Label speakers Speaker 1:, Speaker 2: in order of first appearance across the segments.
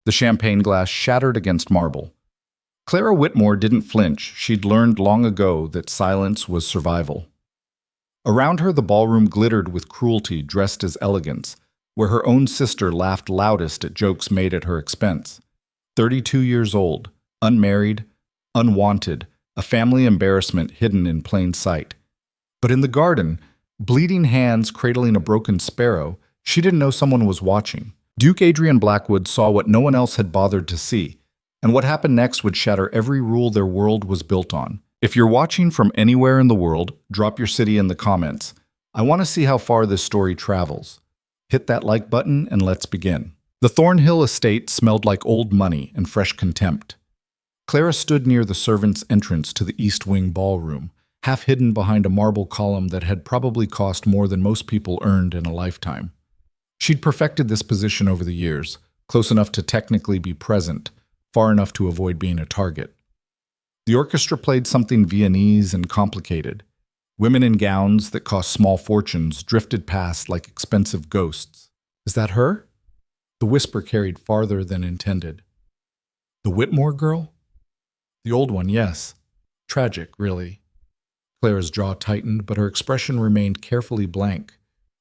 Speaker 1: The champagne glass shattered against marble. Clara Whitmore didn't flinch. She'd learned long ago that silence was survival. Around her, the ballroom glittered with cruelty dressed as elegance, where her own sister laughed loudest at jokes made at her expense. 32 years old, unmarried, unwanted, a family embarrassment hidden in plain sight. But in the garden, bleeding hands cradling a broken sparrow, she didn't know someone was watching. Duke Adrian Blackwood saw what no one else had bothered to see, and what happened next would shatter every rule their world was built on. If you're watching from anywhere in the world, drop your city in the comments. I want to see how far this story travels. Hit that like button and let's begin. The Thornhill estate smelled like old money and fresh contempt. Clara stood near the servants' entrance to the East Wing ballroom, half hidden behind a marble column that had probably cost more than most people earned in a lifetime. She'd perfected this position over the years, close enough to technically be present, far enough to avoid being a target. The orchestra played something Viennese and complicated. Women in gowns that cost small fortunes drifted past like expensive ghosts. Is that her? The whisper carried farther than intended. The Whitmore girl? The old one, yes. Tragic, really. Clara's jaw tightened, but her expression remained carefully blank.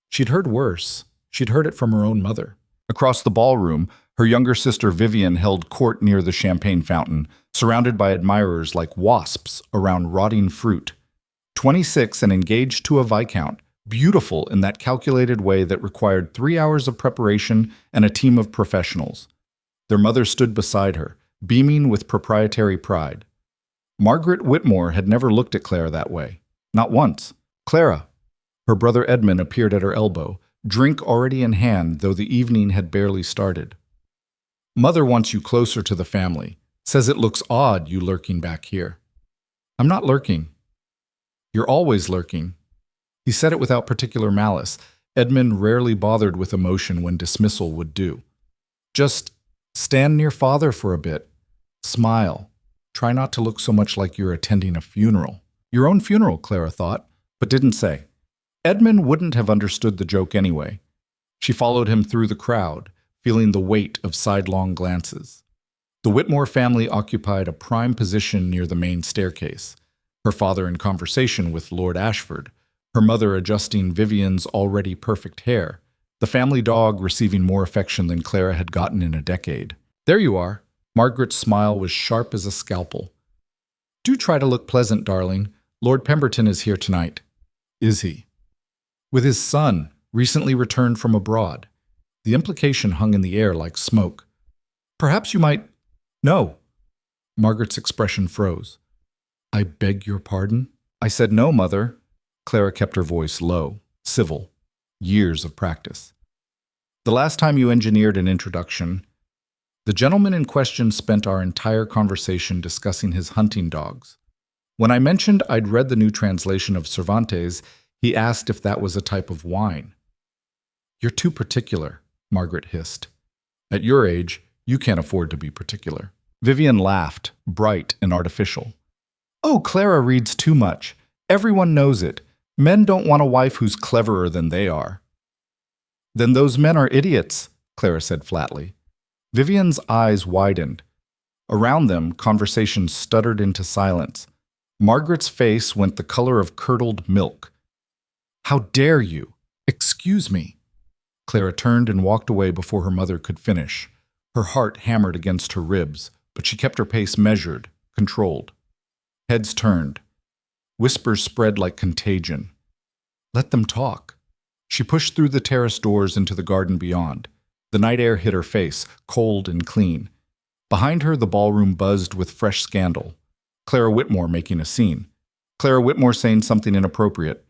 Speaker 1: She'd heard worse. She'd heard it from her own mother. Across the ballroom, her younger sister Vivian held court near the champagne fountain, surrounded by admirers like wasps around rotting fruit. 26 and engaged to a viscount, beautiful in that calculated way that required 3 hours of preparation and a team of professionals. Their mother stood beside her, beaming with proprietary pride. Margaret Whitmore had never looked at Clara that way. Not once. Clara. Her brother Edmund appeared at her elbow, drink already in hand, though the evening had barely started. Mother wants you closer to the family. Says it looks odd, you lurking back here. I'm not lurking. You're always lurking. He said it without particular malice. Edmund rarely bothered with emotion when dismissal would do. Just stand near father for a bit. Smile. Try not to look so much like you're attending a funeral. Your own funeral, Clara thought, but didn't say. Edmund wouldn't have understood the joke anyway. She followed him through the crowd, feeling the weight of sidelong glances. The Whitmore family occupied a prime position near the main staircase, her father in conversation with Lord Ashford, her mother adjusting Vivian's already perfect hair, the family dog receiving more affection than Clara had gotten in a decade. There you are. Margaret's smile was sharp as a scalpel. Do try to look pleasant, darling. Lord Pemberton is here tonight. Is he? With his son, recently returned from abroad. The implication hung in the air like smoke. Perhaps you might... No. Margaret's expression froze. I beg your pardon? I said no, Mother. Clara kept her voice low, civil. Years of practice. The last time you engineered an introduction, the gentleman in question spent our entire conversation discussing his hunting dogs. When I mentioned I'd read the new translation of Cervantes, he asked if that was a type of wine. You're too particular, Margaret hissed. At your age, you can't afford to be particular. Vivian laughed, bright and artificial. Oh, Clara reads too much. Everyone knows it. Men don't want a wife who's cleverer than they are. Then those men are idiots, Clara said flatly. Vivian's eyes widened. Around them, conversation stuttered into silence. Margaret's face went the color of curdled milk. How dare you? Excuse me. Clara turned and walked away before her mother could finish. Her heart hammered against her ribs, but she kept her pace measured, controlled. Heads turned. Whispers spread like contagion. Let them talk. She pushed through the terrace doors into the garden beyond. The night air hit her face, cold and clean. Behind her, the ballroom buzzed with fresh scandal. Clara Whitmore making a scene. Clara Whitmore saying something inappropriate.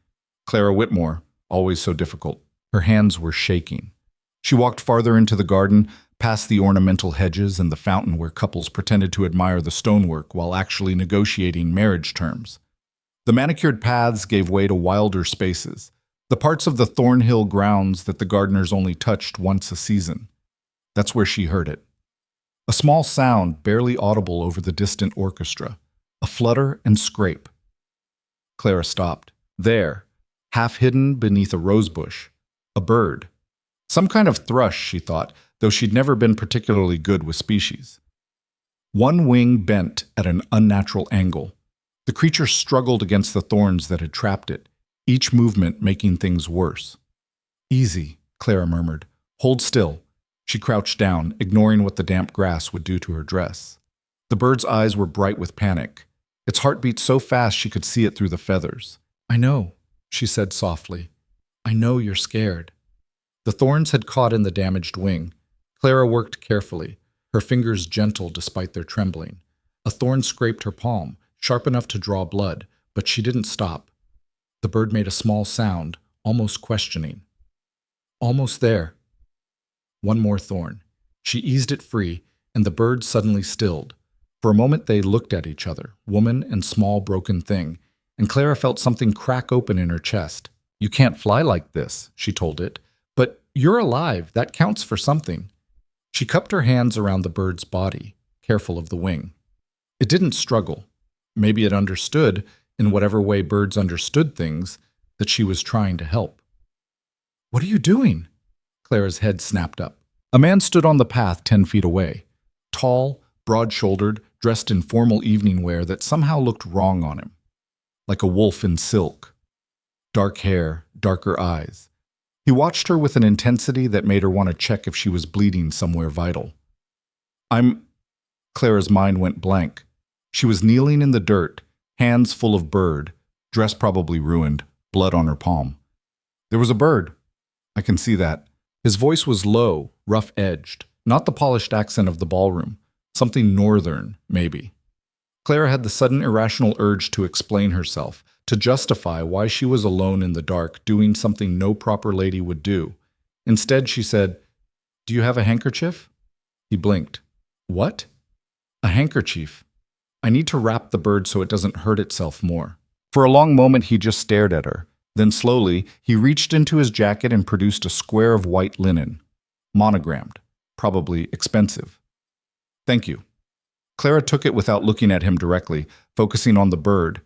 Speaker 1: Clara Whitmore, always so difficult. Her hands were shaking. She walked farther into the garden, past the ornamental hedges and the fountain where couples pretended to admire the stonework while actually negotiating marriage terms. The manicured paths gave way to wilder spaces, the parts of the Thornhill grounds that the gardeners only touched once a season. That's where she heard it. A small sound barely audible over the distant orchestra, a flutter and scrape. Clara stopped. There, half hidden beneath a rosebush, a bird. Some kind of thrush, she thought, though she'd never been particularly good with species. One wing bent at an unnatural angle. The creature struggled against the thorns that had trapped it, each movement making things worse. "Easy," Clara murmured. "Hold still." She crouched down, ignoring what the damp grass would do to her dress. The bird's eyes were bright with panic. Its heart beat so fast she could see it through the feathers. "I know," she said softly. "I know you're scared." The thorns had caught in the damaged wing. Clara worked carefully, her fingers gentle despite their trembling. A thorn scraped her palm, sharp enough to draw blood, but she didn't stop. The bird made a small sound, almost questioning. "Almost there." One more thorn. She eased it free, and the bird suddenly stilled. For a moment they looked at each other, woman and small broken thing, and Clara felt something crack open in her chest. "You can't fly like this," she told it. "But you're alive. That counts for something." She cupped her hands around the bird's body, careful of the wing. It didn't struggle. Maybe it understood, in whatever way birds understood things, that she was trying to help. "What are you doing?" Clara's head snapped up. A man stood on the path 10 feet away. Tall, broad-shouldered, dressed in formal evening wear that somehow looked wrong on him. Like a wolf in silk. Dark hair, darker eyes. He watched her with an intensity that made her want to check if she was bleeding somewhere vital. Clara's mind went blank. She was kneeling in the dirt, hands full of bird, dress probably ruined, blood on her palm. "There was a bird. I can see that." His voice was low, rough-edged, not the polished accent of the ballroom. Something northern, maybe. Clara had the sudden irrational urge to explain herself, to justify why she was alone in the dark doing something no proper lady would do. Instead, she said, "Do you have a handkerchief?" He blinked. "What?" "A handkerchief. I need to wrap the bird so it doesn't hurt itself more." For a long moment, he just stared at her. Then slowly, he reached into his jacket and produced a square of white linen. Monogrammed. Probably expensive. "Thank you." Clara took it without looking at him directly, focusing on the bird.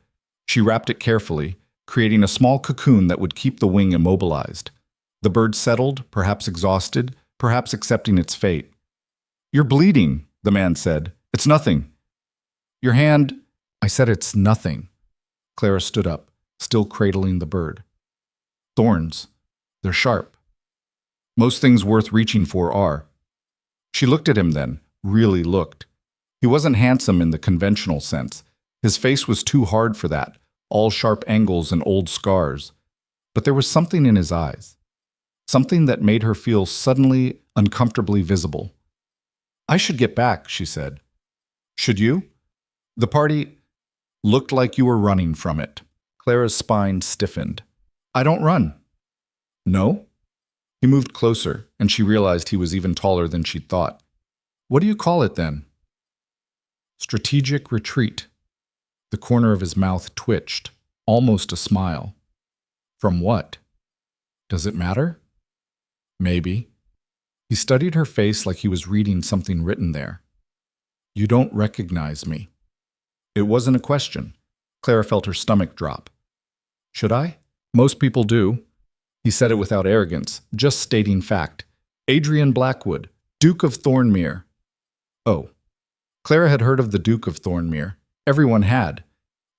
Speaker 1: She wrapped it carefully, creating a small cocoon that would keep the wing immobilized. The bird settled, perhaps exhausted, perhaps accepting its fate. "You're bleeding," the man said. "It's nothing." "Your hand—" "I said it's nothing." Clara stood up, still cradling the bird. "Thorns. They're sharp. Most things worth reaching for are." She looked at him then, really looked. He wasn't handsome in the conventional sense. His face was too hard for that, all sharp angles and old scars. But there was something in his eyes. Something that made her feel suddenly, uncomfortably visible. "I should get back," she said. "Should you?" "The party looked like you were running from it." Clara's spine stiffened. "I don't run." "No?" He moved closer, and she realized he was even taller than she'd thought. "What do you call it then?" "Strategic retreat." The corner of his mouth twitched, almost a smile. "From what? Does it matter?" "Maybe." He studied her face like he was reading something written there. "You don't recognize me." It wasn't a question. Clara felt her stomach drop. "Should I?" "Most people do." He said it without arrogance, just stating fact. "Adrian Blackwood, Duke of Thornmere." Oh. Clara had heard of the Duke of Thornmere. Everyone had.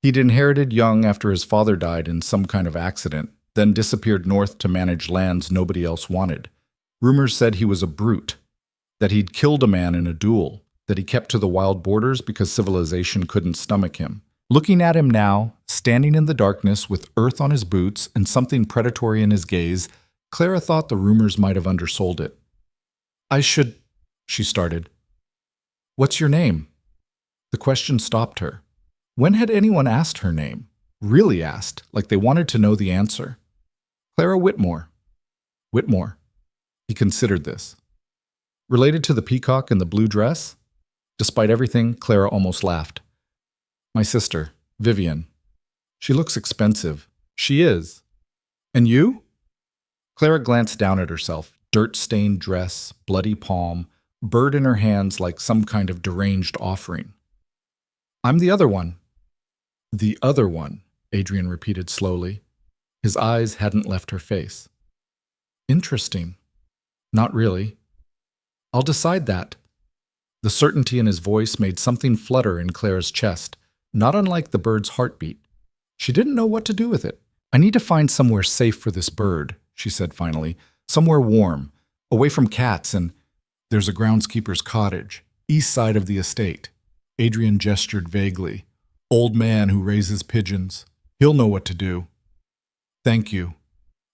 Speaker 1: He'd inherited young after his father died in some kind of accident, then disappeared north to manage lands nobody else wanted. Rumors said he was a brute, that he'd killed a man in a duel, that he kept to the wild borders because civilization couldn't stomach him. Looking at him now, standing in the darkness with earth on his boots and something predatory in his gaze, Clara thought the rumors might have undersold it. "I should—" she started. "What's your name?" The question stopped her. When had anyone asked her name? Really asked, like they wanted to know the answer. "Clara Whitmore." "Whitmore." He considered this. "Related to the peacock in the blue dress?" Despite everything, Clara almost laughed. "My sister, Vivian. She looks expensive." "She is." "And you?" Clara glanced down at herself, dirt-stained dress, bloody palm, bird in her hands like some kind of deranged offering. "I'm the other one." "The other one," Adrian repeated slowly. His eyes hadn't left her face. "Interesting." "Not really." I'll decide that. The certainty in his voice made something flutter in Clara's chest, not unlike the bird's heartbeat. She didn't know what to do with it. I need to find somewhere safe for this bird, she said finally. Somewhere warm, away from cats, and there's a groundskeeper's cottage, east side of the estate. Adrian gestured vaguely. Old man who raises pigeons. He'll know what to do. Thank you.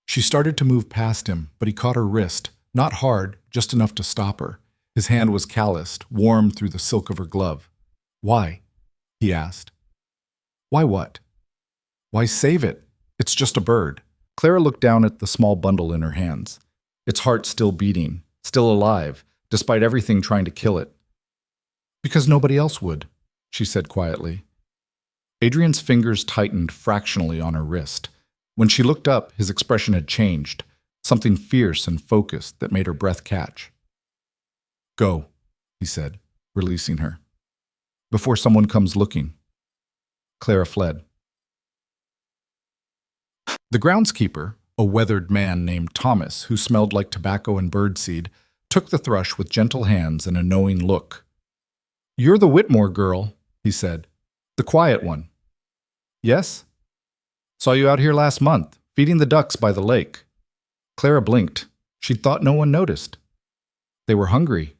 Speaker 1: She started to move past him, but he caught her wrist, not hard, just enough to stop her. His hand was calloused, warm through the silk of her glove. Why? He asked. Why what? Why save it? It's just a bird. Clara looked down at the small bundle in her hands. Its heart still beating, still alive, despite everything trying to kill it. Because nobody else would, she said quietly. Adrian's fingers tightened fractionally on her wrist. When she looked up, his expression had changed, something fierce and focused that made her breath catch. Go, he said, releasing her. Before someone comes looking. Clara fled. The groundskeeper, a weathered man named Thomas who smelled like tobacco and birdseed, took the thrush with gentle hands and a knowing look. You're the Whitmore girl, he said. The quiet one. Yes? Saw you out here last month, feeding the ducks by the lake. Clara blinked. She'd thought no one noticed. They were hungry.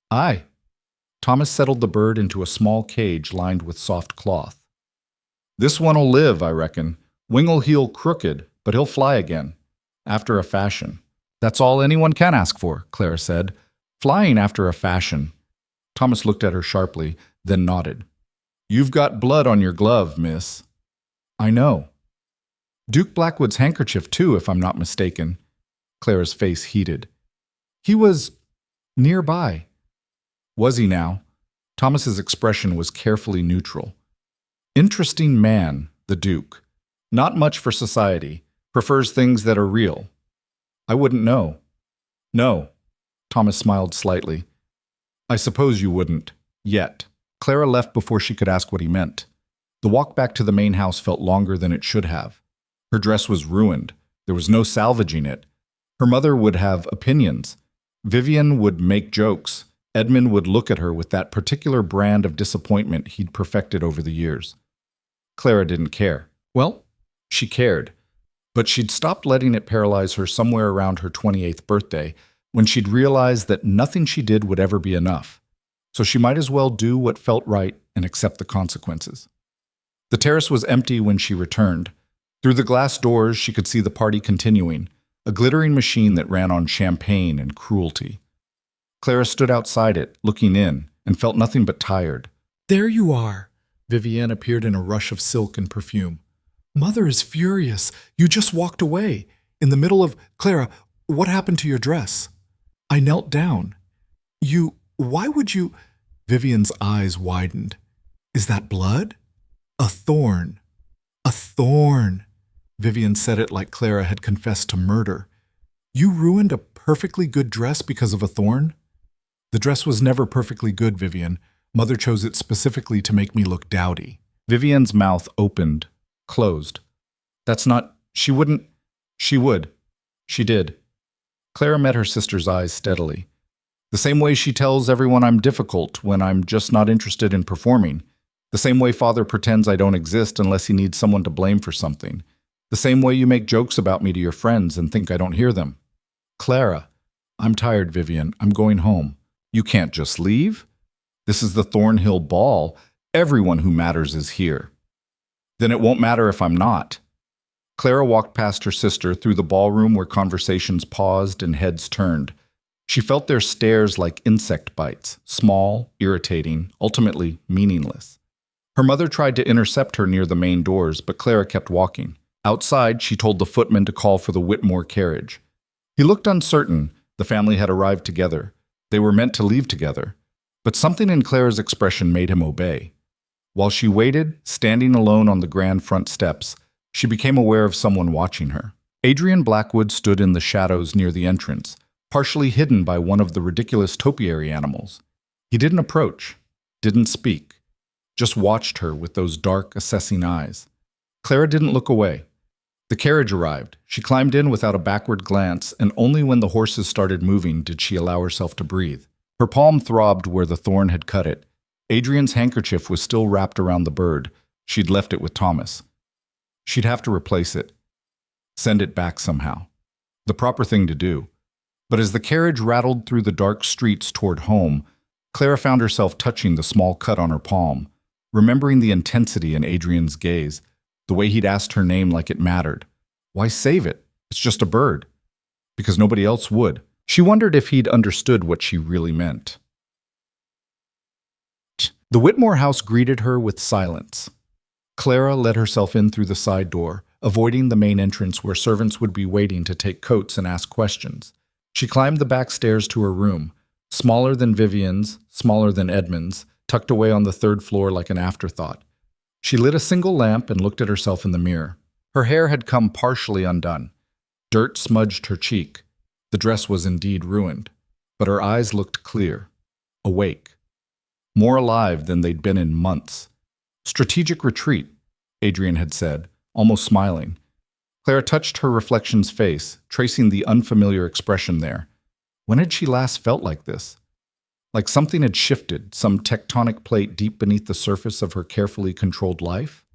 Speaker 1: Aye. Thomas settled the bird into a small cage lined with soft cloth. This one'll live, I reckon. Wing'll heel crooked, but he'll fly again. After a fashion. That's all anyone can ask for, Clara said. Flying after a fashion. Thomas looked at her sharply, then nodded. You've got blood on your glove, miss. I know. Duke Blackwood's handkerchief, too, if I'm not mistaken. Clara's face heated. He was nearby. Was he now? Thomas's expression was carefully neutral. Interesting man, the Duke. Not much for society. Prefers things that are real. I wouldn't know. No. Thomas smiled slightly. I suppose you wouldn't. Yet. Clara left before she could ask what he meant. The walk back to the main house felt longer than it should have. Her dress was ruined. There was no salvaging it. Her mother would have opinions. Vivian would make jokes. Edmund would look at her with that particular brand of disappointment he'd perfected over the years. Clara didn't care. Well, she cared. But she'd stopped letting it paralyze her somewhere around her 28th birthday, when she'd realized that nothing she did would ever be enough. So she might as well do what felt right and accept the consequences. The terrace was empty when she returned. Through the glass doors, she could see the party continuing, a glittering machine that ran on champagne and cruelty. Clara stood outside it, looking in, and felt nothing but tired. There you are. Vivienne appeared in a rush of silk and perfume. Mother is furious. You just walked away. In the middle of... Clara, what happened to your dress? I knelt down. Why would you... Vivian's eyes widened. Is that blood? A thorn. A thorn. Vivian said it like Clara had confessed to murder. You ruined a perfectly good dress because of a thorn? The dress was never perfectly good, Vivian. Mother chose it specifically to make me look dowdy. Vivian's mouth opened, closed. That's not... She wouldn't... She would. She did. Clara met her sister's eyes steadily. The same way she tells everyone I'm difficult when I'm just not interested in performing. The same way Father pretends I don't exist unless he needs someone to blame for something. The same way you make jokes about me to your friends and think I don't hear them. Clara, I'm tired, Vivian. I'm going home. You can't just leave. This is the Thornhill Ball. Everyone who matters is here. Then it won't matter if I'm not. Clara walked past her sister through the ballroom where conversations paused and heads turned. She felt their stares like insect bites, small, irritating, ultimately meaningless. Her mother tried to intercept her near the main doors, but Clara kept walking. Outside, she told the footman to call for the Whitmore carriage. He looked uncertain. The family had arrived together. They were meant to leave together. But something in Clara's expression made him obey. While she waited, standing alone on the grand front steps, she became aware of someone watching her. Adrian Blackwood stood in the shadows near the entrance, partially hidden by one of the ridiculous topiary animals. He didn't approach, didn't speak, just watched her with those dark, assessing eyes. Clara didn't look away. The carriage arrived. She climbed in without a backward glance, and only when the horses started moving did she allow herself to breathe. Her palm throbbed where the thorn had cut it. Adrian's handkerchief was still wrapped around the bird. She'd left it with Thomas. She'd have to replace it. Send it back somehow. The proper thing to do. But as the carriage rattled through the dark streets toward home, Clara found herself touching the small cut on her palm, remembering the intensity in Adrian's gaze, the way he'd asked her name like it mattered. Why save it? It's just a bird. Because nobody else would. She wondered if he'd understood what she really meant. The Whitmore house greeted her with silence. Clara let herself in through the side door, avoiding the main entrance where servants would be waiting to take coats and ask questions. She climbed the back stairs to her room, smaller than Vivian's, smaller than Edmund's, tucked away on the third floor like an afterthought. She lit a single lamp and looked at herself in the mirror. Her hair had come partially undone. Dirt smudged her cheek. The dress was indeed ruined, but her eyes looked clear, awake, more alive than they'd been in months. Strategic retreat, Adrian had said, almost smiling. Clara touched her reflection's face, tracing the unfamiliar expression there. When had she last felt like this? Like something had shifted, some tectonic plate deep beneath the surface of her carefully controlled life?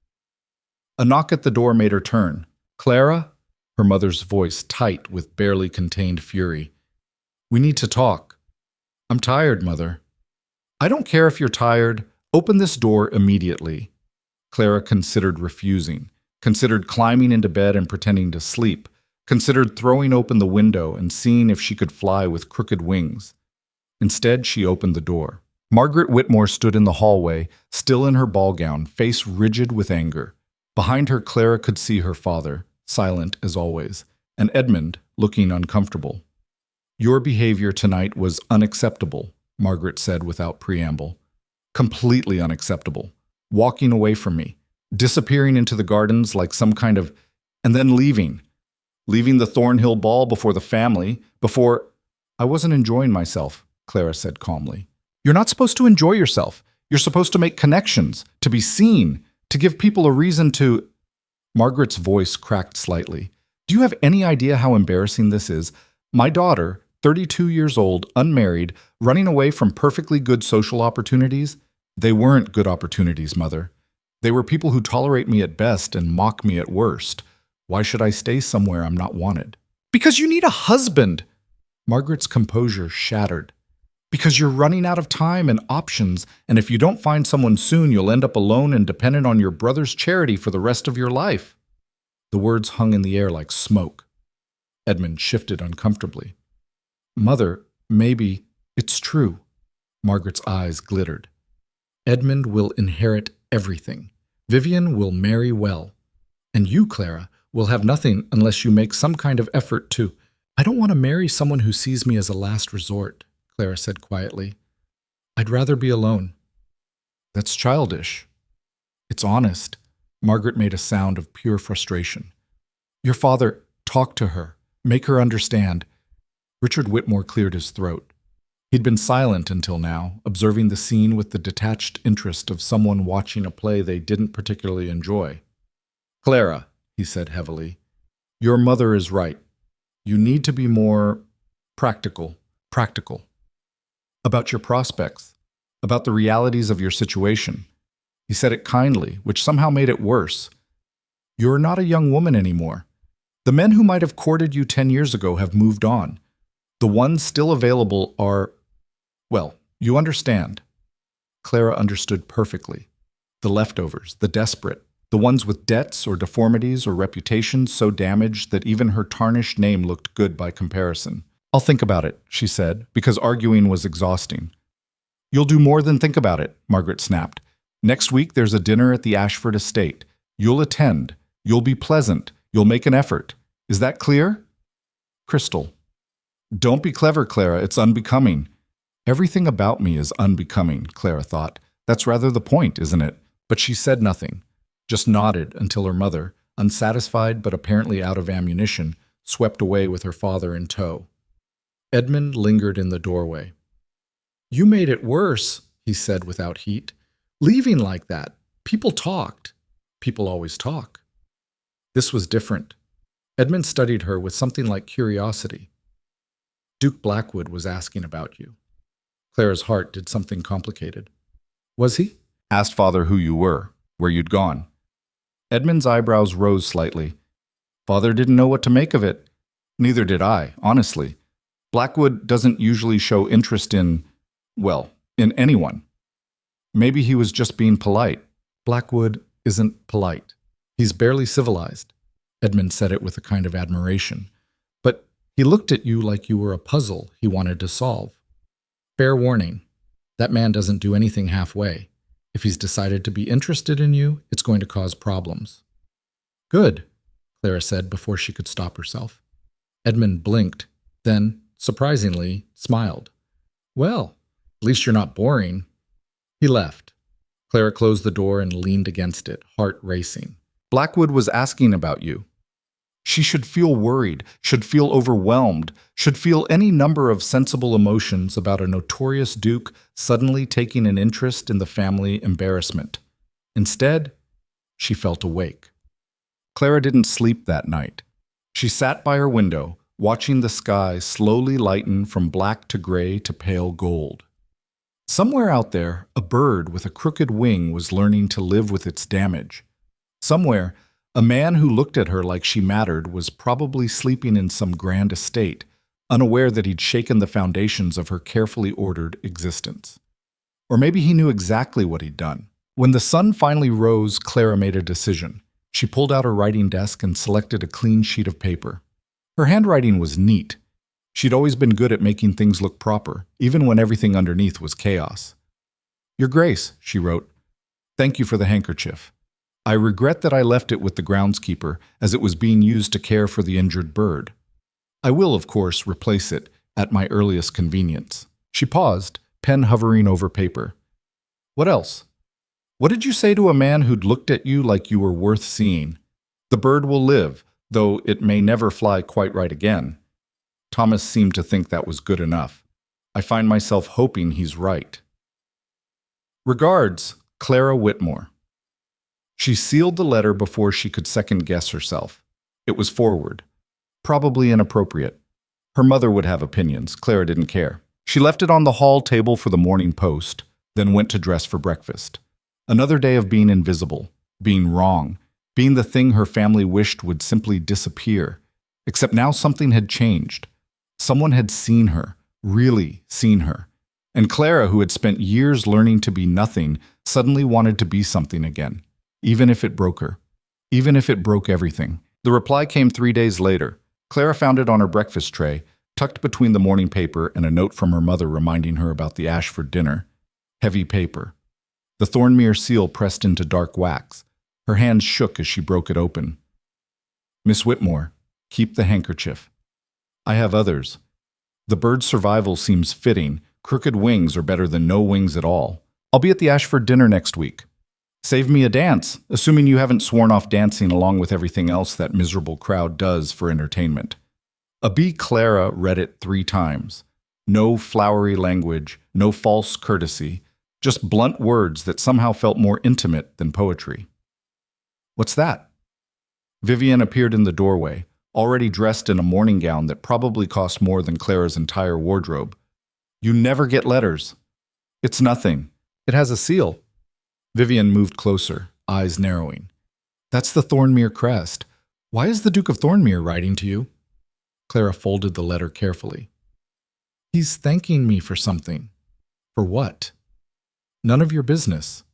Speaker 1: A knock at the door made her turn. "Clara?" Her mother's voice tight with barely contained fury. "We need to talk." "I'm tired, Mother." "I don't care if you're tired. Open this door immediately." Clara considered refusing, considered climbing into bed and pretending to sleep, considered throwing open the window and seeing if she could fly with crooked wings. Instead, she opened the door. Margaret Whitmore stood in the hallway, still in her ball gown, face rigid with anger. Behind her, Clara could see her father, silent as always, and Edmund, looking uncomfortable. "Your behavior tonight was unacceptable," Margaret said without preamble. "Completely unacceptable. Walking away from me, disappearing into the gardens like some kind of... and then leaving. Leaving the Thornhill ball before the family, before... I wasn't enjoying myself," Clara said calmly. "You're not supposed to enjoy yourself. You're supposed to make connections, to be seen, to give people a reason to..." Margaret's voice cracked slightly. "Do you have any idea how embarrassing this is? My daughter, 32 years old, unmarried, running away from perfectly good social opportunities? They weren't good opportunities, Mother. They were people who tolerate me at best and mock me at worst. Why should I stay somewhere I'm not wanted?" "Because you need a husband!" Margaret's composure shattered. "Because you're running out of time and options, and if you don't find someone soon, you'll end up alone and dependent on your brother's charity for the rest of your life." The words hung in the air like smoke. Edmund shifted uncomfortably. "Mother, maybe it's true." Margaret's eyes glittered. "Edmund will inherit everything. Vivian will marry well. And you, Clara, will have nothing unless you make some kind of effort to..." "I don't want to marry someone who sees me as a last resort," Clara said quietly. "I'd rather be alone." "That's childish." "It's honest." Margaret made a sound of pure frustration. "Your father, talk to her. Make her understand." Richard Whitmore cleared his throat. He'd been silent until now, observing the scene with the detached interest of someone watching a play they didn't particularly enjoy. "Clara," he said heavily, "your mother is right. You need to be more practical. About your prospects, about the realities of your situation." He said it kindly, which somehow made it worse. "You're not a young woman anymore. The men who might have courted you 10 years ago have moved on. The ones still available are... well, you understand." Clara understood perfectly. The leftovers, the desperate, the ones with debts or deformities or reputations so damaged that even her tarnished name looked good by comparison. "I'll think about it," she said, because arguing was exhausting. "You'll do more than think about it," Margaret snapped. "Next week there's a dinner at the Ashford estate. You'll attend. You'll be pleasant. You'll make an effort. Is that clear?" "Crystal." "Don't be clever, Clara. It's unbecoming." Everything about me is unbecoming, Clara thought. That's rather the point, isn't it? But she said nothing, just nodded until her mother, unsatisfied but apparently out of ammunition, swept away with her father in tow. Edmund lingered in the doorway. "You made it worse," he said without heat. "Leaving like that. People talked. People always talk." This was different. Edmund studied her with something like curiosity. Duke Blackwood was asking about you. Clara's heart did something complicated. Was he? Asked Father who you were, where you'd gone. Edmund's eyebrows rose slightly. Father didn't know what to make of it. Neither did I, honestly. Blackwood doesn't usually show interest in anyone. Maybe he was just being polite. Blackwood isn't polite. He's barely civilized. Edmund said it with a kind of admiration. But he looked at you like you were a puzzle he wanted to solve. Fair warning, that man doesn't do anything halfway. If he's decided to be interested in you, it's going to cause problems. Good, Clara said before she could stop herself. Edmund blinked, then, surprisingly, smiled. Well, at least you're not boring. He left. Clara closed the door and leaned against it, heart racing. Blackwood was asking about you. She should feel worried, should feel overwhelmed, should feel any number of sensible emotions about a notorious duke suddenly taking an interest in the family embarrassment. Instead, she felt awake. Clara didn't sleep that night. She sat by her window, watching the sky slowly lighten from black to gray to pale gold. Somewhere out there, a bird with a crooked wing was learning to live with its damage. Somewhere, a man who looked at her like she mattered was probably sleeping in some grand estate, unaware that he'd shaken the foundations of her carefully ordered existence. Or maybe he knew exactly what he'd done. When the sun finally rose, Clara made a decision. She pulled out her writing desk and selected a clean sheet of paper. Her handwriting was neat. She'd always been good at making things look proper, even when everything underneath was chaos. Your Grace, she wrote, thank you for the handkerchief. I regret that I left it with the groundskeeper, as it was being used to care for the injured bird. I will, of course, replace it at my earliest convenience. She paused, pen hovering over paper. What else? What did you say to a man who'd looked at you like you were worth seeing? The bird will live, though it may never fly quite right again. Thomas seemed to think that was good enough. I find myself hoping he's right. Regards, Clara Whitmore. She sealed the letter before she could second-guess herself. It was forward. Probably inappropriate. Her mother would have opinions. Clara didn't care. She left it on the hall table for the morning post, then went to dress for breakfast. Another day of being invisible, being wrong, being the thing her family wished would simply disappear. Except now something had changed. Someone had seen her, really seen her. And Clara, who had spent years learning to be nothing, suddenly wanted to be something again. Even if it broke her. Even if it broke everything. The reply came 3 days later. Clara found it on her breakfast tray, tucked between the morning paper and a note from her mother reminding her about the Ashford dinner. Heavy paper. The Thornmere seal pressed into dark wax. Her hands shook as she broke it open. Miss Whitmore, keep the handkerchief. I have others. The bird's survival seems fitting. Crooked wings are better than no wings at all. I'll be at the Ashford dinner next week. Save me a dance, assuming you haven't sworn off dancing along with everything else that miserable crowd does for entertainment. A B. Clara read it 3 times. No flowery language, no false courtesy, just blunt words that somehow felt more intimate than poetry. What's that? Vivian appeared in the doorway, already dressed in a morning gown that probably cost more than Clara's entire wardrobe. You never get letters. It's nothing. It has a seal. Vivian moved closer, eyes narrowing. That's the Thornmere crest. Why is the Duke of Thornmere writing to you? Clara folded the letter carefully. He's thanking me for something. For what? None of your business.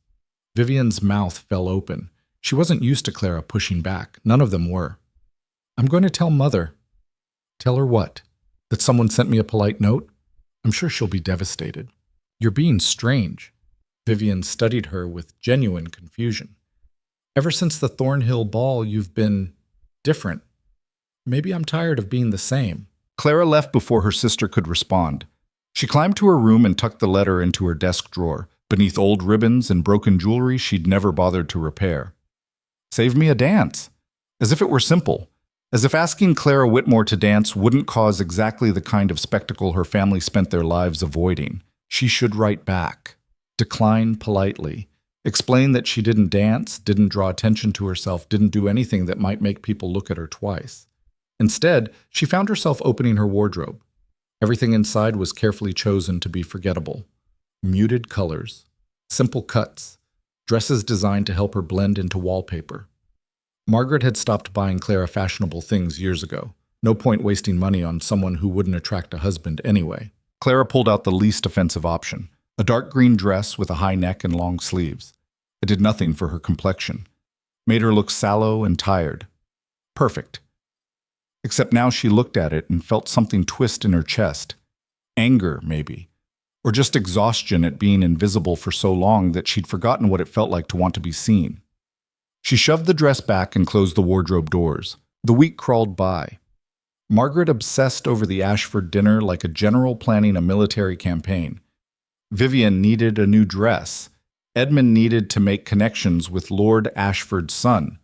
Speaker 1: Vivian's mouth fell open. She wasn't used to Clara pushing back. None of them were. I'm going to tell Mother. Tell her what? That someone sent me a polite note? I'm sure she'll be devastated. You're being strange. Vivian studied her with genuine confusion. Ever since the Thornhill ball, you've been different. Maybe I'm tired of being the same. Clara left before her sister could respond. She climbed to her room and tucked the letter into her desk drawer, beneath old ribbons and broken jewelry she'd never bothered to repair. Save me a dance. As if it were simple. As if asking Clara Whitmore to dance wouldn't cause exactly the kind of spectacle her family spent their lives avoiding. She should write back. Decline politely. Explain that she didn't dance, didn't draw attention to herself, didn't do anything that might make people look at her twice. Instead, she found herself opening her wardrobe. Everything inside was carefully chosen to be forgettable. Muted colors, simple cuts, dresses designed to help her blend into wallpaper. Margaret had stopped buying Clara fashionable things years ago. No point wasting money on someone who wouldn't attract a husband anyway. Clara pulled out the least offensive option, a dark green dress with a high neck and long sleeves. It did nothing for her complexion. Made her look sallow and tired. Perfect. Except now she looked at it and felt something twist in her chest. Anger, maybe. Or just exhaustion at being invisible for so long that she'd forgotten what it felt like to want to be seen. She shoved the dress back and closed the wardrobe doors. The week crawled by. Margaret obsessed over the Ashford dinner like a general planning a military campaign. Vivian needed a new dress. Edmund needed to make connections with Lord Ashford's son.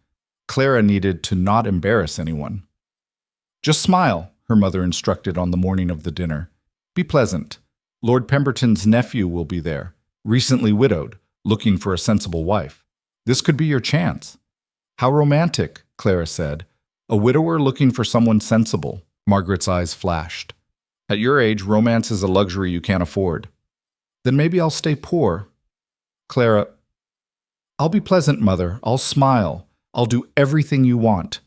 Speaker 1: Clara needed to not embarrass anyone. "Just smile," her mother instructed on the morning of the dinner. "Be pleasant. Lord Pemberton's nephew will be there, recently widowed, looking for a sensible wife. This could be your chance." "How romantic," Clara said. "A widower looking for someone sensible." Margaret's eyes flashed. "At your age, romance is a luxury you can't afford." "Then maybe I'll stay poor." Clara, "I'll be pleasant, Mother. I'll smile. I'll do everything you want."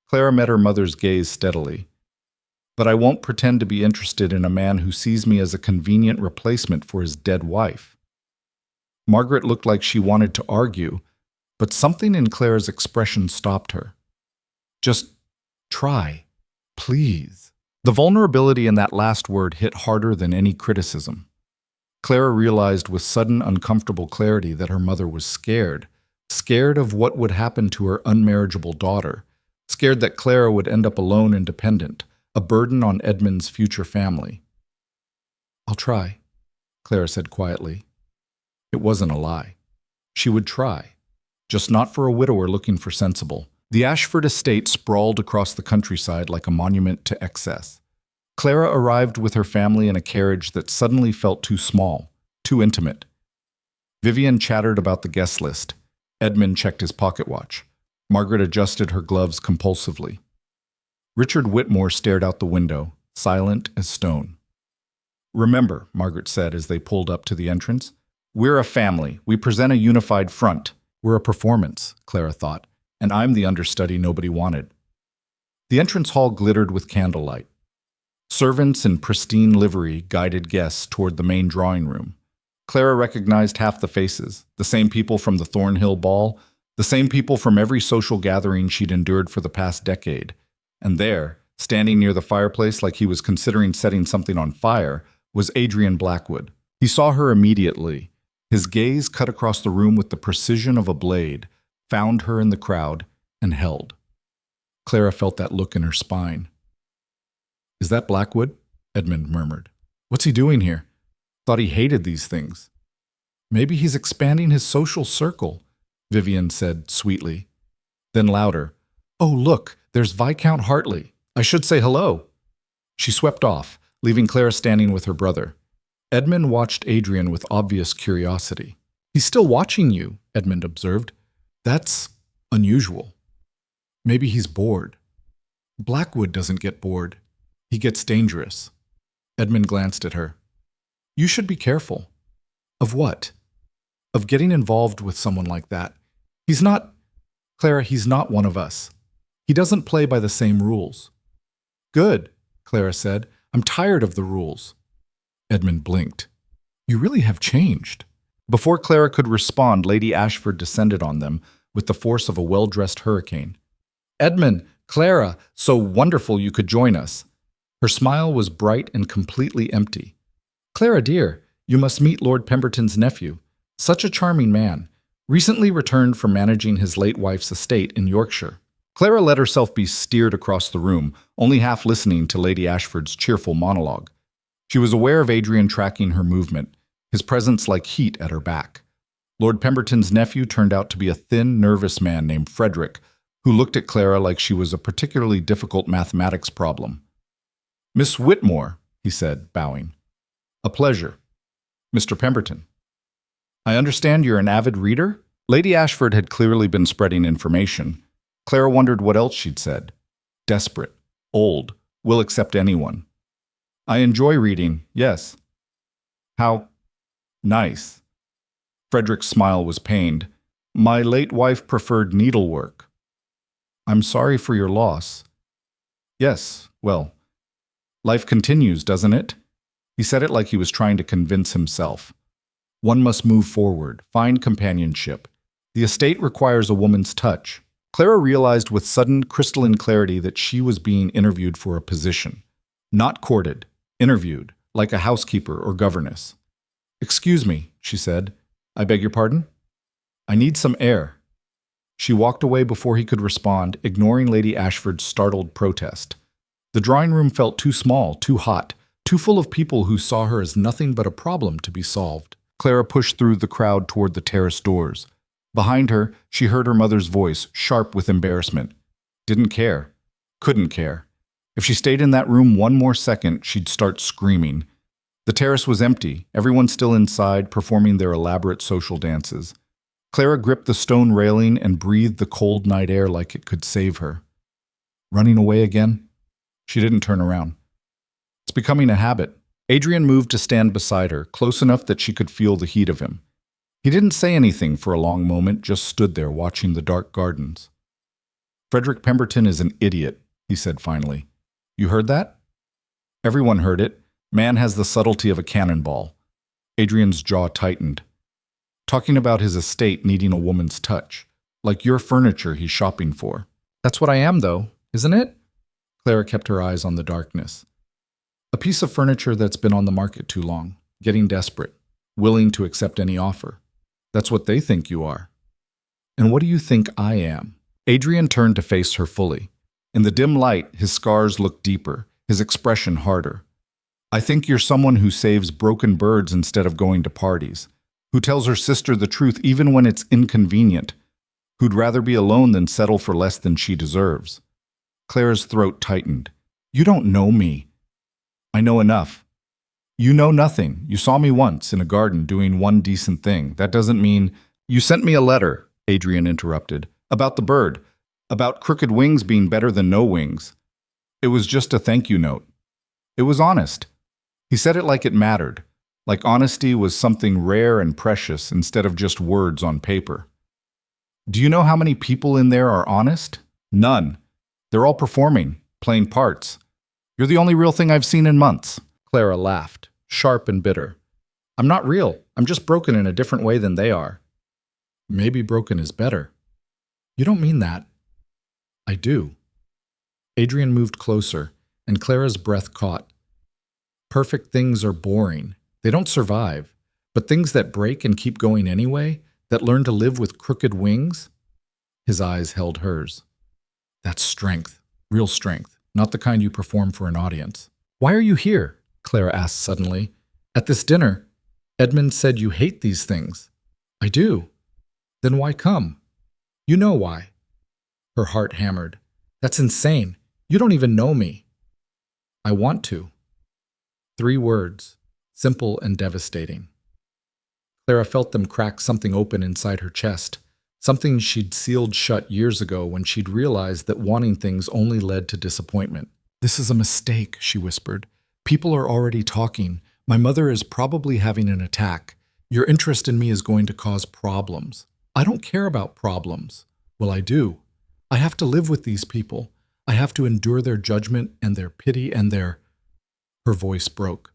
Speaker 1: Clara met her mother's gaze steadily. "But I won't pretend to be interested in a man who sees me as a convenient replacement for his dead wife." Margaret looked like she wanted to argue, but something in Clara's expression stopped her. "Just try, please." The vulnerability in that last word hit harder than any criticism. Clara realized with sudden uncomfortable clarity that her mother was scared of what would happen to her unmarriageable daughter, scared that Clara would end up alone and dependent, a burden on Edmund's future family. "I'll try," Clara said quietly. It wasn't a lie. She would try, just not for a widower looking for sensible. The Ashford estate sprawled across the countryside like a monument to excess. Clara arrived with her family in a carriage that suddenly felt too small, too intimate. Vivian chattered about the guest list. Edmund checked his pocket watch. Margaret adjusted her gloves compulsively. Richard Whitmore stared out the window, silent as stone. "Remember," Margaret said as they pulled up to the entrance, "we're a family. We present a unified front. We're a performance," Clara thought, "and I'm the understudy nobody wanted." The entrance hall glittered with candlelight. Servants in pristine livery guided guests toward the main drawing room. Clara recognized half the faces, the same people from the Thornhill Ball, the same people from every social gathering she'd endured for the past decade. And there, standing near the fireplace like he was considering setting something on fire, was Adrian Blackwood. He saw her immediately. His gaze cut across the room with the precision of a blade, found her in the crowd, and held. Clara felt that look in her spine. "Is that Blackwood?" Edmund murmured. "What's he doing here? Thought he hated these things." "Maybe he's expanding his social circle," Vivian said sweetly. Then louder, "Oh, look, there's Viscount Hartley. I should say hello." She swept off, leaving Clara standing with her brother. Edmund watched Adrian with obvious curiosity. "He's still watching you," Edmund observed. "That's unusual. Maybe he's bored." "Blackwood doesn't get bored. He gets dangerous." Edmund glanced at her. "You should be careful." "Of what?" "Of getting involved with someone like that. He's not, Clara, he's not one of us. He doesn't play by the same rules." "Good," Clara said. "I'm tired of the rules." Edmund blinked. "You really have changed." Before Clara could respond, Lady Ashford descended on them with the force of a well-dressed hurricane. "Edmund, Clara, so wonderful you could join us." Her smile was bright and completely empty. "Clara, dear, you must meet Lord Pemberton's nephew. Such a charming man. Recently returned from managing his late wife's estate in Yorkshire." Clara let herself be steered across the room, only half listening to Lady Ashford's cheerful monologue. She was aware of Adrian tracking her movement, his presence like heat at her back. Lord Pemberton's nephew turned out to be a thin, nervous man named Frederick, who looked at Clara like she was a particularly difficult mathematics problem. "Miss Whitmore," he said, bowing. "A pleasure. Mr. Pemberton." "I understand you're an avid reader?" Lady Ashford had clearly been spreading information. Clara wondered what else she'd said. Desperate. Old. Will accept anyone. I enjoy reading, yes. How nice. Frederick's smile was pained. My late wife preferred needlework. I'm sorry for your loss. Yes, well, life continues, doesn't it? He said it like he was trying to convince himself. One must move forward, find companionship. The estate requires a woman's touch. Clara realized with sudden crystalline clarity that she was being interviewed for a position. Not courted, interviewed, like a housekeeper or governess. Excuse me, she said. I beg your pardon? I need some air. She walked away before he could respond, ignoring Lady Ashford's startled protest. The drawing room felt too small, too hot, too full of people who saw her as nothing but a problem to be solved. Clara pushed through the crowd toward the terrace doors. Behind her, she heard her mother's voice, sharp with embarrassment. Didn't care. Couldn't care. If she stayed in that room one more second, she'd start screaming. The terrace was empty, everyone still inside, performing their elaborate social dances. Clara gripped the stone railing and breathed the cold night air like it could save her. Running away again? She didn't turn around. It's becoming a habit. Adrian moved to stand beside her, close enough that she could feel the heat of him. He didn't say anything for a long moment, just stood there watching the dark gardens. Frederick Pemberton is an idiot, he said finally. You heard that? Everyone heard it. Man has the subtlety of a cannonball. Adrian's jaw tightened. Talking about his estate needing a woman's touch, like your furniture he's shopping for. That's what I am, though, isn't it? Clara kept her eyes on the darkness. A piece of furniture that's been on the market too long, getting desperate, willing to accept any offer. That's what they think you are. And what do you think I am? Adrian turned to face her fully. In the dim light, his scars looked deeper, his expression harder. I think you're someone who saves broken birds instead of going to parties, who tells her sister the truth even when it's inconvenient, who'd rather be alone than settle for less than she deserves. Clara's throat tightened. You don't know me. I know enough. You know nothing. You saw me once in a garden doing one decent thing. That doesn't mean... You sent me a letter, Adrian interrupted, about the bird, about crooked wings being better than no wings. It was just a thank you note. It was honest. He said it like it mattered, like honesty was something rare and precious instead of just words on paper. Do you know how many people in there are honest? None. They're all performing, playing parts. You're the only real thing I've seen in months. Clara laughed, sharp and bitter. I'm not real. I'm just broken in a different way than they are. Maybe broken is better. You don't mean that. I do. Adrian moved closer, and Clara's breath caught. Perfect things are boring. They don't survive. But things that break and keep going anyway, that learn to live with crooked wings? His eyes held hers. That's strength, real strength, not the kind you perform for an audience. Why are you here? Clara asked suddenly. At this dinner, Edmund said you hate these things. I do. Then why come? You know why. Her heart hammered. That's insane. You don't even know me. I want to. 3 words, simple and devastating. Clara felt them crack something open inside her chest, something she'd sealed shut years ago when she'd realized that wanting things only led to disappointment. This is a mistake, she whispered. People are already talking. My mother is probably having an attack. Your interest in me is going to cause problems. I don't care about problems. Well, I do. I have to live with these people. I have to endure their judgment and their pity and their... Her voice broke.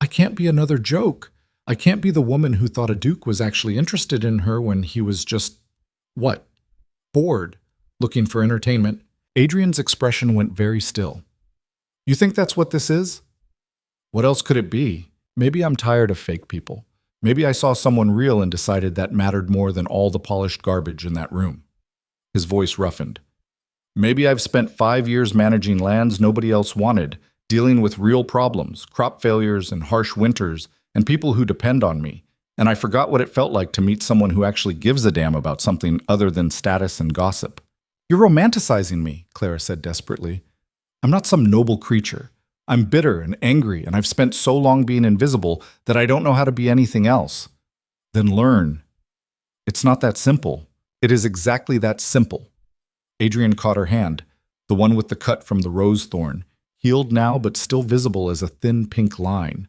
Speaker 1: I can't be another joke. I can't be the woman who thought a duke was actually interested in her when he was just... what? Bored, looking for entertainment. Adrian's expression went very still. You think that's what this is? What else could it be? Maybe I'm tired of fake people. Maybe I saw someone real and decided that mattered more than all the polished garbage in that room. His voice roughened. Maybe I've spent 5 years managing lands nobody else wanted, dealing with real problems, crop failures and harsh winters, and people who depend on me, and I forgot what it felt like to meet someone who actually gives a damn about something other than status and gossip. You're romanticizing me, Clara said desperately. I'm not some noble creature. I'm bitter and angry, and I've spent so long being invisible that I don't know how to be anything else. Then learn. It's not that simple. It is exactly that simple. Adrian caught her hand. the one with the cut from the rose thorn, healed now but still visible as a thin pink line.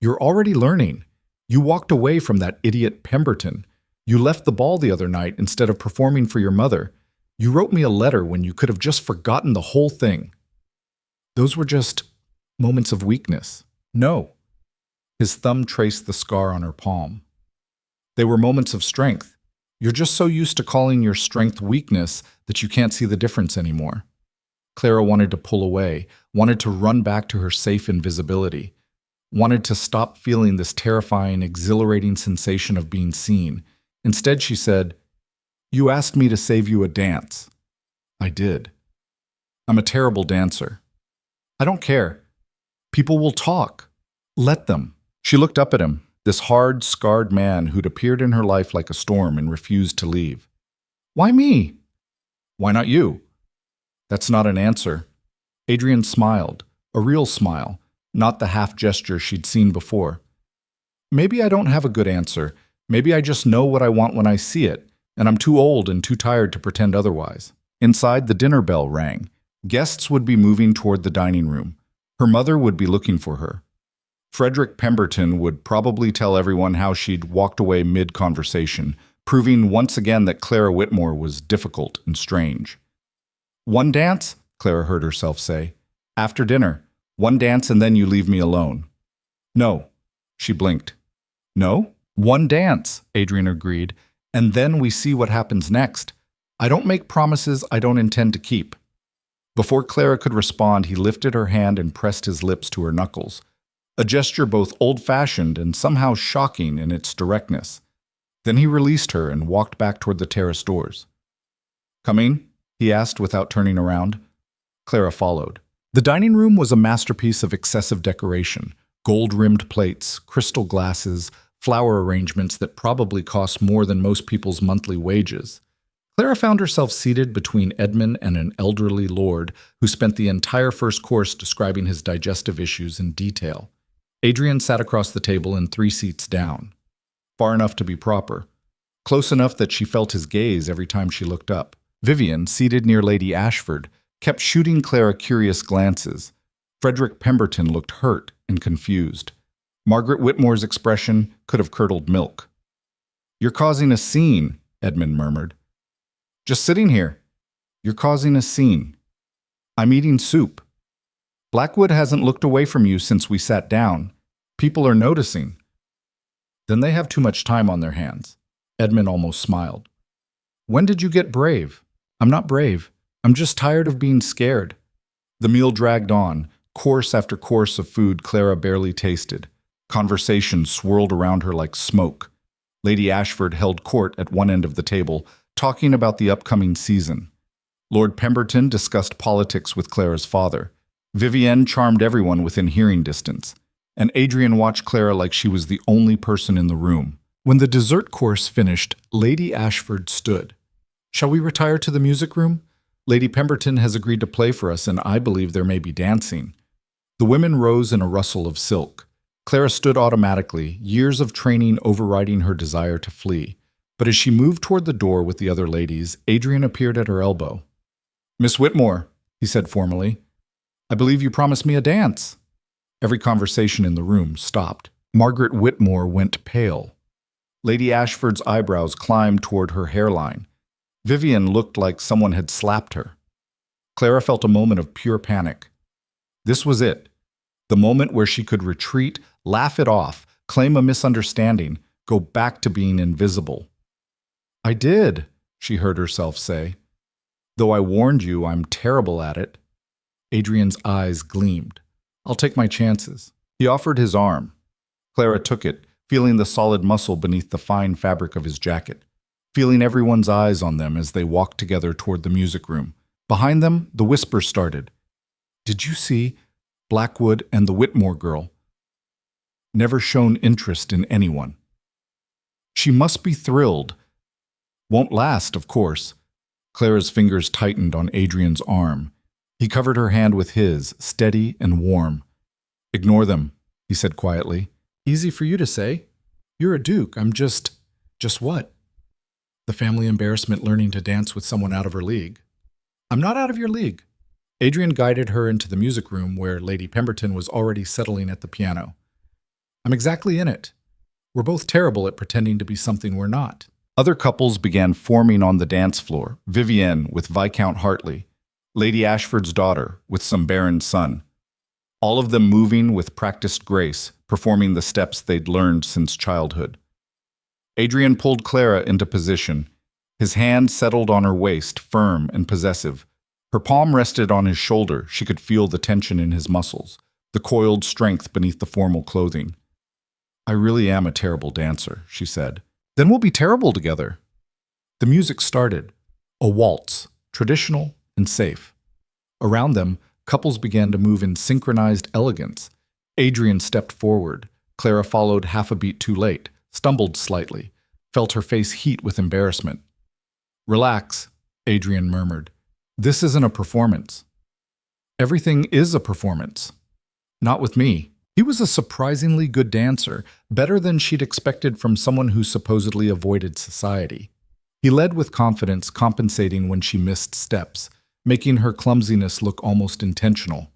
Speaker 1: You're already learning. You walked away from that idiot Pemberton. You left the ball the other night instead of performing for your mother. You wrote me a letter when you could have just forgotten the whole thing. Those were just moments of weakness. No. His thumb traced the scar on her palm. They were moments of strength. You're just so used to calling your strength weakness that you can't see the difference anymore. Clara wanted to pull away, wanted to run back to her safe invisibility, wanted to stop feeling this terrifying, exhilarating sensation of being seen. Instead, she said, "You asked me to save you a dance." "I did. I'm a terrible dancer." "I don't care. People will talk. Let them." She looked up at him, this hard, scarred man who'd appeared in her life like a storm and refused to leave. "Why me?" "Why not you?" That's not an answer. Adrian smiled, a real smile, not the half gesture she'd seen before. "Maybe I don't have a good answer. Maybe I just know what I want when I see it, and I'm too old and too tired to pretend otherwise." Inside, the dinner bell rang. Guests would be moving toward the dining room. Her mother would be looking for her. Frederick Pemberton would probably tell everyone how she'd walked away mid-conversation, proving once again that Clara Whitmore was difficult and strange. "One dance?" Clara heard herself say. "After dinner. One dance and then you leave me alone." "No." She blinked. "No? One dance," Adrian agreed, "and then we see what happens next. I don't make promises I don't intend to keep." Before Clara could respond, he lifted her hand and pressed his lips to her knuckles, a gesture both old-fashioned and somehow shocking in its directness. Then he released her and walked back toward the terrace doors. "Coming?" he asked without turning around. Clara followed. The dining room was a masterpiece of excessive decoration, gold-rimmed plates, crystal glasses, flower arrangements that probably cost more than most people's monthly wages. Clara found herself seated between Edmund and an elderly lord who spent the entire first course describing his digestive issues in detail. Adrian sat across the table and 3 seats down, far enough to be proper, close enough that she felt his gaze every time she looked up. Vivian, seated near Lady Ashford, kept shooting Clara curious glances. Frederick Pemberton looked hurt and confused. Margaret Whitmore's expression could have curdled milk. "You're causing a scene," Edmund murmured. "Just sitting here. You're causing a scene. I'm eating soup. Blackwood hasn't looked away from you since we sat down. People are noticing." "Then they have too much time on their hands." Edmund almost smiled. "When did you get brave?" "I'm not brave. I'm just tired of being scared." The meal dragged on, course after course of food Clara barely tasted. Conversation swirled around her like smoke. Lady Ashford held court at one end of the table, talking about the upcoming season. Lord Pemberton discussed politics with Clara's father. Vivienne charmed everyone within hearing distance, and Adrian watched Clara like she was the only person in the room. When the dessert course finished, Lady Ashford stood. "Shall we retire to the music room? Lady Pemberton has agreed to play for us, and I believe there may be dancing." The women rose in a rustle of silk. Clara stood automatically, years of training overriding her desire to flee. But as she moved toward the door with the other ladies, Adrian appeared at her elbow. "Miss Whitmore," he said formally, "I believe you promised me a dance." Every conversation in the room stopped. Margaret Whitmore went pale. Lady Ashford's eyebrows climbed toward her hairline. Vivian looked like someone had slapped her. Clara felt a moment of pure panic. This was it. The moment where she could retreat, laugh it off, claim a misunderstanding, go back to being invisible. "I did," she heard herself say. "Though I warned you, I'm terrible at it." Adrian's eyes gleamed. "I'll take my chances." He offered his arm. Clara took it, feeling the solid muscle beneath the fine fabric of his jacket, feeling everyone's eyes on them as they walked together toward the music room. Behind them, the whisper started. "Did you see Blackwood and the Whitmore girl? Never shown interest in anyone. She must be thrilled. Won't last, of course." Clara's fingers tightened on Adrian's arm. He covered her hand with his, steady and warm. "Ignore them," he said quietly. "Easy for you to say. You're a duke. I'm just what? The family embarrassment learning to dance with someone out of her league. I'm not out of your league. Adrian guided her into the music room where Lady Pemberton was already settling at the piano. I'm exactly in it. We're both terrible at pretending to be something we're not. Other couples began forming on the dance floor, Vivienne with Viscount Hartley, Lady Ashford's daughter with some baron's son. All of them moving with practiced grace, performing the steps they'd learned since childhood. Adrian pulled Clara into position. His hand settled on her waist, firm and possessive. Her palm rested on his shoulder. She could feel the tension in his muscles, the coiled strength beneath the formal clothing. I really am a terrible dancer, she said. Then we'll be terrible together. The music started. A waltz, traditional and safe. Around them, couples began to move in synchronized elegance. Adrian stepped forward. Clara followed half a beat too late, stumbled slightly, felt her face heat with embarrassment. Relax, Adrian murmured. This isn't a performance. Everything is a performance. Not with me. He was a surprisingly good dancer, better than she'd expected from someone who supposedly avoided society. He led with confidence, compensating when she missed steps, making her clumsiness look almost intentional.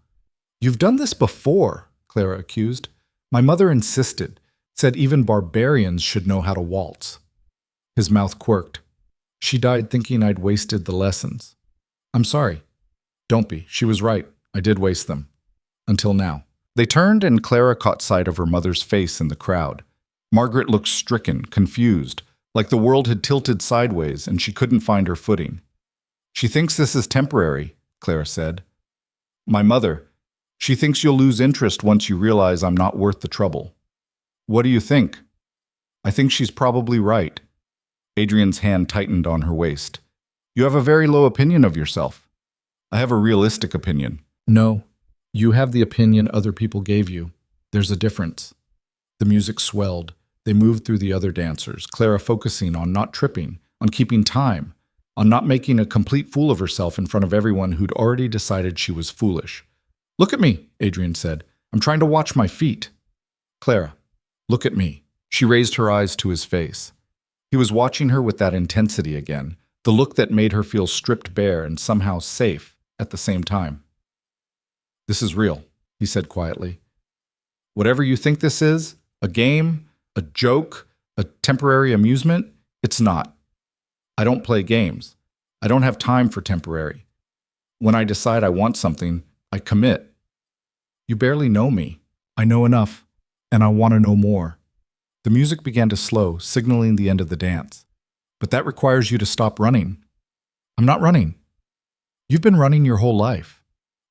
Speaker 1: You've done this before, Clara accused. My mother insisted, said even barbarians should know how to waltz. His mouth quirked. She died thinking I'd wasted the lessons. I'm sorry. Don't be. She was right. I did waste them. Until now. They turned and Clara caught sight of her mother's face in the crowd. Margaret looked stricken, confused, like the world had tilted sideways and she couldn't find her footing. She thinks this is temporary, Clara said. My mother. She thinks you'll lose interest once you realize I'm not worth the trouble. What do you think? I think she's probably right. Adrian's hand tightened on her waist. You have a very low opinion of yourself. I have a realistic opinion. No. You have the opinion other people gave you. There's a difference. The music swelled. They moved through the other dancers, Clara focusing on not tripping, on keeping time, on not making a complete fool of herself in front of everyone who'd already decided she was foolish. Look at me, Adrian said. I'm trying to watch my feet. Clara, look at me. She raised her eyes to his face. He was watching her with that intensity again, the look that made her feel stripped bare and somehow safe at the same time. This is real, he said quietly. Whatever you think this is, a game, a joke, a temporary amusement, it's not. I don't play games. I don't have time for temporary. When I decide I want something, I commit. You barely know me. I know enough, and I want to know more. The music began to slow, signaling the end of the dance. But that requires you to stop running. I'm not running. You've been running your whole life.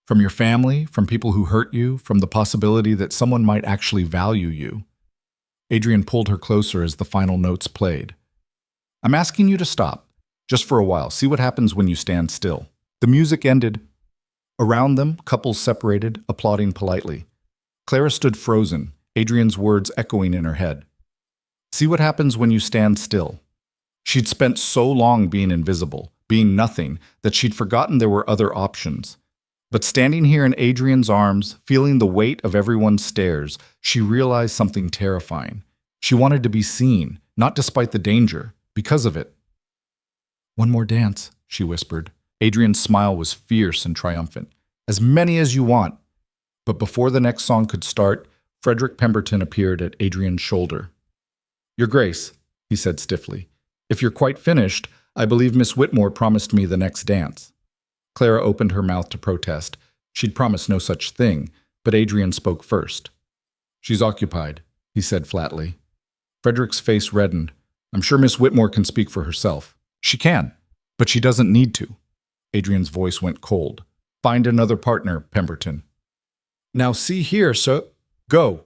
Speaker 1: From your family, from people who hurt you, from the possibility that someone might actually value you. Adrian pulled her closer as the final notes played. I'm asking you to stop, just for a while. See what happens when you stand still. The music ended. Around them, couples separated, applauding politely. Clara stood frozen, Adrian's words echoing in her head. See what happens when you stand still. She'd spent so long being invisible, being nothing, that she'd forgotten there were other options. But standing here in Adrian's arms, feeling the weight of everyone's stares, she realized something terrifying. She wanted to be seen, not despite the danger, because of it. One more dance, she whispered. Adrian's smile was fierce and triumphant. As many as you want. But before the next song could start, Frederick Pemberton appeared at Adrian's shoulder. Your Grace, he said stiffly, if you're quite finished, I believe Miss Whitmore promised me the next dance. Clara opened her mouth to protest. She'd promised no such thing, but Adrian spoke first. She's occupied, he said flatly. Frederick's face reddened. I'm sure Miss Whitmore can speak for herself. She can, but she doesn't need to. Adrian's voice went cold. Find another partner, Pemberton. Now see here, sir. Go.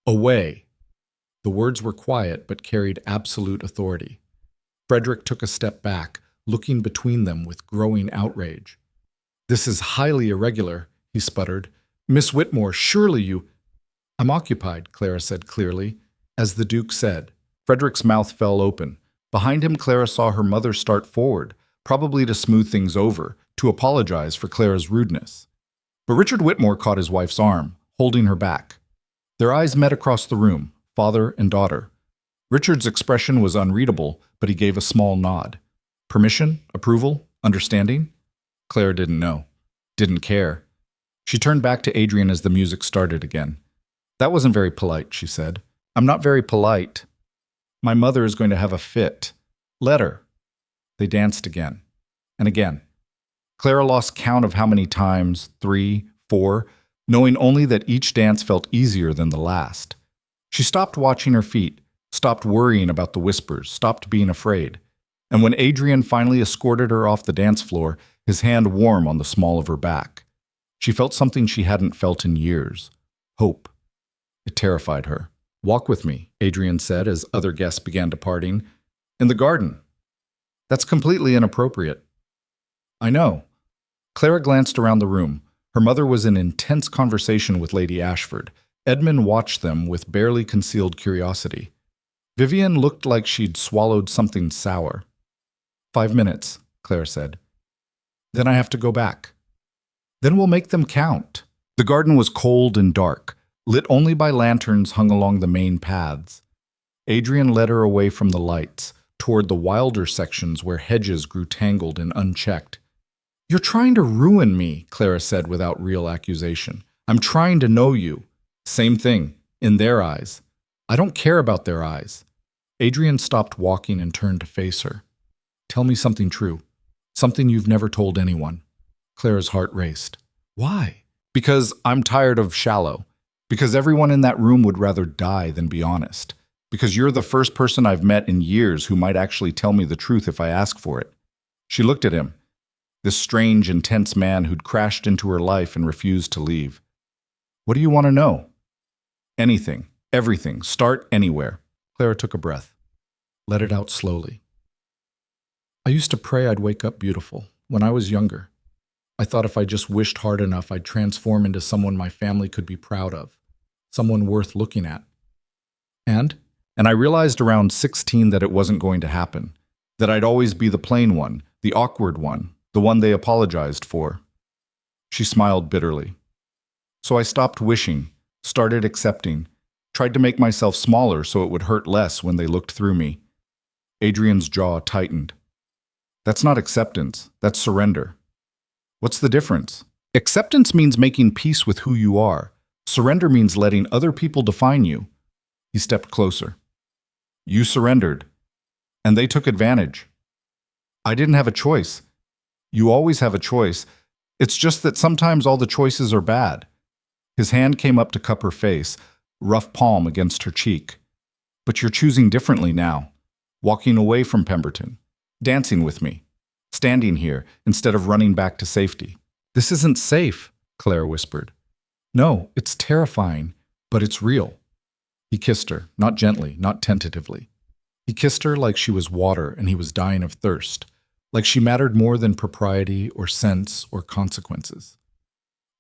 Speaker 1: Away. The words were quiet, but carried absolute authority. Frederick took a step back, looking between them with growing outrage. This is highly irregular, he sputtered. Miss Whitmore, surely you— I'm occupied, Clara said clearly. As the Duke said. Frederick's mouth fell open. Behind him, Clara saw her mother start forward, probably to smooth things over, to apologize for Clara's rudeness. But Richard Whitmore caught his wife's arm, holding her back. Their eyes met across the room, father and daughter. Richard's expression was unreadable, but he gave a small nod. Permission? Approval? Understanding? Clara didn't know. Didn't care. She turned back to Adrian as the music started again. That wasn't very polite, she said. I'm not very polite. My mother is going to have a fit. Let her. They danced again. And again. Clara lost count of how many times, 3, 4, knowing only that each dance felt easier than the last. She stopped watching her feet, stopped worrying about the whispers, stopped being afraid. And when Adrian finally escorted her off the dance floor, his hand warm on the small of her back, she felt something she hadn't felt in years. Hope. It terrified her. Walk with me, Adrian said as other guests began departing. In the garden. That's completely inappropriate. I know. Clara glanced around the room. Her mother was in intense conversation with Lady Ashford. Edmund watched them with barely concealed curiosity. Vivian looked like she'd swallowed something sour. 5 minutes, Clara said. Then I have to go back. Then we'll make them count. The garden was cold and dark, lit only by lanterns hung along the main paths. Adrian led her away from the lights, toward the wilder sections where hedges grew tangled and unchecked. You're trying to ruin me, Clara said without real accusation. I'm trying to know you. Same thing, in their eyes. I don't care about their eyes. Adrian stopped walking and turned to face her. Tell me something true. Something you've never told anyone. Clara's heart raced. Why? Because I'm tired of shallow. Because everyone in that room would rather die than be honest. Because you're the first person I've met in years who might actually tell me the truth if I ask for it. She looked at him. This strange, intense man who'd crashed into her life and refused to leave. What do you want to know? Anything. Everything. Start anywhere. Clara took a breath. Let it out slowly. I used to pray I'd wake up beautiful when I was younger. I thought if I just wished hard enough, I'd transform into someone my family could be proud of, someone worth looking at. And I realized around 16 that it wasn't going to happen, that I'd always be the plain one, the awkward one, the one they apologized for. She smiled bitterly. So I stopped wishing, started accepting, tried to make myself smaller so it would hurt less when they looked through me. Adrian's jaw tightened. That's not acceptance, that's surrender. What's the difference? Acceptance means making peace with who you are. Surrender means letting other people define you. He stepped closer. You surrendered, and they took advantage. I didn't have a choice. You always have a choice. It's just that sometimes all the choices are bad. His hand came up to cup her face, rough palm against her cheek. But you're choosing differently now. Walking away from Pemberton. Dancing with me. Standing here instead of running back to safety. This isn't safe, Clara whispered. No, it's terrifying, but it's real. He kissed her, not gently, not tentatively. He kissed her like she was water and he was dying of thirst, like she mattered more than propriety or sense or consequences.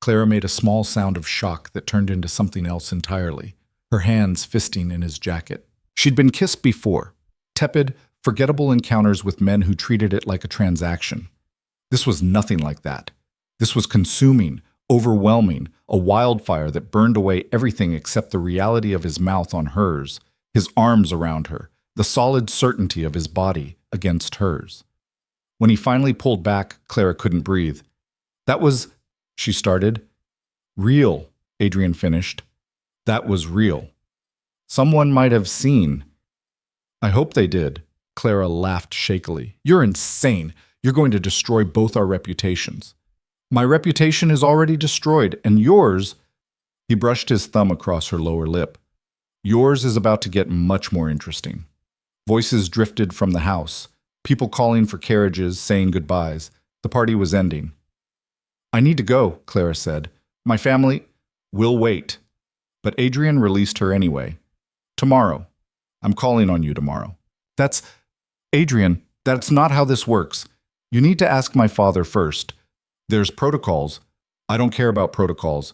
Speaker 1: Clara made a small sound of shock that turned into something else entirely, her hands fisting in his jacket. She'd been kissed before, tepid, forgettable encounters with men who treated it like a transaction. This was nothing like that. This was consuming, overwhelming, a wildfire that burned away everything except the reality of his mouth on hers, his arms around her, the solid certainty of his body against hers. When he finally pulled back, Clara couldn't breathe. That was, she started. Real, Adrian finished. That was real. Someone might have seen. I hope they did. Clara laughed shakily. You're insane. You're going to destroy both our reputations. My reputation is already destroyed, and yours... He brushed his thumb across her lower lip. Yours is about to get much more interesting. Voices drifted from the house. People calling for carriages, saying goodbyes. The party was ending. I need to go, Clara said. My family will wait. But Adrian released her anyway. Tomorrow. I'm calling on you tomorrow. Adrian, that's not how this works. You need to ask my father first. There's protocols. I don't care about protocols.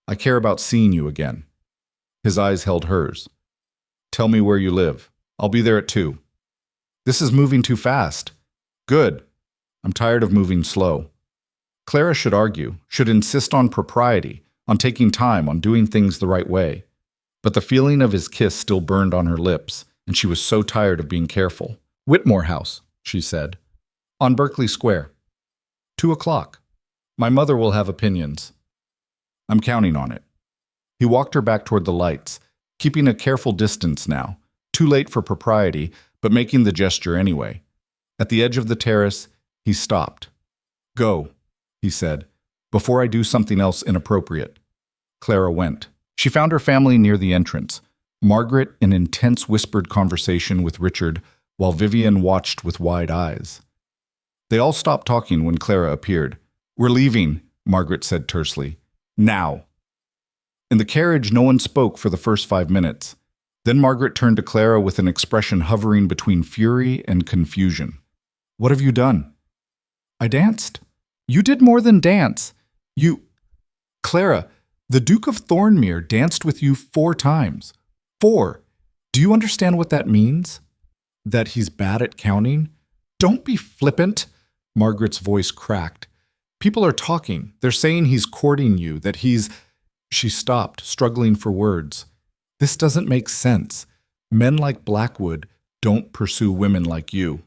Speaker 1: I care about seeing you again. His eyes held hers. Tell me where you live. I'll be there at 2. This is moving too fast. Good. I'm tired of moving slow. Clara should argue, should insist on propriety, on taking time, on doing things the right way. But the feeling of his kiss still burned on her lips, and she was so tired of being careful. Whitmore House, she said. On Berkeley Square. 2 o'clock. My mother will have opinions. I'm counting on it. He walked her back toward the lights, keeping a careful distance now, too late for propriety, but making the gesture anyway. At the edge of the terrace, he stopped. Go, he said, before I do something else inappropriate. Clara went. She found her family near the entrance. Margaret in intense whispered conversation with Richard, while Vivian watched with wide eyes. They all stopped talking when Clara appeared. We're leaving, Margaret said tersely. Now. In the carriage, no one spoke for the first 5 minutes. Then Margaret turned to Clara with an expression hovering between fury and confusion. What have you done? I danced. You did more than dance. Clara, the Duke of Thornmere danced with you 4 times. 4. Do you understand what that means? That he's bad at counting? Don't be flippant. Margaret's voice cracked. People are talking. They're saying he's courting you, that he's... She stopped, struggling for words. This doesn't make sense. Men like Blackwood don't pursue women like you.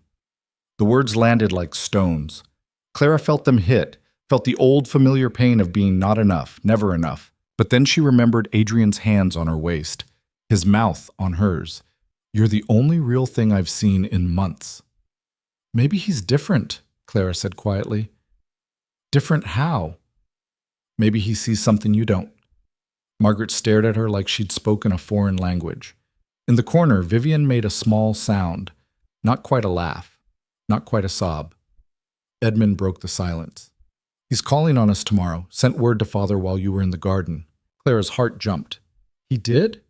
Speaker 1: The words landed like stones. Clara felt them hit, felt the old familiar pain of being not enough, never enough. But then she remembered Adrian's hands on her waist, his mouth on hers. You're the only real thing I've seen in months. Maybe he's different, Clara said quietly. Different how? Maybe he sees something you don't. Margaret stared at her like she'd spoken a foreign language. In the corner, Vivian made a small sound, not quite a laugh, not quite a sob. Edmund broke the silence. He's calling on us tomorrow, sent word to Father while you were in the garden. Clara's heart jumped. He did?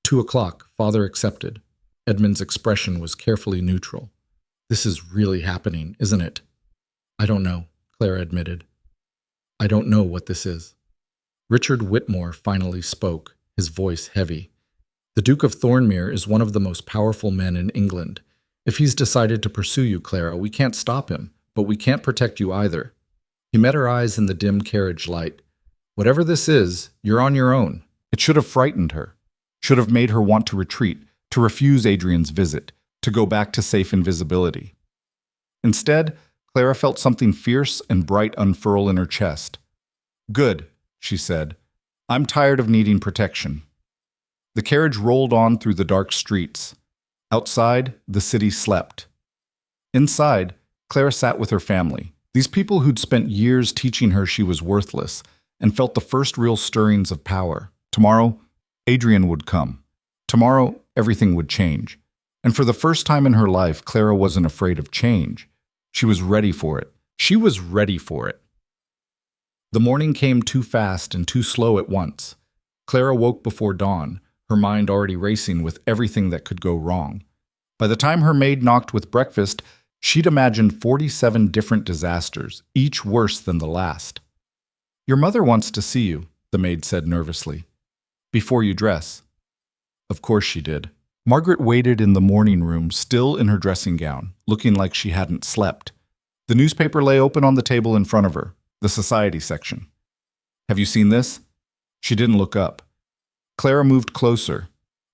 Speaker 1: 2 o'clock, Father accepted. Edmund's expression was carefully neutral. This is really happening, isn't it? I don't know, Clara admitted. I don't know what this is. Richard Whitmore finally spoke, his voice heavy. The Duke of Thornmere is one of the most powerful men in England. If he's decided to pursue you, Clara, we can't stop him, but we can't protect you either. He met her eyes in the dim carriage light. Whatever this is, you're on your own. It should have frightened her, should have made her want to retreat, to refuse Adrian's visit, to go back to safe invisibility. Instead, Clara felt something fierce and bright unfurl in her chest. Good, she said. I'm tired of needing protection. The carriage rolled on through the dark streets. Outside, the city slept. Inside, Clara sat with her family, these people who'd spent years teaching her she was worthless, and felt the first real stirrings of power. Tomorrow, Adrian would come. Tomorrow, everything would change. And for the first time in her life, Clara wasn't afraid of change. She was ready for it. She was ready for it. The morning came too fast and too slow at once. Clara woke before dawn, her mind already racing with everything that could go wrong. By the time her maid knocked with breakfast, she'd imagined 47 different disasters, each worse than the last. Your mother wants to see you, the maid said nervously. Before you dress. Of course she did. Margaret waited in the morning room, still in her dressing gown, looking like she hadn't slept. The newspaper lay open on the table in front of her, the society section. Have you seen this? She didn't look up. Clara moved closer.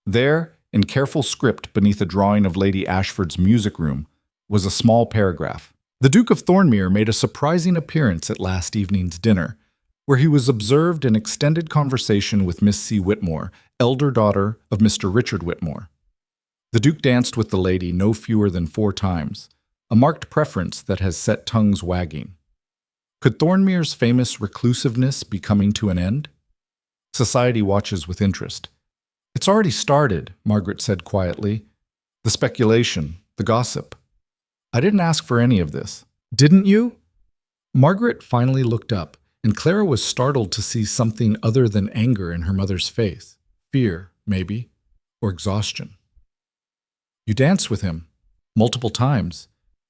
Speaker 1: There, in careful script beneath a drawing of Lady Ashford's music room, was a small paragraph. The Duke of Thornmere made a surprising appearance at last evening's dinner, where he was observed in extended conversation with Miss C. Whitmore, elder daughter of Mr. Richard Whitmore. The Duke danced with the lady no fewer than 4 times, a marked preference that has set tongues wagging. Could Thornmere's famous reclusiveness be coming to an end? Society watches with interest. It's already started, Margaret said quietly. The speculation, the gossip. I didn't ask for any of this. Didn't you? Margaret finally looked up, and Clara was startled to see something other than anger in her mother's face. Fear, maybe, or exhaustion. You danced with him, multiple times.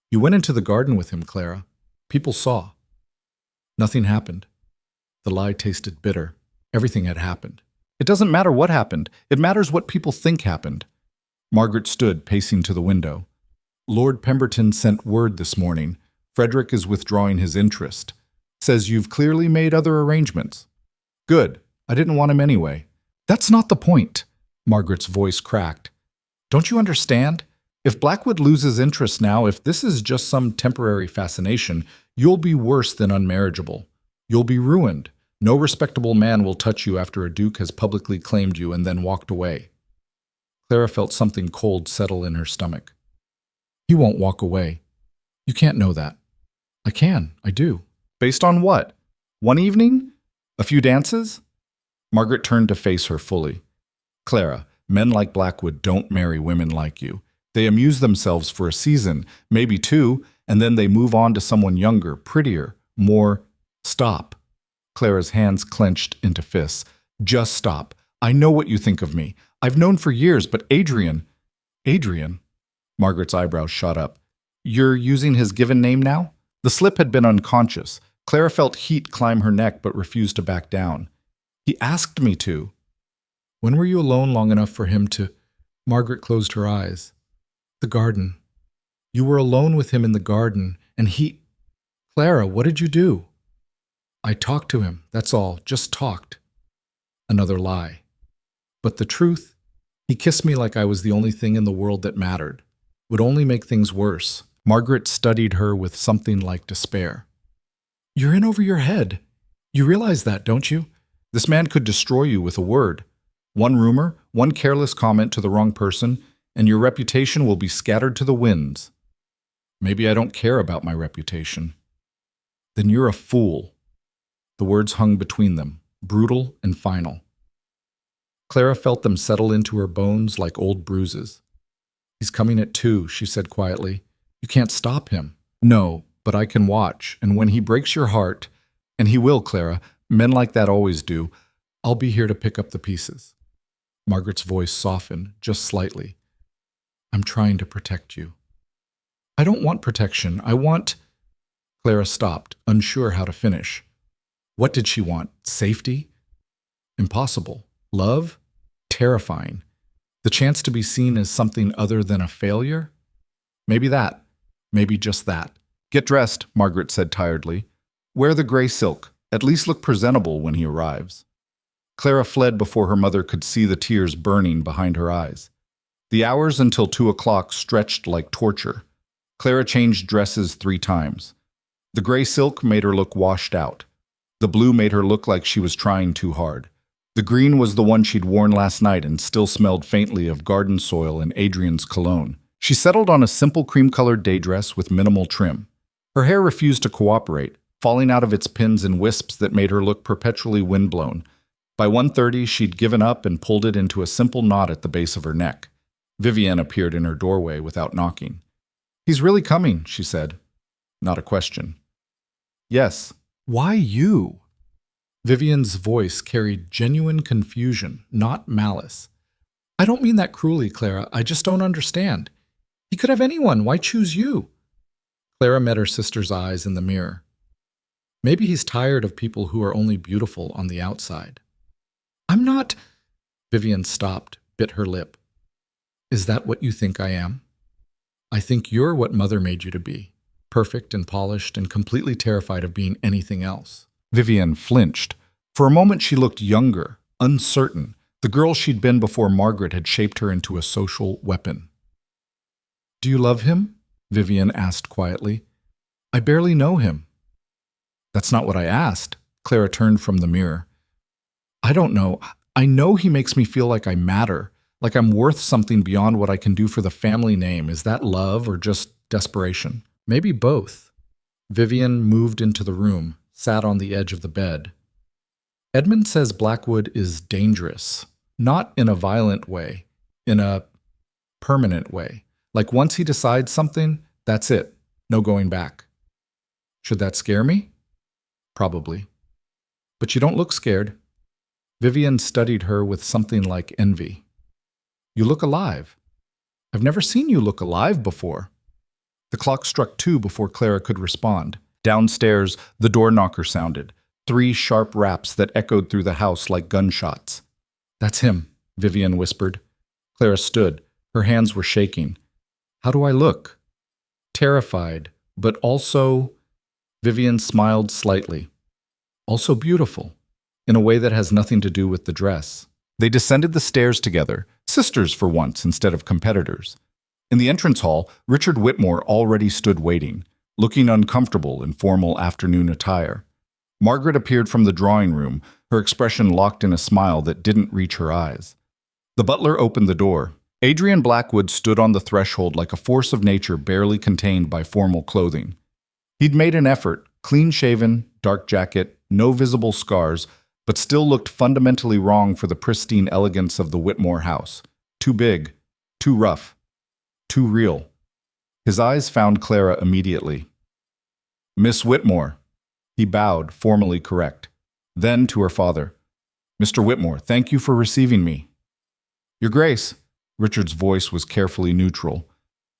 Speaker 1: You went into the garden with him, Clara. People saw. Nothing happened. The lie tasted bitter. Everything had happened. It doesn't matter what happened. It matters what people think happened. Margaret stood, pacing to the window. Lord Pemberton sent word this morning. Frederick is withdrawing his interest. Says you've clearly made other arrangements. Good. I didn't want him anyway. That's not the point. Margaret's voice cracked. Don't you understand? If Blackwood loses interest now, if this is just some temporary fascination, you'll be worse than unmarriageable. You'll be ruined. No respectable man will touch you after a duke has publicly claimed you and then walked away. Clara felt something cold settle in her stomach. He won't walk away. You can't know that. I can. I do. Based on what? One evening? A few dances? Margaret turned to face her fully. Clara, men like Blackwood don't marry women like you. They amuse themselves for a season, maybe two, and then they move on to someone younger, prettier, more. Stop. Clara's hands clenched into fists. Just stop. I know what you think of me. I've known for years, but Adrian... Adrian? Margaret's eyebrows shot up. You're using his given name now? The slip had been unconscious. Clara felt heat climb her neck but refused to back down. He asked me to. When were you alone long enough for him to... Margaret closed her eyes. The garden. You were alone with him in the garden, and he... Clara, what did you do? I talked to him, that's all, just talked. Another lie. But the truth, he kissed me like I was the only thing in the world that mattered. Would only make things worse. Margaret studied her with something like despair. You're in over your head. You realize that, don't you? This man could destroy you with a word. One rumor, one careless comment to the wrong person, and your reputation will be scattered to the winds. Maybe I don't care about my reputation. Then you're a fool. The words hung between them, brutal and final. Clara felt them settle into her bones like old bruises. He's coming at 2, she said quietly. You can't stop him. No, but I can watch, and when he breaks your heart, and he will, Clara, men like that always do, I'll be here to pick up the pieces. Margaret's voice softened, just slightly. I'm trying to protect you. I don't want protection. I want... Clara stopped, unsure how to finish. What did she want? Safety? Impossible. Love? Terrifying. The chance to be seen as something other than a failure? Maybe that. Maybe just that. Get dressed, Margaret said tiredly. Wear the gray silk. At least look presentable when he arrives. Clara fled before her mother could see the tears burning behind her eyes. The hours until 2 o'clock stretched like torture. Clara changed dresses 3 times. The gray silk made her look washed out. The blue made her look like she was trying too hard. The green was the one she'd worn last night and still smelled faintly of garden soil and Adrian's cologne. She settled on a simple cream-colored day dress with minimal trim. Her hair refused to cooperate, falling out of its pins in wisps that made her look perpetually windblown. By 1:30, she'd given up and pulled it into a simple knot at the base of her neck. Vivienne appeared in her doorway without knocking. He's really coming, she said. Not a question. Yes. Why you? Vivienne's voice carried genuine confusion, not malice. I don't mean that cruelly, Clara. I just don't understand. He could have anyone. Why choose you? Clara met her sister's eyes in the mirror. Maybe he's tired of people who are only beautiful on the outside. I'm not... Vivienne stopped, bit her lip. Is that what you think I am? I think you're what Mother made you to be. Perfect and polished and completely terrified of being anything else. Vivienne flinched. For a moment she looked younger, uncertain. The girl she'd been before Margaret had shaped her into a social weapon. Do you love him? Vivienne asked quietly. I barely know him. That's not what I asked. Clara turned from the mirror. I don't know. I know he makes me feel like I matter, like I'm worth something beyond what I can do for the family name. Is that love or just desperation? Maybe both. Vivienne moved into the room, sat on the edge of the bed. Edmund says Blackwood is dangerous, not in a violent way, in a permanent way. Like once he decides something, that's it, no going back. Should that scare me? Probably. But you don't look scared. Vivienne studied her with something like envy. You look alive. I've never seen you look alive before. The clock struck 2 before Clara could respond. Downstairs, the door knocker sounded. 3 sharp raps that echoed through the house like gunshots. That's him, Vivienne whispered. Clara stood. Her hands were shaking. How do I look? Terrified, but also... Vivienne smiled slightly. Also beautiful, in a way that has nothing to do with the dress. They descended the stairs together, sisters for once instead of competitors. In the entrance hall, Richard Whitmore already stood waiting, looking uncomfortable in formal afternoon attire. Margaret appeared from the drawing room, her expression locked in a smile that didn't reach her eyes. The butler opened the door. Adrian Blackwood stood on the threshold like a force of nature barely contained by formal clothing. He'd made an effort, clean-shaven, dark jacket, no visible scars, but still looked fundamentally wrong for the pristine elegance of the Whitmore house. Too big, too rough, too real. His eyes found Clara immediately. "Miss Whitmore." He bowed, formally correct. Then to her father. "Mr. Whitmore, thank you for receiving me." "Your Grace." Richard's voice was carefully neutral.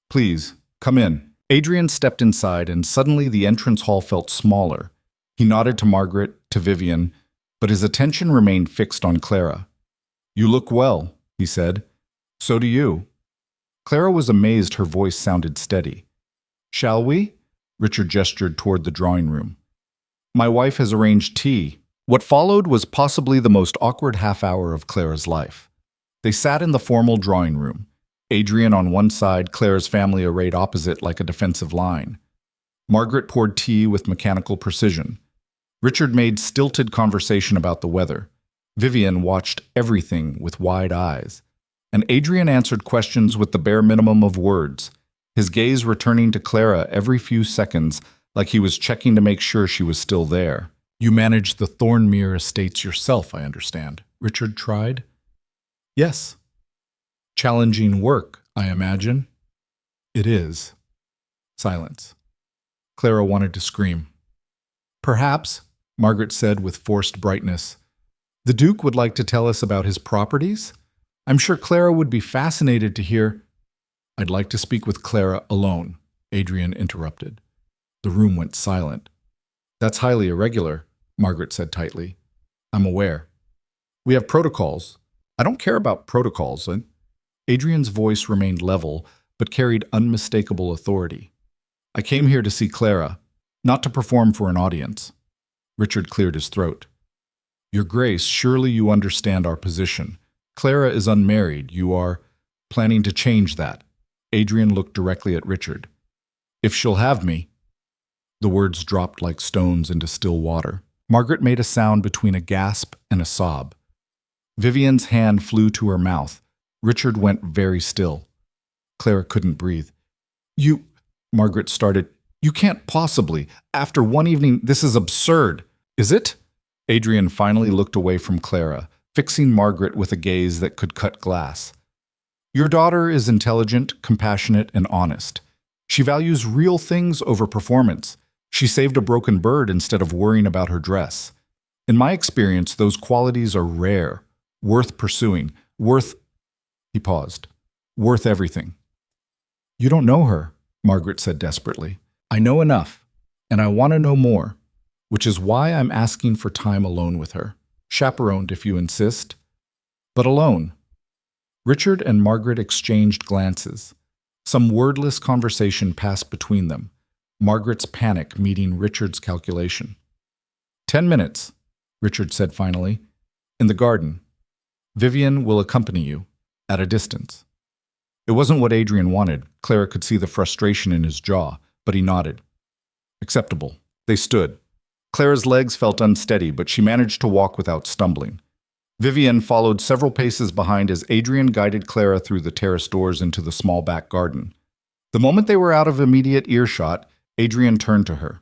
Speaker 1: "Please, come in." Adrian stepped inside, and suddenly the entrance hall felt smaller. He nodded to Margaret, to Vivian, but his attention remained fixed on Clara. "You look well," he said. "So do you." Clara was amazed her voice sounded steady. "Shall we?" Richard gestured toward the drawing room. "My wife has arranged tea." What followed was possibly the most awkward half-hour of Clara's life. They sat in the formal drawing room. Adrian on one side, Clara's family arrayed opposite like a defensive line. Margaret poured tea with mechanical precision. Richard made stilted conversation about the weather. Vivian watched everything with wide eyes. And Adrian answered questions with the bare minimum of words, his gaze returning to Clara every few seconds like he was checking to make sure she was still there. "You manage the Thornmere estates yourself, I understand," Richard tried. "Yes." "Challenging work, I imagine." "It is." Silence. Clara wanted to scream. "Perhaps," Margaret said with forced brightness, "the Duke would like to tell us about his properties? I'm sure Clara would be fascinated to hear—" "I'd like to speak with Clara alone," Adrian interrupted. The room went silent. "That's highly irregular," Margaret said tightly. "I'm aware. We have protocols." "I don't care about protocols." Adrian's voice remained level, but carried unmistakable authority. "I came here to see Clara, not to perform for an audience." Richard cleared his throat. "Your Grace, surely you understand our position. Clara is unmarried. You are planning to change that." Adrian looked directly at Richard. "If she'll have me." The words dropped like stones into still water. Margaret made a sound between a gasp and a sob. Vivian's hand flew to her mouth. Richard went very still. Clara couldn't breathe. "You," Margaret started, "you can't possibly. After one evening, this is absurd." "Is it?" Adrian finally looked away from Clara, fixing Margaret with a gaze that could cut glass. "Your daughter is intelligent, compassionate, and honest. She values real things over performance. She saved a broken bird instead of worrying about her dress. In my experience, those qualities are rare, worth pursuing, worth—" He paused. "Worth everything." "You don't know her," Margaret said desperately. "I know enough, and I want to know more, which is why I'm asking for time alone with her. Chaperoned, if you insist, but alone." Richard and Margaret exchanged glances. Some wordless conversation passed between them, Margaret's panic meeting Richard's calculation. 10 minutes, Richard said finally. "In the garden. Vivian will accompany you, at a distance." It wasn't what Adrian wanted. Clara could see the frustration in his jaw, but he nodded. "Acceptable." They stood. Clara's legs felt unsteady, but she managed to walk without stumbling. Vivian followed several paces behind as Adrian guided Clara through the terrace doors into the small back garden. The moment they were out of immediate earshot, Adrian turned to her.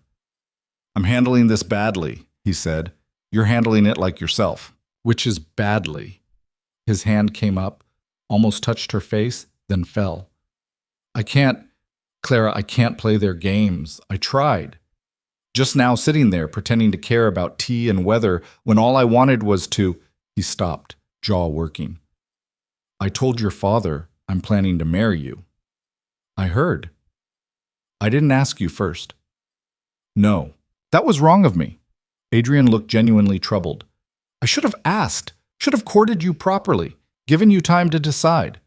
Speaker 1: "I'm handling this badly," he said. "You're handling it like yourself." "Which is badly?" His hand came up, almost touched her face, then fell. Clara, I can't play their games. I tried. Just now sitting there pretending to care about tea and weather when all I wanted was to—" He stopped, jaw working. "I told your father I'm planning to marry you." "I heard." "I didn't ask you first." "No. That was wrong of me." Adrian looked genuinely troubled. "I should have asked, should have courted you properly, given you time to decide.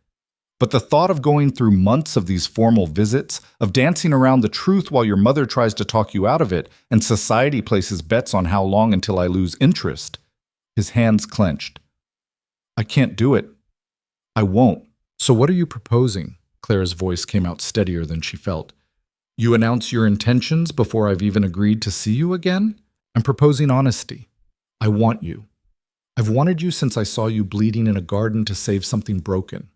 Speaker 1: But the thought of going through months of these formal visits, of dancing around the truth while your mother tries to talk you out of it, and society places bets on how long until I lose interest." His hands clenched. "I can't do it. I won't." "So what are you proposing?" Clara's voice came out steadier than she felt. You announce your intentions before I've even agreed to see you again? I'm proposing honesty. I want you. I've wanted you since I saw you bleeding in a garden to save something broken.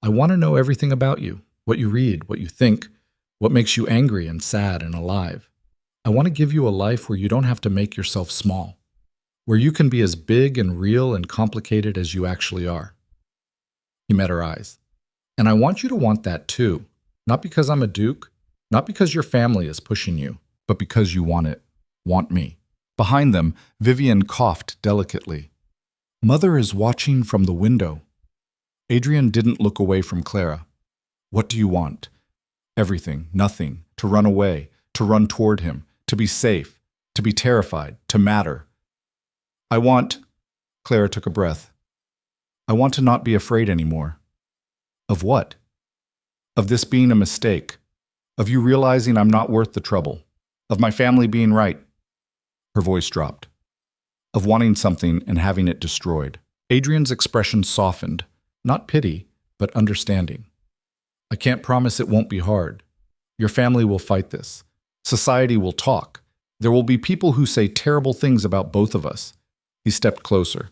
Speaker 1: I want to know everything about you, what you read, what you think, what makes you angry and sad and alive. I want to give you a life where you don't have to make yourself small, where you can be as big and real and complicated as you actually are. He met her eyes. And I want you to want that too, not because I'm a duke, not because your family is pushing you, but because you want it, want me. Behind them, Vivian coughed delicately. Mother is watching from the window. Adrian didn't look away from Clara. What do you want? Everything, nothing, to run away, to run toward him, to be safe, to be terrified, to matter. I want, Clara took a breath. I want to not be afraid anymore. Of what? Of this being a mistake. Of you realizing I'm not worth the trouble. Of my family being right. Her voice dropped. Of wanting something and having it destroyed. Adrian's expression softened, not pity, but understanding. I can't promise it won't be hard. Your family will fight this. Society will talk. There will be people who say terrible things about both of us. He stepped closer.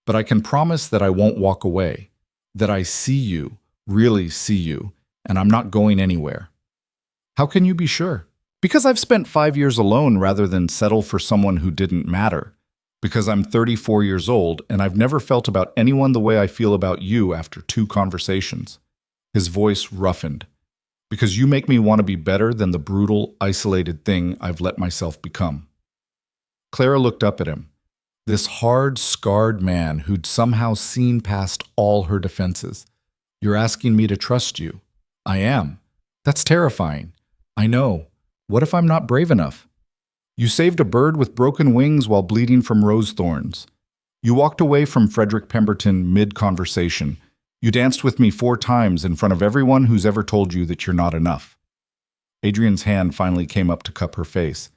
Speaker 1: But I can promise that I won't walk away, that I see you, really see you, and I'm not going anywhere. How can you be sure? Because I've spent 5 years alone rather than settle for someone who didn't matter. Because I'm 34 years old and I've never felt about anyone the way I feel about you after 2 conversations. His voice roughened. Because you make me want to be better than the brutal, isolated thing I've let myself become. Clara looked up at him. This hard, scarred man who'd somehow seen past all her defenses. You're asking me to trust you. I am. That's terrifying. I know. What if I'm not brave enough? You saved a bird with broken wings while bleeding from rose thorns. You walked away from Frederick Pemberton mid-conversation. You danced with me 4 times in front of everyone who's ever told you that you're not enough. Adrian's hand finally came up to cup her face.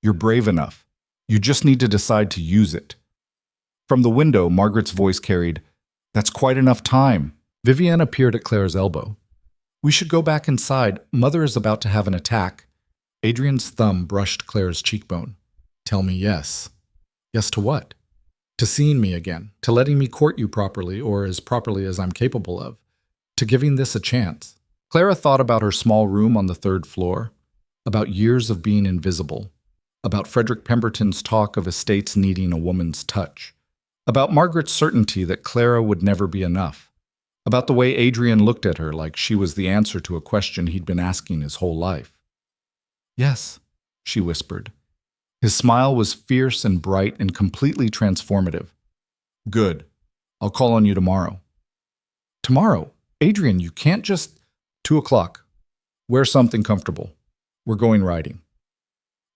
Speaker 1: You're brave enough. You just need to decide to use it. From the window, Margaret's voice carried, That's quite enough time. Vivian appeared at Clara's elbow. We should go back inside. Mother is about to have an attack. Adrian's thumb brushed Clara's cheekbone. Tell me yes. Yes to what? To seeing me again, to letting me court you properly, or as properly as I'm capable of, to giving this a chance. Clara thought about her small room on the 3rd floor, about years of being invisible, about Frederick Pemberton's talk of estates needing a woman's touch, about Margaret's certainty that Clara would never be enough, about the way Adrian looked at her like she was the answer to a question he'd been asking his whole life. Yes, she whispered. His smile was fierce and bright and completely transformative. Good. I'll call on you tomorrow. Tomorrow? Adrian, you can't just... 2 o'clock. Wear something comfortable. We're going riding.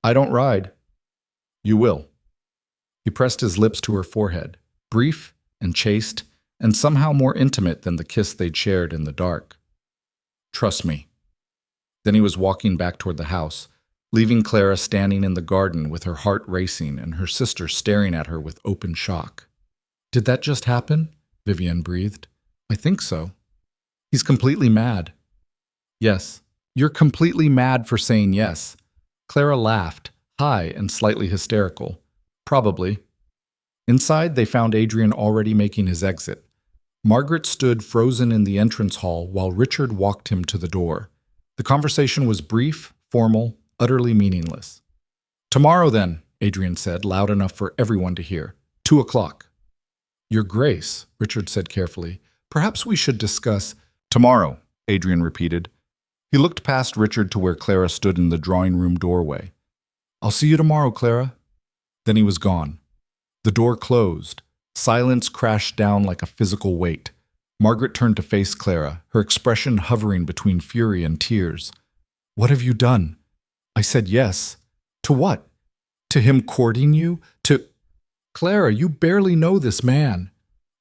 Speaker 1: I don't ride. You will. He pressed his lips to her forehead, brief and chaste, and somehow more intimate than the kiss they'd shared in the dark. Trust me. Then he was walking back toward the house, leaving Clara standing in the garden with her heart racing and her sister staring at her with open shock. Did that just happen? Vivian breathed. I think so. He's completely mad. Yes, you're completely mad for saying yes. Clara laughed, high and slightly hysterical. Probably. Inside, they found Adrian already making his exit. Margaret stood frozen in the entrance hall while Richard walked him to the door. The conversation was brief, formal, utterly meaningless. Tomorrow then, Adrian said, loud enough for everyone to hear. 2 o'clock. Your Grace, Richard said carefully, perhaps we should discuss... Tomorrow, Adrian repeated. He looked past Richard to where Clara stood in the drawing room doorway. I'll see you tomorrow, Clara. Then he was gone. The door closed. Silence crashed down like a physical weight. Margaret turned to face Clara, her expression hovering between fury and tears. What have you done? I said yes. To what? To him courting you? To... Clara, you barely know this man.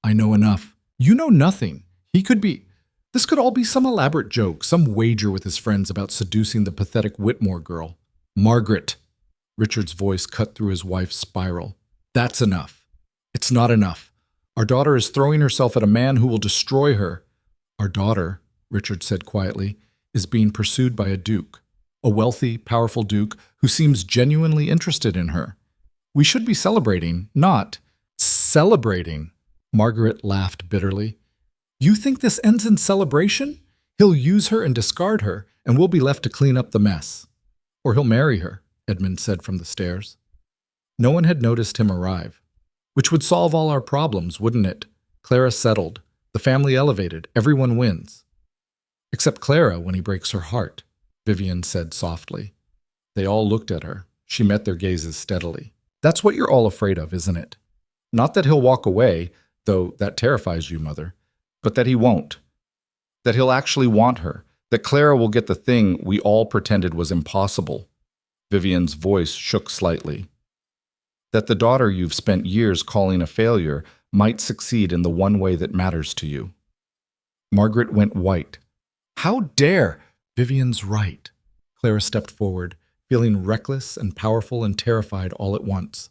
Speaker 1: I know enough. You know nothing. He could be... This could all be some elaborate joke, some wager with his friends about seducing the pathetic Whitmore girl. Margaret. Richard's voice cut through his wife's spiral. That's enough. It's not enough. Our daughter is throwing herself at a man who will destroy her. Our daughter, Richard said quietly, is being pursued by a duke. A wealthy, powerful duke who seems genuinely interested in her. We should be celebrating, not celebrating. Margaret laughed bitterly. You think this ends in celebration? He'll use her and discard her, and we'll be left to clean up the mess. Or he'll marry her, Edmund said from the stairs. No one had noticed him arrive. Which would solve all our problems, wouldn't it? Clara settled. The family elevated. Everyone wins. Except Clara when he breaks her heart, Vivian said softly. They all looked at her. She met their gazes steadily. That's what you're all afraid of, isn't it? Not that he'll walk away, though that terrifies you, Mother, but that he won't. That he'll actually want her. That Clara will get the thing we all pretended was impossible. Vivian's voice shook slightly. That the daughter you've spent years calling a failure might succeed in the one way that matters to you. Margaret went white. How dare! Vivian's right. Clara stepped forward, feeling reckless and powerful and terrified all at once.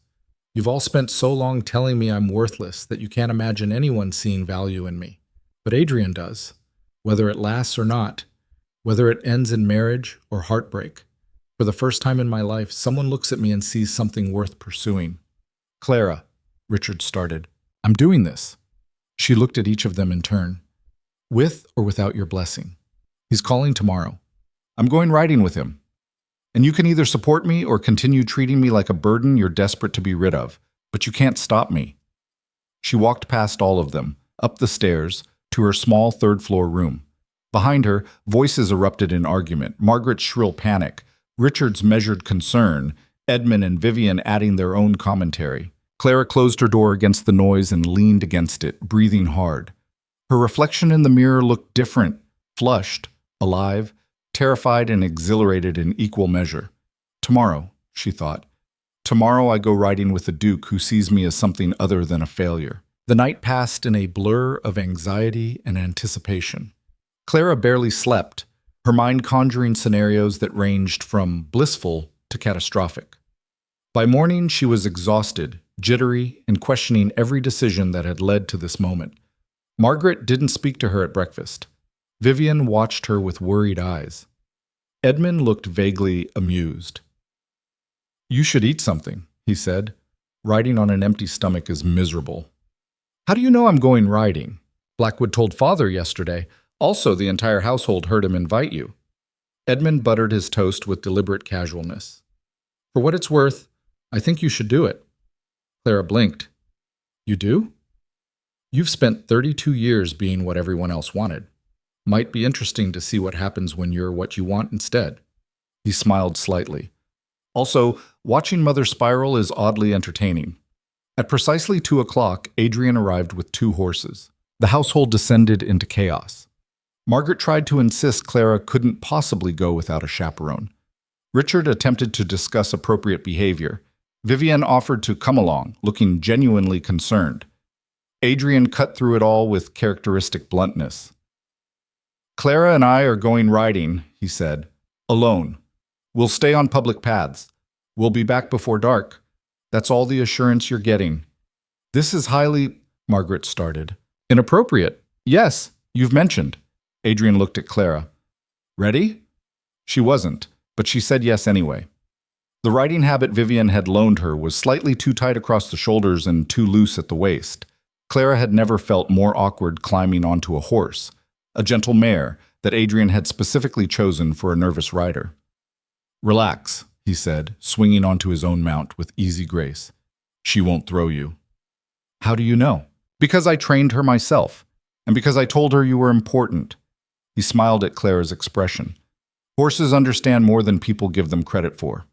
Speaker 1: You've all spent so long telling me I'm worthless that you can't imagine anyone seeing value in me. But Adrian does. Whether it lasts or not, whether it ends in marriage or heartbreak. For the first time in my life, someone looks at me and sees something worth pursuing. Clara, Richard started, I'm doing this. She looked at each of them in turn. With or without your blessing. He's calling tomorrow. I'm going riding with him. And you can either support me or continue treating me like a burden you're desperate to be rid of, but you can't stop me. She walked past all of them, up the stairs, to her small third-floor room. Behind her, voices erupted in argument, Margaret's shrill panic, Richard's measured concern, Edmund and Vivian adding their own commentary. Clara closed her door against the noise and leaned against it, breathing hard. Her reflection in the mirror looked different, flushed, alive, terrified and exhilarated in equal measure. Tomorrow, she thought. Tomorrow I go riding with a duke who sees me as something other than a failure. The night passed in a blur of anxiety and anticipation. Clara barely slept, her mind conjuring scenarios that ranged from blissful to catastrophic. By morning, she was exhausted, jittery, and questioning every decision that had led to this moment. Margaret didn't speak to her at breakfast. Vivian watched her with worried eyes. Edmund looked vaguely amused. You should eat something, he said. Riding on an empty stomach is miserable. How do you know I'm going riding? Blackwood told Father yesterday. Also, the entire household heard him invite you. Edmund buttered his toast with deliberate casualness. For what it's worth, I think you should do it. Clara blinked. You do? You've spent 32 years being what everyone else wanted. Might be interesting to see what happens when you're what you want instead. He smiled slightly. Also, watching Mother spiral is oddly entertaining. At precisely 2 o'clock, Adrian arrived with 2 horses. The household descended into chaos. Margaret tried to insist Clara couldn't possibly go without a chaperone. Richard attempted to discuss appropriate behavior. Vivian offered to come along, looking genuinely concerned. Adrian cut through it all with characteristic bluntness. Clara and I are going riding, he said, alone. We'll stay on public paths. We'll be back before dark. That's all the assurance you're getting. This is highly, Margaret started. Inappropriate. Yes, you've mentioned. Adrian looked at Clara. Ready? She wasn't, but she said yes anyway. The riding habit Vivian had loaned her was slightly too tight across the shoulders and too loose at the waist. Clara had never felt more awkward climbing onto a horse, a gentle mare that Adrian had specifically chosen for a nervous rider. Relax, he said, swinging onto his own mount with easy grace. She won't throw you. How do you know? Because I trained her myself, and because I told her you were important. He smiled at Clara's expression. Horses understand more than people give them credit for.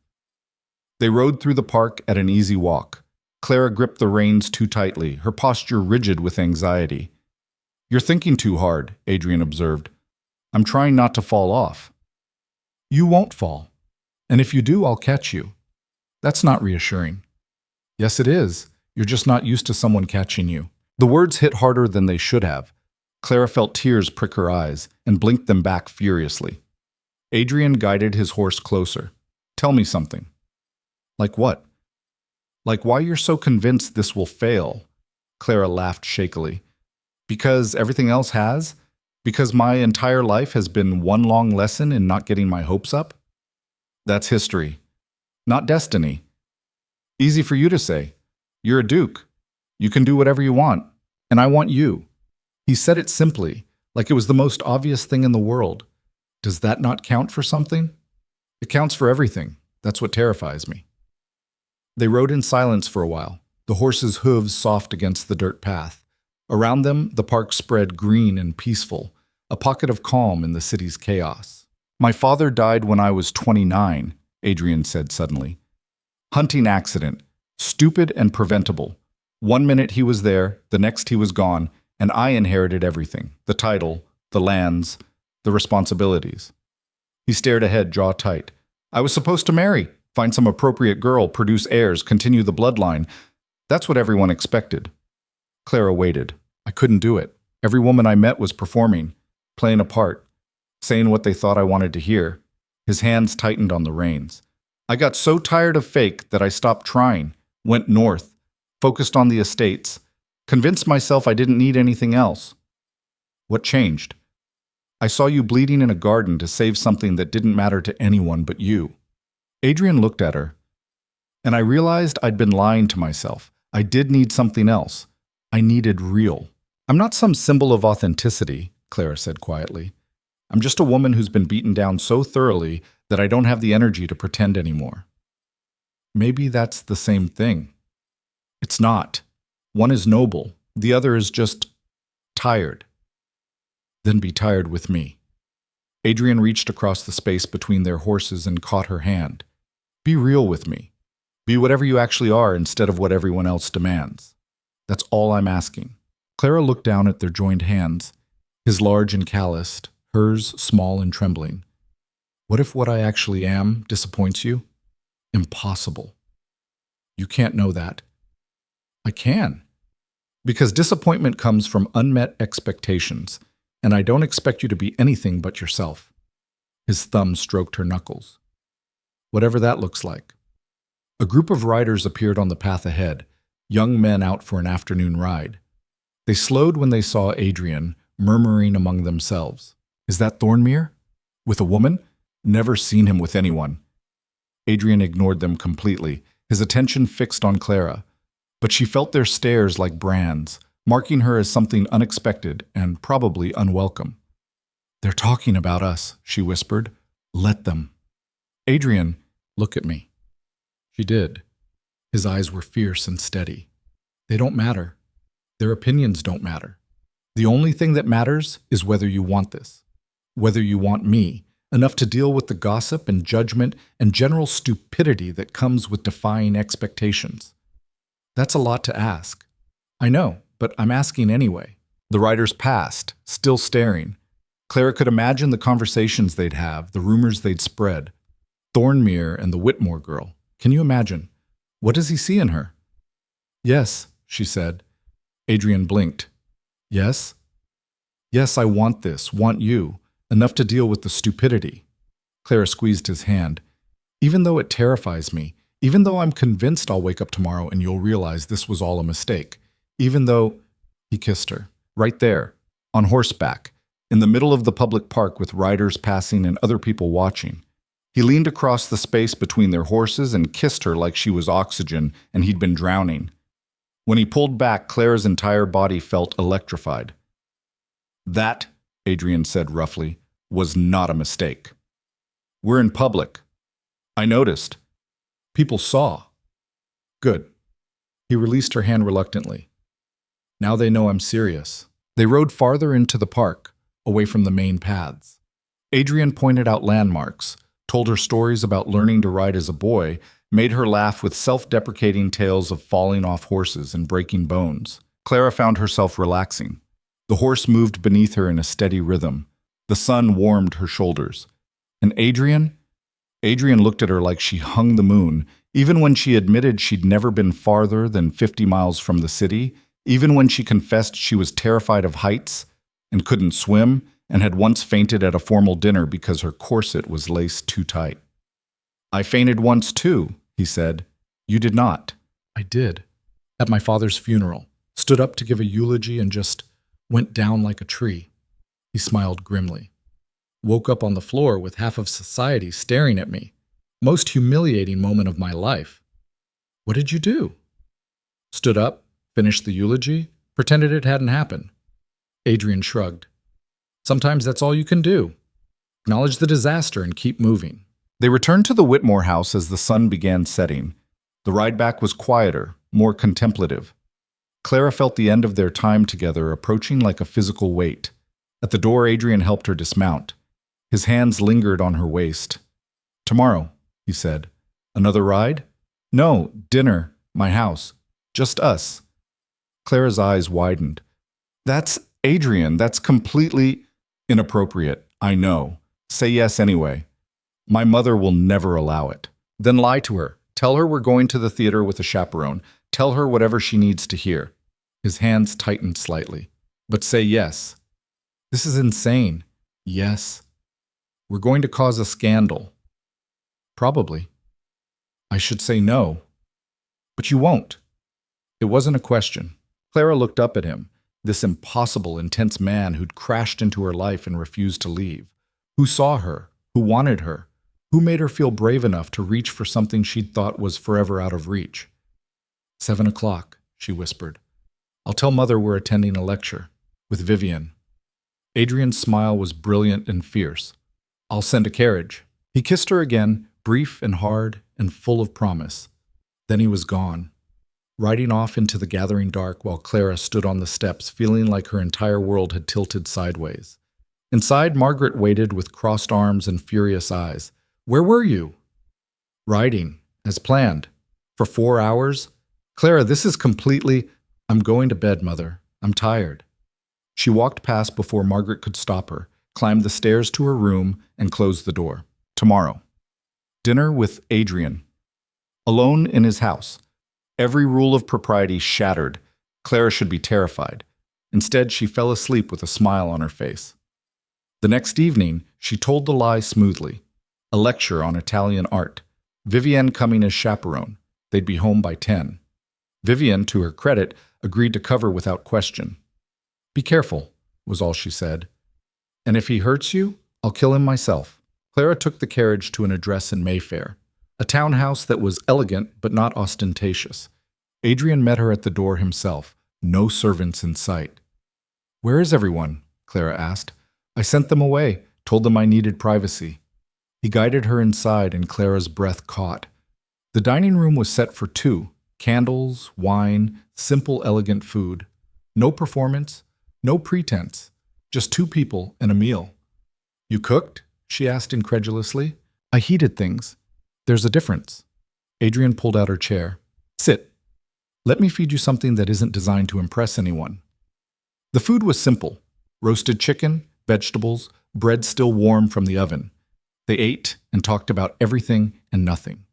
Speaker 1: They rode through the park at an easy walk. Clara gripped the reins too tightly, her posture rigid with anxiety. You're thinking too hard, Adrian observed. I'm trying not to fall off. You won't fall. And if you do, I'll catch you. That's not reassuring. Yes, it is. You're just not used to someone catching you. The words hit harder than they should have. Clara felt tears prick her eyes and blinked them back furiously. Adrian guided his horse closer. Tell me something. Like what? Like why you're so convinced this will fail? Clara laughed shakily. Because everything else has? Because my entire life has been one long lesson in not getting my hopes up? That's history, not destiny. Easy for you to say. You're a duke. You can do whatever you want, and I want you. He said it simply, like it was the most obvious thing in the world. Does that not count for something? It counts for everything. That's what terrifies me. They rode in silence for a while, the horses' hooves soft against the dirt path. Around them, the park spread green and peaceful, a pocket of calm in the city's chaos. My father died when I was 29, Adrian said suddenly. Hunting accident, stupid and preventable. One minute he was there, the next he was gone, and I inherited everything, the title, the lands, the responsibilities. He stared ahead, jaw tight. I was supposed to marry, find some appropriate girl, produce heirs, continue the bloodline. That's what everyone expected. Clara waited. I couldn't do it. Every woman I met was performing, playing a part, saying what they thought I wanted to hear. His hands tightened on the reins. I got so tired of fake that I stopped trying, went north, focused on the estates, convinced myself I didn't need anything else. What changed? I saw you bleeding in a garden to save something that didn't matter to anyone but you. Adrian looked at her, and I realized I'd been lying to myself. I did need something else. I needed real. I'm not some symbol of authenticity, Clara said quietly. I'm just a woman who's been beaten down so thoroughly that I don't have the energy to pretend anymore. Maybe that's the same thing. It's not. One is noble, the other is just tired. Then be tired with me. Adrian reached across the space between their horses and caught her hand. Be real with me. Be whatever you actually are instead of what everyone else demands. That's all I'm asking. Clara looked down at their joined hands, his large and calloused, hers small and trembling. What if what I actually am disappoints you? Impossible. You can't know that. I can. Because disappointment comes from unmet expectations, and I don't expect you to be anything but yourself. His thumb stroked her knuckles. Whatever that looks like. A group of riders appeared on the path ahead, young men out for an afternoon ride. They slowed when they saw Adrian, murmuring among themselves. Is that Thornmere? With a woman? Never seen him with anyone. Adrian ignored them completely, his attention fixed on Clara. But she felt their stares like brands, marking her as something unexpected and probably unwelcome. They're talking about us, she whispered. Let them. Adrian, look at me. She did. His eyes were fierce and steady. They don't matter. Their opinions don't matter. The only thing that matters is whether you want this. Whether you want me, enough to deal with the gossip and judgment and general stupidity that comes with defying expectations. That's a lot to ask. I know, but I'm asking anyway. The riders passed, still staring. Clara could imagine the conversations they'd have, the rumors they'd spread. Thornmere and the Whitmore girl. Can you imagine? What does he see in her? Yes, she said. Adrian blinked. Yes? Yes, I want this, want you, enough to deal with the stupidity. Clara squeezed his hand. Even though it terrifies me, even though I'm convinced I'll wake up tomorrow and you'll realize this was all a mistake, even though… He kissed her, right there, on horseback, in the middle of the public park with riders passing and other people watching. He leaned across the space between their horses and kissed her like she was oxygen and he'd been drowning. When he pulled back, Clara's entire body felt electrified. That, Adrian said roughly, was not a mistake. We're in public. I noticed. People saw. Good. He released her hand reluctantly. Now they know I'm serious. They rode farther into the park, away from the main paths. Adrian pointed out landmarks, told her stories about learning to ride as a boy, made her laugh with self-deprecating tales of falling off horses and breaking bones. Clara found herself relaxing. The horse moved beneath her in a steady rhythm. The sun warmed her shoulders. And Adrian looked at her like she hung the moon, even when she admitted she'd never been farther than 50 miles from the city, even when she confessed she was terrified of heights and couldn't swim and had once fainted at a formal dinner because her corset was laced too tight. I fainted once too, he said. You did not. I did. At my father's funeral. Stood up to give a eulogy and just went down like a tree. He smiled grimly. Woke up on the floor with half of society staring at me. Most humiliating moment of my life. What did you do? Stood up, finished the eulogy, pretended it hadn't happened. Adrian shrugged. Sometimes that's all you can do. Acknowledge the disaster and keep moving. They returned to the Whitmore house as the sun began setting. The ride back was quieter, more contemplative. Clara felt the end of their time together approaching like a physical weight. At the door, Adrian helped her dismount. His hands lingered on her waist. Tomorrow, he said. Another ride? No, dinner, my house. Just us. Clara's eyes widened. That's Adrian. That's completely inappropriate. I know. Say yes anyway. My mother will never allow it. Then lie to her. Tell her we're going to the theater with a chaperone. Tell her whatever she needs to hear. His hands tightened slightly. But say yes. This is insane. Yes. We're going to cause a scandal. Probably. I should say no. But you won't. It wasn't a question. Clara looked up at him, this impossible, intense man who'd crashed into her life and refused to leave, who saw her, who wanted her, who made her feel brave enough to reach for something she'd thought was forever out of reach. 7 o'clock, she whispered. I'll tell Mother we're attending a lecture. With Vivian. Adrian's smile was brilliant and fierce. I'll send a carriage. He kissed her again, brief and hard and full of promise. Then he was gone, riding off into the gathering dark while Clara stood on the steps feeling like her entire world had tilted sideways. Inside, Margaret waited with crossed arms and furious eyes. Where were you? Riding, as planned. For 4 hours? Clara, this is completely... I'm going to bed, Mother. I'm tired. She walked past before Margaret could stop her, climbed the stairs to her room, and closed the door. Tomorrow. Dinner with Adrian. Alone in his house. Every rule of propriety shattered. Clara should be terrified. Instead, she fell asleep with a smile on her face. The next evening, she told the lie smoothly. A lecture on Italian art. Vivienne coming as chaperone. They'd be home by 10. Vivienne, to her credit, agreed to cover without question. Be careful, was all she said. And if he hurts you, I'll kill him myself. Clara took the carriage to an address in Mayfair, a townhouse that was elegant but not ostentatious. Adrian met her at the door himself, no servants in sight. Where is everyone? Clara asked. I sent them away, told them I needed privacy. He guided her inside and Clara's breath caught. The dining room was set for 2, candles, wine, simple, elegant food. No performance, no pretense, just 2 people and a meal. You cooked? She asked incredulously. I heated things. There's a difference. Adrian pulled out her chair. Sit. Let me feed you something that isn't designed to impress anyone. The food was simple. Roasted chicken, vegetables, bread still warm from the oven. They ate and talked about everything and nothing.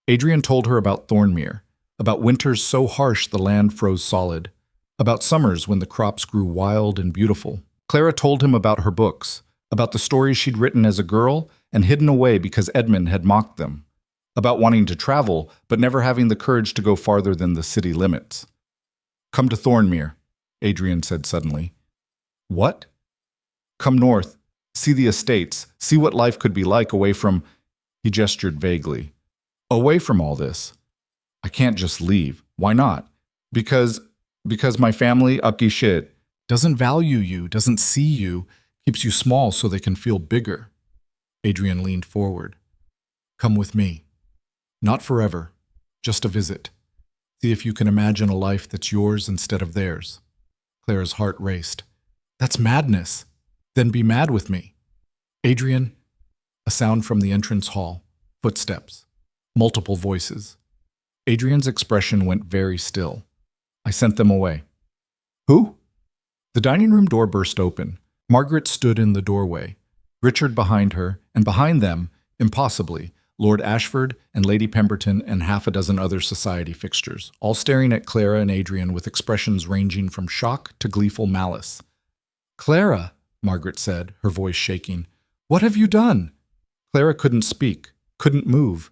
Speaker 1: Adrian told her about Thornmere, about winters so harsh the land froze solid, about summers when the crops grew wild and beautiful. Clara told him about her books, about the stories she'd written as a girl and hidden away because Edmund had mocked them, about wanting to travel but never having the courage to go farther than the city limits. Come to Thornmere, Adrian said suddenly. What? Come north, see the estates, see what life could be like away from... He gestured vaguely. Away from all this. I can't just leave. Why not? Because my family, upki shit, doesn't value you, doesn't see you, keeps you small so they can feel bigger. Adrian leaned forward. Come with me. Not forever, just a visit. See if you can imagine a life that's yours instead of theirs. Clara's heart raced. That's madness. Then be mad with me. Adrian, a sound from the entrance hall. Footsteps. Multiple voices. Adrian's expression went very still. I sent them away. Who? The dining room door burst open. Margaret stood in the doorway. Richard behind her, and behind them, impossibly, Lord Ashford and Lady Pemberton and half a dozen other society fixtures, all staring at Clara and Adrian with expressions ranging from shock to gleeful malice. Clara, Margaret said, her voice shaking. What have you done? Clara couldn't speak, couldn't move.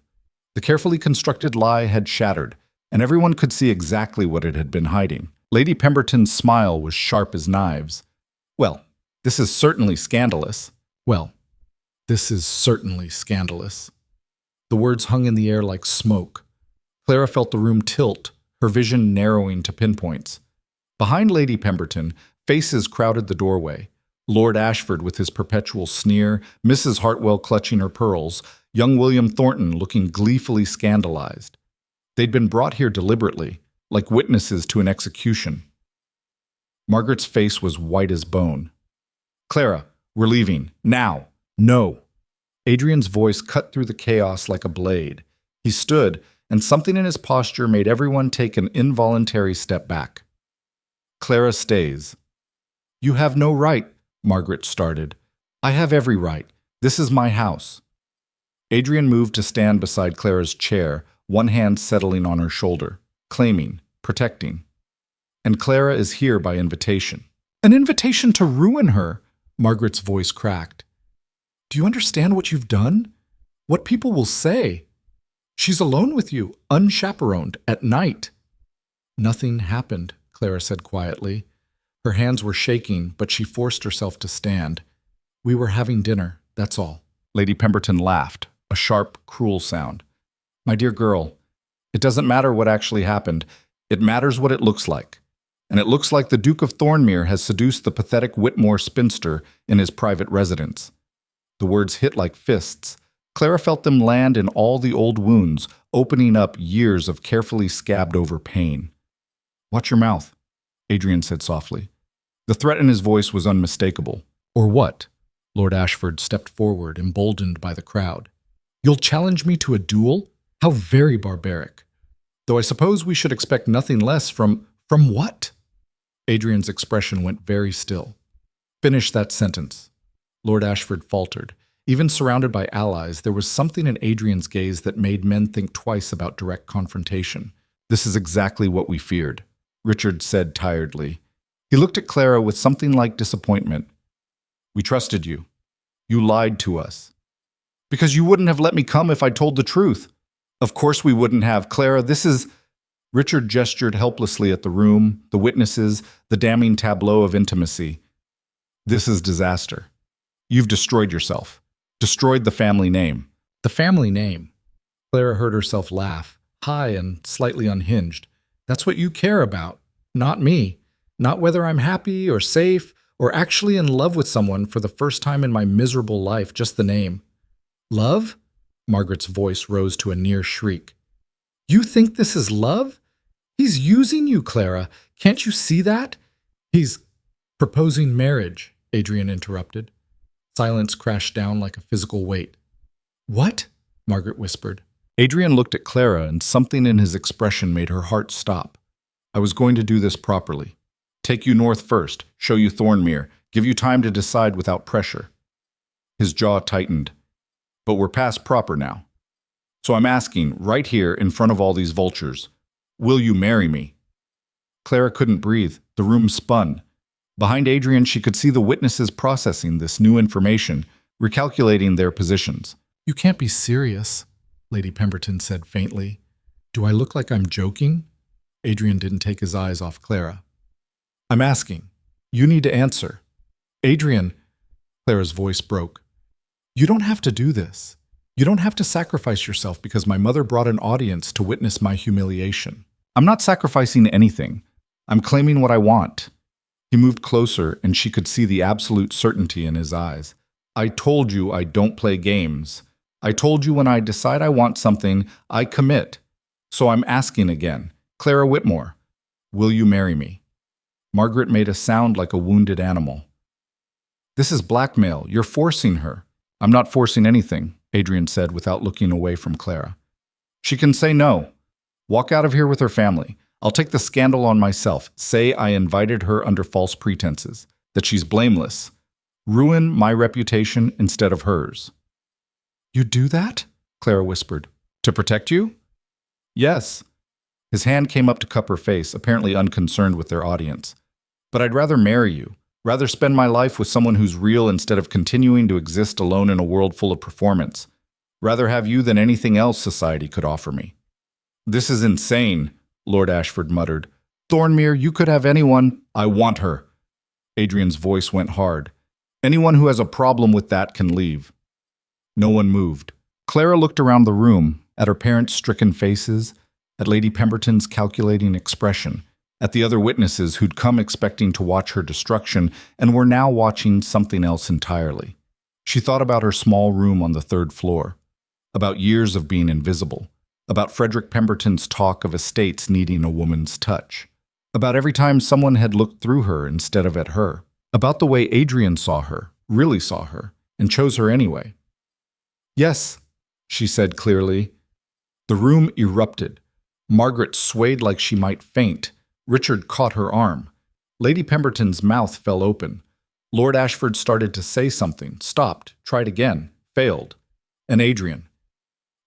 Speaker 1: The carefully constructed lie had shattered, and everyone could see exactly what it had been hiding. Lady Pemberton's smile was sharp as knives. Well, This is certainly scandalous. Well, this is certainly scandalous. The words hung in the air like smoke. Clara felt the room tilt, her vision narrowing to pinpoints. Behind Lady Pemberton, faces crowded the doorway. Lord Ashford with his perpetual sneer, Mrs. Hartwell clutching her pearls, young William Thornton looking gleefully scandalized. They'd been brought here deliberately, like witnesses to an execution. Margaret's face was white as bone. "Clara, we're leaving. Now. No." Adrian's voice cut through the chaos like a blade. He stood, and something in his posture made everyone take an involuntary step back. "Clara stays." "You have no right," Margaret started. "I have every right. This is my house." Adrian moved to stand beside Clara's chair, one hand settling on her shoulder, claiming, protecting. "And Clara is here by invitation." "An invitation to ruin her," Margaret's voice cracked. "Do you understand what you've done? What people will say? She's alone with you, unchaperoned, at night." "Nothing happened," Clara said quietly. Her hands were shaking, but she forced herself to stand. "We were having dinner, that's all." Lady Pemberton laughed, a sharp, cruel sound. "My dear girl, it doesn't matter what actually happened. It matters what it looks like. And it looks like the Duke of Thornmere has seduced the pathetic Whitmore spinster in his private residence." The words hit like fists. Clara felt them land in all the old wounds, opening up years of carefully scabbed-over pain. "Watch your mouth," Adrian said softly. The threat in his voice was unmistakable. "Or what?" Lord Ashford stepped forward, emboldened by the crowd. "You'll challenge me to a duel? How very barbaric. Though I suppose we should expect nothing less from what?" Adrian's expression went very still. "Finish that sentence." Lord Ashford faltered. Even surrounded by allies, there was something in Adrian's gaze that made men think twice about direct confrontation. "This is exactly what we feared," Richard said tiredly. He looked at Clara with something like disappointment. "We trusted you. You lied to us. Because you wouldn't have let me come if I told the truth." "Of course we wouldn't have, Clara. This is—" Richard gestured helplessly at the room, the witnesses, the damning tableau of intimacy. "This is disaster. You've destroyed yourself. Destroyed the family name." "The family name?" Clara heard herself laugh, high and slightly unhinged. "That's what you care about, not me. Not whether I'm happy or safe or actually in love with someone for the first time in my miserable life, just the name." "Love?" Margaret's voice rose to a near shriek. "You think this is love? He's using you, Clara. Can't you see that? He's proposing marriage," Adrian interrupted. Silence crashed down like a physical weight. "What?" Margaret whispered. Adrian looked at Clara, and something in his expression made her heart stop. "I was going to do this properly. Take you north first, show you Thornmere, give you time to decide without pressure." His jaw tightened. "But we're past proper now. So I'm asking, right here in front of all these vultures, will you marry me?" Clara couldn't breathe. The room spun. Behind Adrian, she could see the witnesses processing this new information, recalculating their positions. "You can't be serious," Lady Pemberton said faintly. "Do I look like I'm joking?" Adrian didn't take his eyes off Clara. "I'm asking. You need to answer." "Adrian," Clara's voice broke. "You don't have to do this. You don't have to sacrifice yourself because my mother brought an audience to witness my humiliation. I'm not sacrificing anything. I'm claiming what I want." He moved closer, and she could see the absolute certainty in his eyes. "I told you I don't play games. I told you when I decide I want something, I commit. So I'm asking again. Clara Whitmore, will you marry me?" Margaret made a sound like a wounded animal. "This is blackmail. You're forcing her." "I'm not forcing anything," Adrian said without looking away from Clara. "She can say no. Walk out of here with her family. I'll take the scandal on myself. Say I invited her under false pretenses, that she's blameless. Ruin my reputation instead of hers." "You'd do that?" Clara whispered. "To protect you?" "Yes." His hand came up to cup her face, apparently unconcerned with their audience. "But I'd rather marry you, rather spend my life with someone who's real instead of continuing to exist alone in a world full of performance. Rather have you than anything else society could offer me." "This is insane," Lord Ashford muttered. "Thornmere, you could have anyone." "I want her." Adrian's voice went hard. Anyone who has a problem with that can leave. No one moved. Clara looked around the room, at her parents' stricken faces, at Lady Pemberton's calculating expression, at the other witnesses who'd come expecting to watch her destruction and were now watching something else entirely. She thought about her small room on the third floor, about years of being invisible, about Frederick Pemberton's talk of estates needing a woman's touch, about every time someone had looked through her instead of at her, about the way Adrian saw her, really saw her, and chose her anyway. Yes, she said clearly. The room erupted. Margaret swayed like she might faint. Richard caught her arm. Lady Pemberton's mouth fell open. Lord Ashford started to say something, stopped, tried again, failed. And Adrian.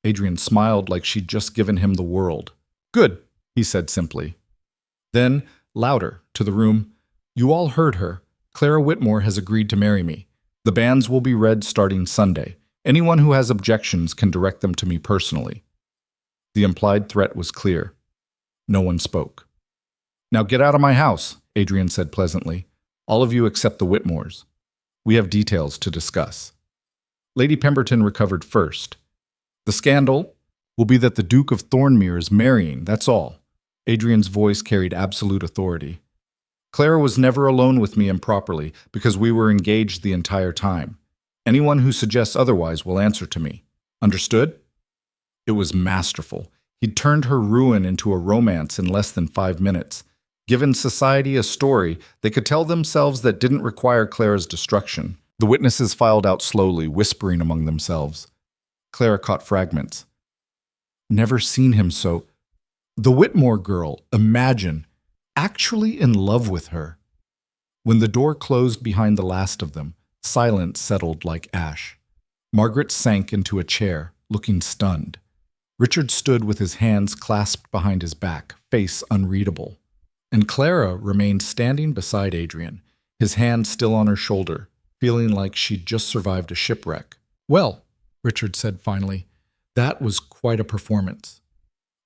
Speaker 1: Adrian smiled like she'd just given him the world. Good, he said simply. Then, louder, to the room, you all heard her. Clara Whitmore has agreed to marry me. The bans will be read starting Sunday. Anyone who has objections can direct them to me personally. The implied threat was clear. No one spoke. Now get out of my house, Adrian said pleasantly. All of you except the Whitmores. We have details to discuss. Lady Pemberton recovered first. The scandal will be that the Duke of Thornmere is marrying, that's all. Adrian's voice carried absolute authority. Clara was never alone with me improperly because we were engaged the entire time. Anyone who suggests otherwise will answer to me. Understood? It was masterful. He'd turned her ruin into a romance in less than 5 minutes. Given society a story, they could tell themselves that didn't require Clara's destruction. The witnesses filed out slowly, whispering among themselves. Clara caught fragments. Never seen him so. The Whitmore girl, imagine, actually in love with her. When the door closed behind the last of them, silence settled like ash. Margaret sank into a chair, looking stunned. Richard stood with his hands clasped behind his back, face unreadable. And Clara remained standing beside Adrian, his hand still on her shoulder, feeling like she'd just survived a shipwreck. Well, Richard said finally, that was quite a performance.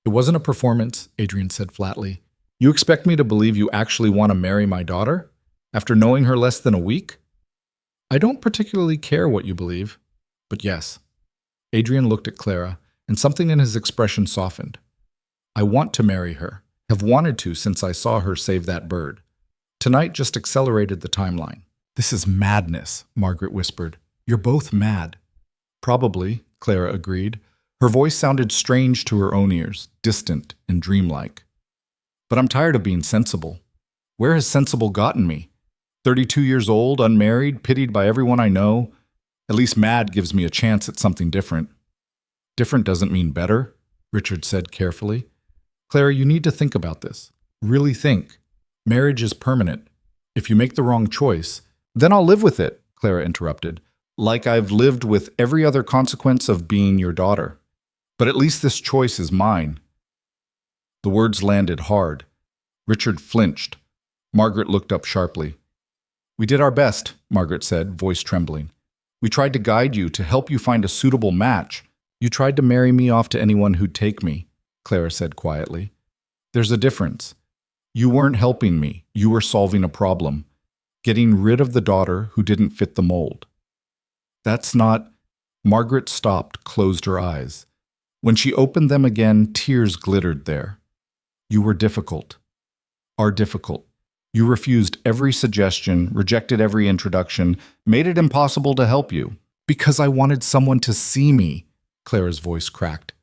Speaker 1: It wasn't a performance, Adrian said flatly. You expect me to believe you actually want to marry my daughter? After knowing her less than a week? I don't particularly care what you believe, but yes. Adrian looked at Clara, and something in his expression softened. I want to marry her, have wanted to since I saw her save that bird. Tonight just accelerated the timeline. This is madness, Margaret whispered. You're both mad. Probably, Clara agreed. Her voice sounded strange to her own ears, distant and dreamlike. But I'm tired of being sensible. Where has sensible gotten me? 32 years old, unmarried, pitied by everyone I know. At least mad gives me a chance at something different. Different doesn't mean better, Richard said carefully. Clara, you need to think about this. Really think. Marriage is permanent. If you make the wrong choice, then I'll live with it, Clara interrupted, like I've lived with every other consequence of being your daughter. But at least this choice is mine. The words landed hard. Richard flinched. Margaret looked up sharply. We did our best, Margaret said, voice trembling. We tried to guide you, to help you find a suitable match. You tried to marry me off to anyone who'd take me, Clara said quietly. There's a difference. You weren't helping me. You were solving a problem. Getting rid of the daughter who didn't fit the mold. That's not... Margaret stopped, closed her eyes. When she opened them again, tears glittered there. You were difficult. Are difficult. You refused every suggestion, rejected every introduction, made it impossible to help you. Because I wanted someone to see me, Clara's voice cracked.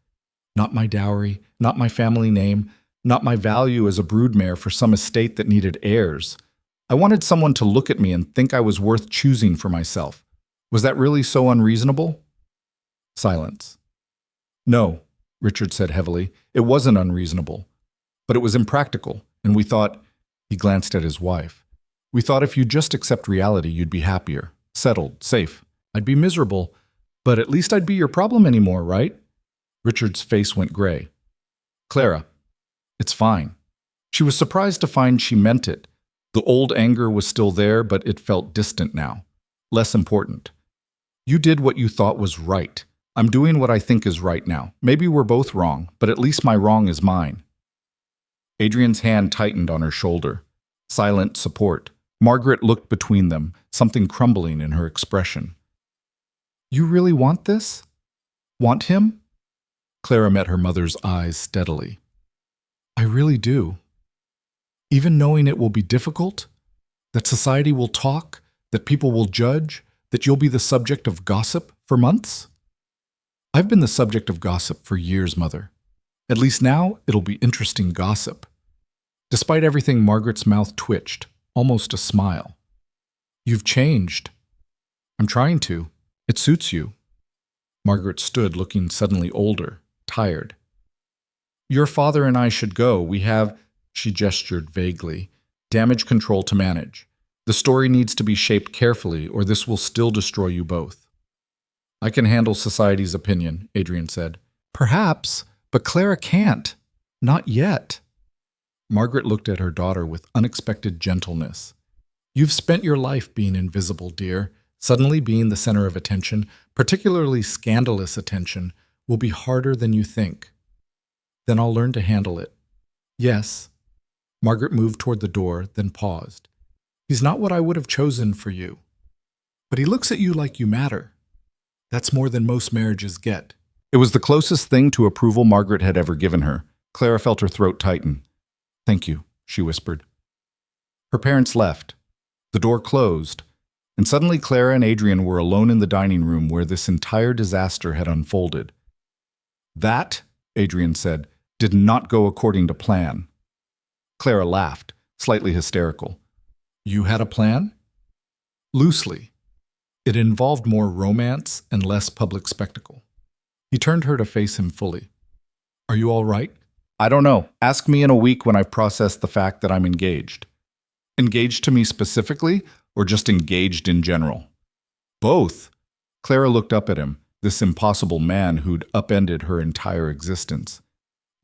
Speaker 1: Not my dowry, not my family name, not my value as a broodmare for some estate that needed heirs. I wanted someone to look at me and think I was worth choosing for myself. Was that really so unreasonable? Silence. No, Richard said heavily, it wasn't unreasonable. But it was impractical, and we thought, he glanced at his wife, we thought if you just accept reality, you'd be happier, settled, safe. I'd be miserable, but at least I'd be your problem anymore, right? Richard's face went gray. Clara, it's fine. She was surprised to find she meant it. The old anger was still there, but it felt distant now, less important. You did what you thought was right. I'm doing what I think is right now. Maybe we're both wrong, but at least my wrong is mine. Adrian's hand tightened on her shoulder. Silent support. Margaret looked between them, something crumbling in her expression. You really want this? Want him? Clara met her mother's eyes steadily. I really do. Even knowing it will be difficult, that society will talk, that people will judge, that you'll be the subject of gossip for months? I've been the subject of gossip for years, Mother. At least now, it'll be interesting gossip. Despite everything, Margaret's mouth twitched, almost a smile. You've changed. I'm trying to. It suits you. Margaret stood, looking suddenly older, tired. Your father and I should go. We have, she gestured vaguely, damage control to manage. The story needs to be shaped carefully, or this will still destroy you both. I can handle society's opinion, Adrian said. Perhaps, but Clara can't. Not yet. Margaret looked at her daughter with unexpected gentleness. You've spent your life being invisible, dear. Suddenly being the center of attention, particularly scandalous attention, will be harder than you think. Then I'll learn to handle it. Yes. Margaret moved toward the door, then paused. He's not what I would have chosen for you. But he looks at you like you matter. That's more than most marriages get. It was the closest thing to approval Margaret had ever given her. Clara felt her throat tighten. Thank you, she whispered. Her parents left. The door closed, and suddenly Clara and Adrian were alone in the dining room where this entire disaster had unfolded. That, Adrian said, did not go according to plan. Clara laughed, slightly hysterical. You had a plan? Loosely. It involved more romance and less public spectacle. He turned her to face him fully. Are you all right? I don't know. Ask me in a week when I've processed the fact that I'm engaged. Engaged to me specifically, or just engaged in general? Both. Clara looked up at him, this impossible man who'd upended her entire existence.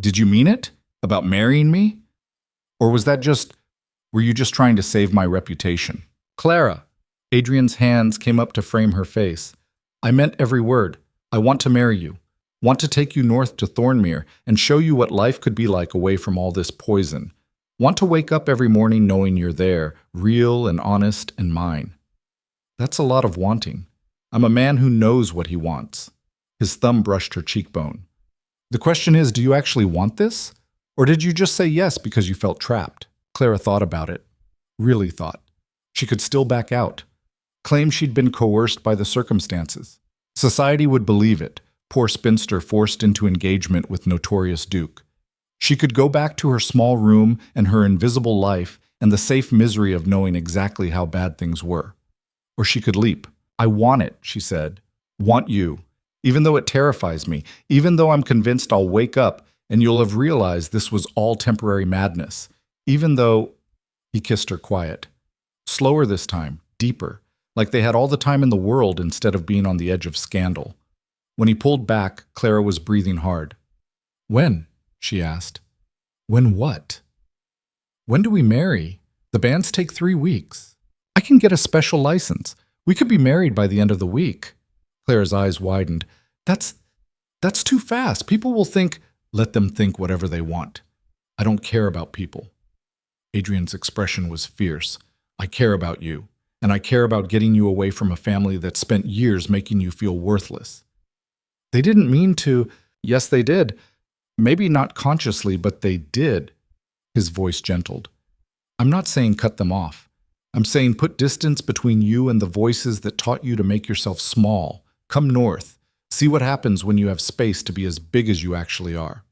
Speaker 1: Did you mean it? About marrying me? Or were you just trying to save my reputation? Clara. Adrian's hands came up to frame her face. I meant every word. I want to marry you. Want to take you north to Thornmere and show you what life could be like away from all this poison. Want to wake up every morning knowing you're there, real and honest and mine. That's a lot of wanting. I'm a man who knows what he wants. His thumb brushed her cheekbone. The question is, do you actually want this? Or did you just say yes because you felt trapped? Clara thought about it. Really thought. She could still back out. Claim she'd been coerced by the circumstances. Society would believe it. Poor spinster forced into engagement with notorious Duke. She could go back to her small room and her invisible life and the safe misery of knowing exactly how bad things were. Or she could leap. I want it, she said. Want you. Even though it terrifies me, even though I'm convinced I'll wake up and you'll have realized this was all temporary madness. Even though... He kissed her quiet. Slower this time, deeper, like they had all the time in the world instead of being on the edge of scandal. When he pulled back, Clara was breathing hard. When? She asked. When what? When do we marry? The banns take 3 weeks. I can get a special license. We could be married by the end of the week. Clara's eyes widened. That's too fast. People will think, let them think whatever they want. I don't care about people. Adrian's expression was fierce. I care about you, and I care about getting you away from a family that spent years making you feel worthless. They didn't mean to. Yes, they did. Maybe not consciously, but they did. His voice gentled. I'm not saying cut them off. I'm saying put distance between you and the voices that taught you to make yourself small. Come north. See what happens when you have space to be as big as you actually are.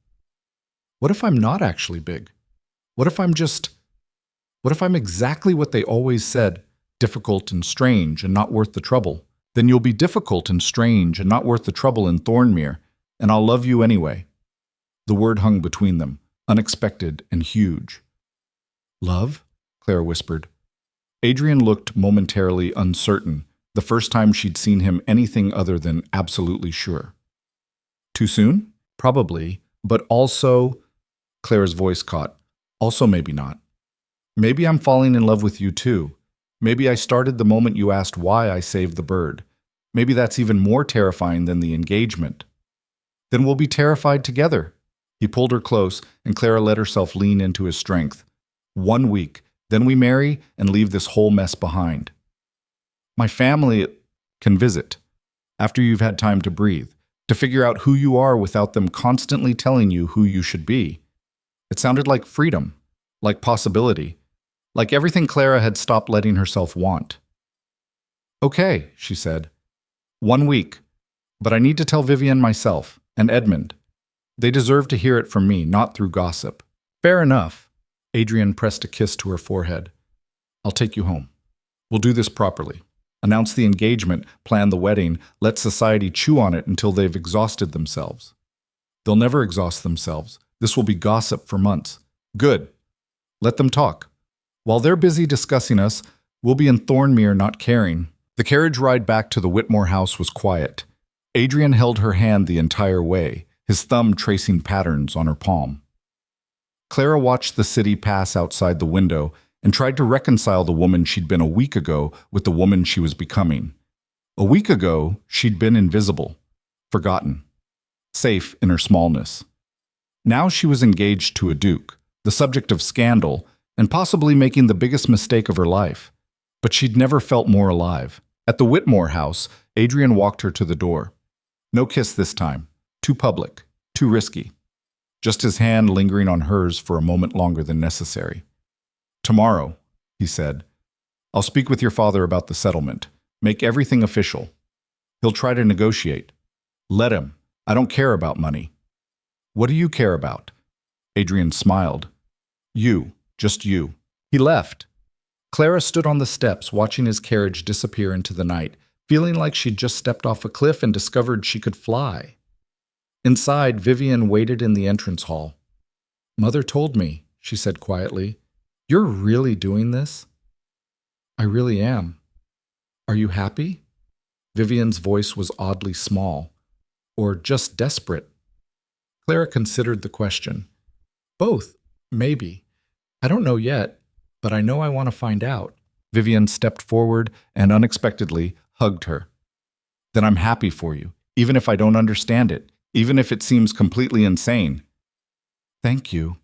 Speaker 1: What if I'm not actually big? What if I'm exactly what they always said, difficult and strange and not worth the trouble? Then you'll be difficult and strange and not worth the trouble in Thornmere, and I'll love you anyway. The word hung between them, unexpected and huge. Love? Clara whispered. Adrian looked momentarily uncertain, the first time she'd seen him anything other than absolutely sure. Too soon? Probably, but also... Clara's voice caught. Also maybe not. Maybe I'm falling in love with you too. Maybe I started the moment you asked why I saved the bird. Maybe that's even more terrifying than the engagement. Then we'll be terrified together. He pulled her close, and Clara let herself lean into his strength. 1 week, Then we marry and leave this whole mess behind. My family can visit after you've had time to breathe, to figure out who you are without them constantly telling you who you should be. It sounded like freedom, like possibility, like everything Clara had stopped letting herself want. Okay, she said. 1 week, but I need to tell Vivian myself, and Edmund. They deserve to hear it from me, not through gossip. Fair enough. Adrian pressed a kiss to her forehead. I'll take you home. We'll do this properly. Announce the engagement, plan the wedding, let society chew on it until they've exhausted themselves. They'll never exhaust themselves. This will be gossip for months. Good. Let them talk. While they're busy discussing us, we'll be in Thornmere not caring. The carriage ride back to the Whitmore house was quiet. Adrian held her hand the entire way, his thumb tracing patterns on her palm. Clara watched the city pass outside the window and tried to reconcile the woman she'd been a week ago with the woman she was becoming. A week ago, she'd been invisible, forgotten, safe in her smallness. Now she was engaged to a duke, the subject of scandal, and possibly making the biggest mistake of her life. But she'd never felt more alive. At the Whitmore house, Adrian walked her to the door. No kiss this time. Too public. Too risky. Just his hand lingering on hers for a moment longer than necessary. Tomorrow, he said, I'll speak with your father about the settlement. Make everything official. He'll try to negotiate. Let him. I don't care about money. What do you care about? Adrian smiled. You. Just you. He left. Clara stood on the steps watching his carriage disappear into the night, feeling like she'd just stepped off a cliff and discovered she could fly. Inside, Vivian waited in the entrance hall. Mother told me, she said quietly. You're really doing this? I really am. Are you happy? Vivian's voice was oddly small. Or just desperate? Clara considered the question. Both, maybe. I don't know yet, but I know I want to find out. Vivian stepped forward and unexpectedly hugged her. Then I'm happy for you, even if I don't understand it, even if it seems completely insane. Thank you,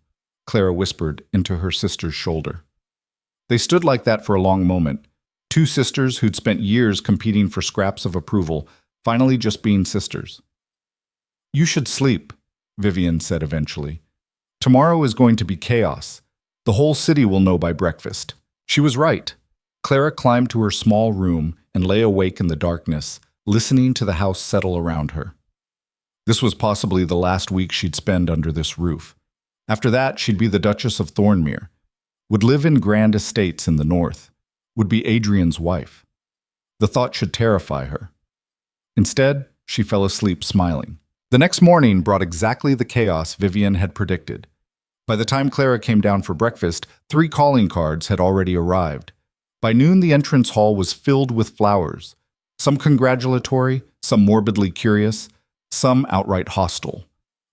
Speaker 1: Clara whispered into her sister's shoulder. They stood like that for a long moment, two sisters who'd spent years competing for scraps of approval, finally just being sisters. You should sleep, Vivian said eventually. Tomorrow is going to be chaos. The whole city will know by breakfast. She was right. Clara climbed to her small room and lay awake in the darkness, listening to the house settle around her. This was possibly the last week she'd spend under this roof. After that, she'd be the Duchess of Thornmere, would live in grand estates in the north, would be Adrian's wife. The thought should terrify her. Instead, she fell asleep smiling. The next morning brought exactly the chaos Vivian had predicted. By the time Clara came down for breakfast, 3 calling cards had already arrived. By noon, the entrance hall was filled with flowers, some congratulatory, some morbidly curious, some outright hostile.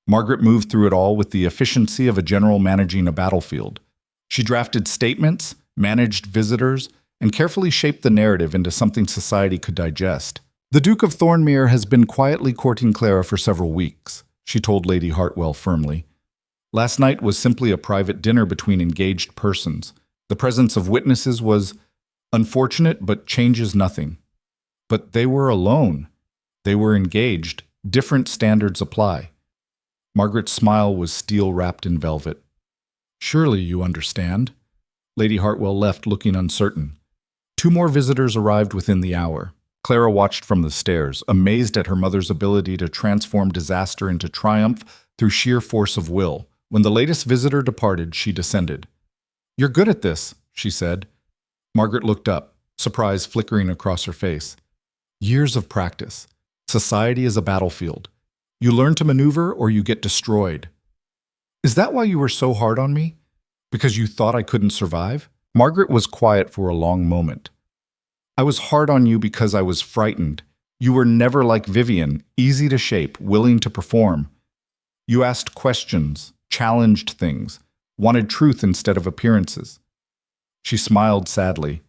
Speaker 1: Margaret moved through it all with the efficiency of a general managing a battlefield. She drafted statements, managed visitors, and carefully shaped the narrative into something society could digest. The Duke of Thornmere has been quietly courting Clara for several weeks, she told Lady Hartwell firmly. Last night was simply a private dinner between engaged persons. The presence of witnesses was unfortunate, but changes nothing. But they were alone. They were engaged. Different standards apply. Margaret's smile was steel wrapped in velvet. Surely you understand. Lady Hartwell left looking uncertain. 2 more visitors arrived within the hour. Clara watched from the stairs, amazed at her mother's ability to transform disaster into triumph through sheer force of will. When the latest visitor departed, she descended. You're good at this, she said. Margaret looked up, surprise flickering across her face. Years of practice. Society is a battlefield. You learn to maneuver or you get destroyed. Is that why you were so hard on me? Because you thought I couldn't survive? Margaret was quiet for a long moment. I was hard on you because I was frightened. You were never like Vivian, easy to shape, willing to perform. You asked questions, challenged things, wanted truth instead of appearances. She smiled sadly.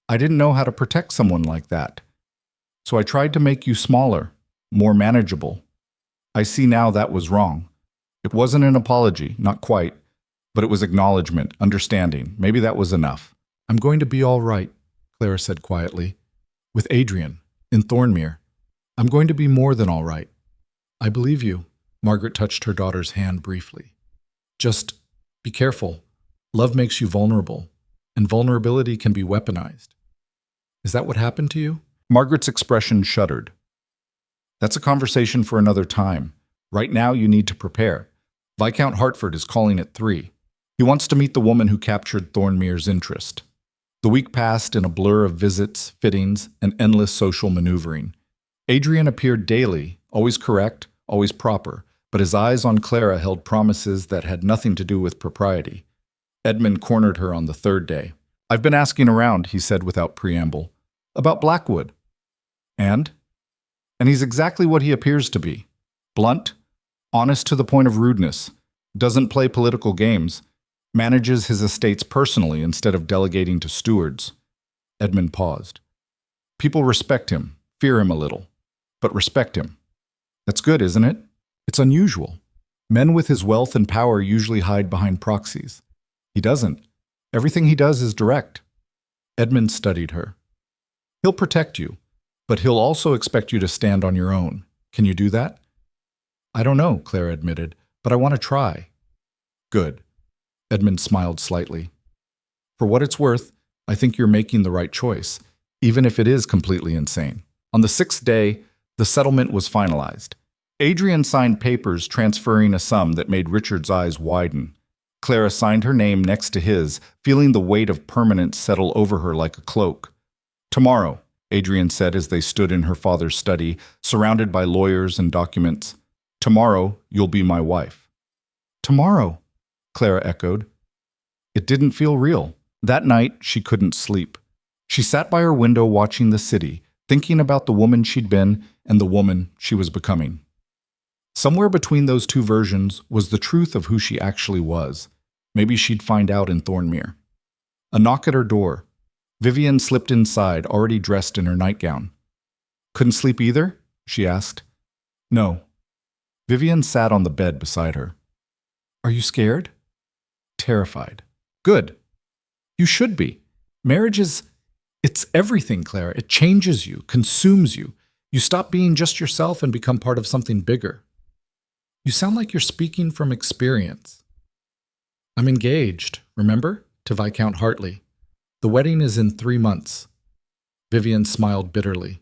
Speaker 1: I didn't know how to protect someone like that. So I tried to make you smaller, more manageable. I see now that was wrong. It wasn't an apology, not quite, but it was acknowledgement, understanding. Maybe that was enough. "I'm going to be all right," Clara said quietly. "With Adrian, in Thornmere. I'm going to be more than all right." "I believe you." Margaret touched her daughter's hand briefly. "Just be careful. Love makes you vulnerable, and vulnerability can be weaponized." "Is that what happened to you?" Margaret's expression shuddered. "That's a conversation for another time. Right now you need to prepare. Viscount Hartford is calling at 3. He wants to meet the woman who captured Thornmere's interest." The week passed in a blur of visits, fittings, and endless social maneuvering. Adrian appeared daily, always correct, always proper, but his eyes on Clara held promises that had nothing to do with propriety. Edmund cornered her on the 3rd day. "I've been asking around," he said without preamble, "about Blackwood." And he's exactly what he appears to be. Blunt, honest to the point of rudeness, doesn't play political games, manages his estates personally instead of delegating to stewards. Edmund paused. "People respect him, fear him a little, but respect him. That's good, isn't it? It's unusual. Men with his wealth and power usually hide behind proxies. He doesn't. Everything he does is direct." Edmund studied her. "He'll protect you, but he'll also expect you to stand on your own. Can you do that?" "I don't know," Clara admitted, "but I want to try." "Good." Edmund smiled slightly. "For what it's worth, I think you're making the right choice, even if it is completely insane." On the 6th day, the settlement was finalized. Adrian signed papers transferring a sum that made Richard's eyes widen. Clara signed her name next to his, feeling the weight of permanence settle over her like a cloak. "Tomorrow," Adrian said as they stood in her father's study, surrounded by lawyers and documents. "Tomorrow, you'll be my wife." "Tomorrow," Clara echoed. It didn't feel real. That night, she couldn't sleep. She sat by her window watching the city, thinking about the woman she'd been and the woman she was becoming. Somewhere between those two versions was the truth of who she actually was. Maybe she'd find out in Thornmere. A knock at her door. Vivian slipped inside, already dressed in her nightgown. "Couldn't sleep either?" she asked. "No." Vivian sat on the bed beside her. "Are you scared?" "Terrified." "Good. You should be. Marriage it's everything, Clara. It changes you, consumes you. You stop being just yourself and become part of something bigger." "You sound like you're speaking from experience." "I'm engaged, remember? To Viscount Hartley. The wedding is in 3 months. Vivian smiled bitterly.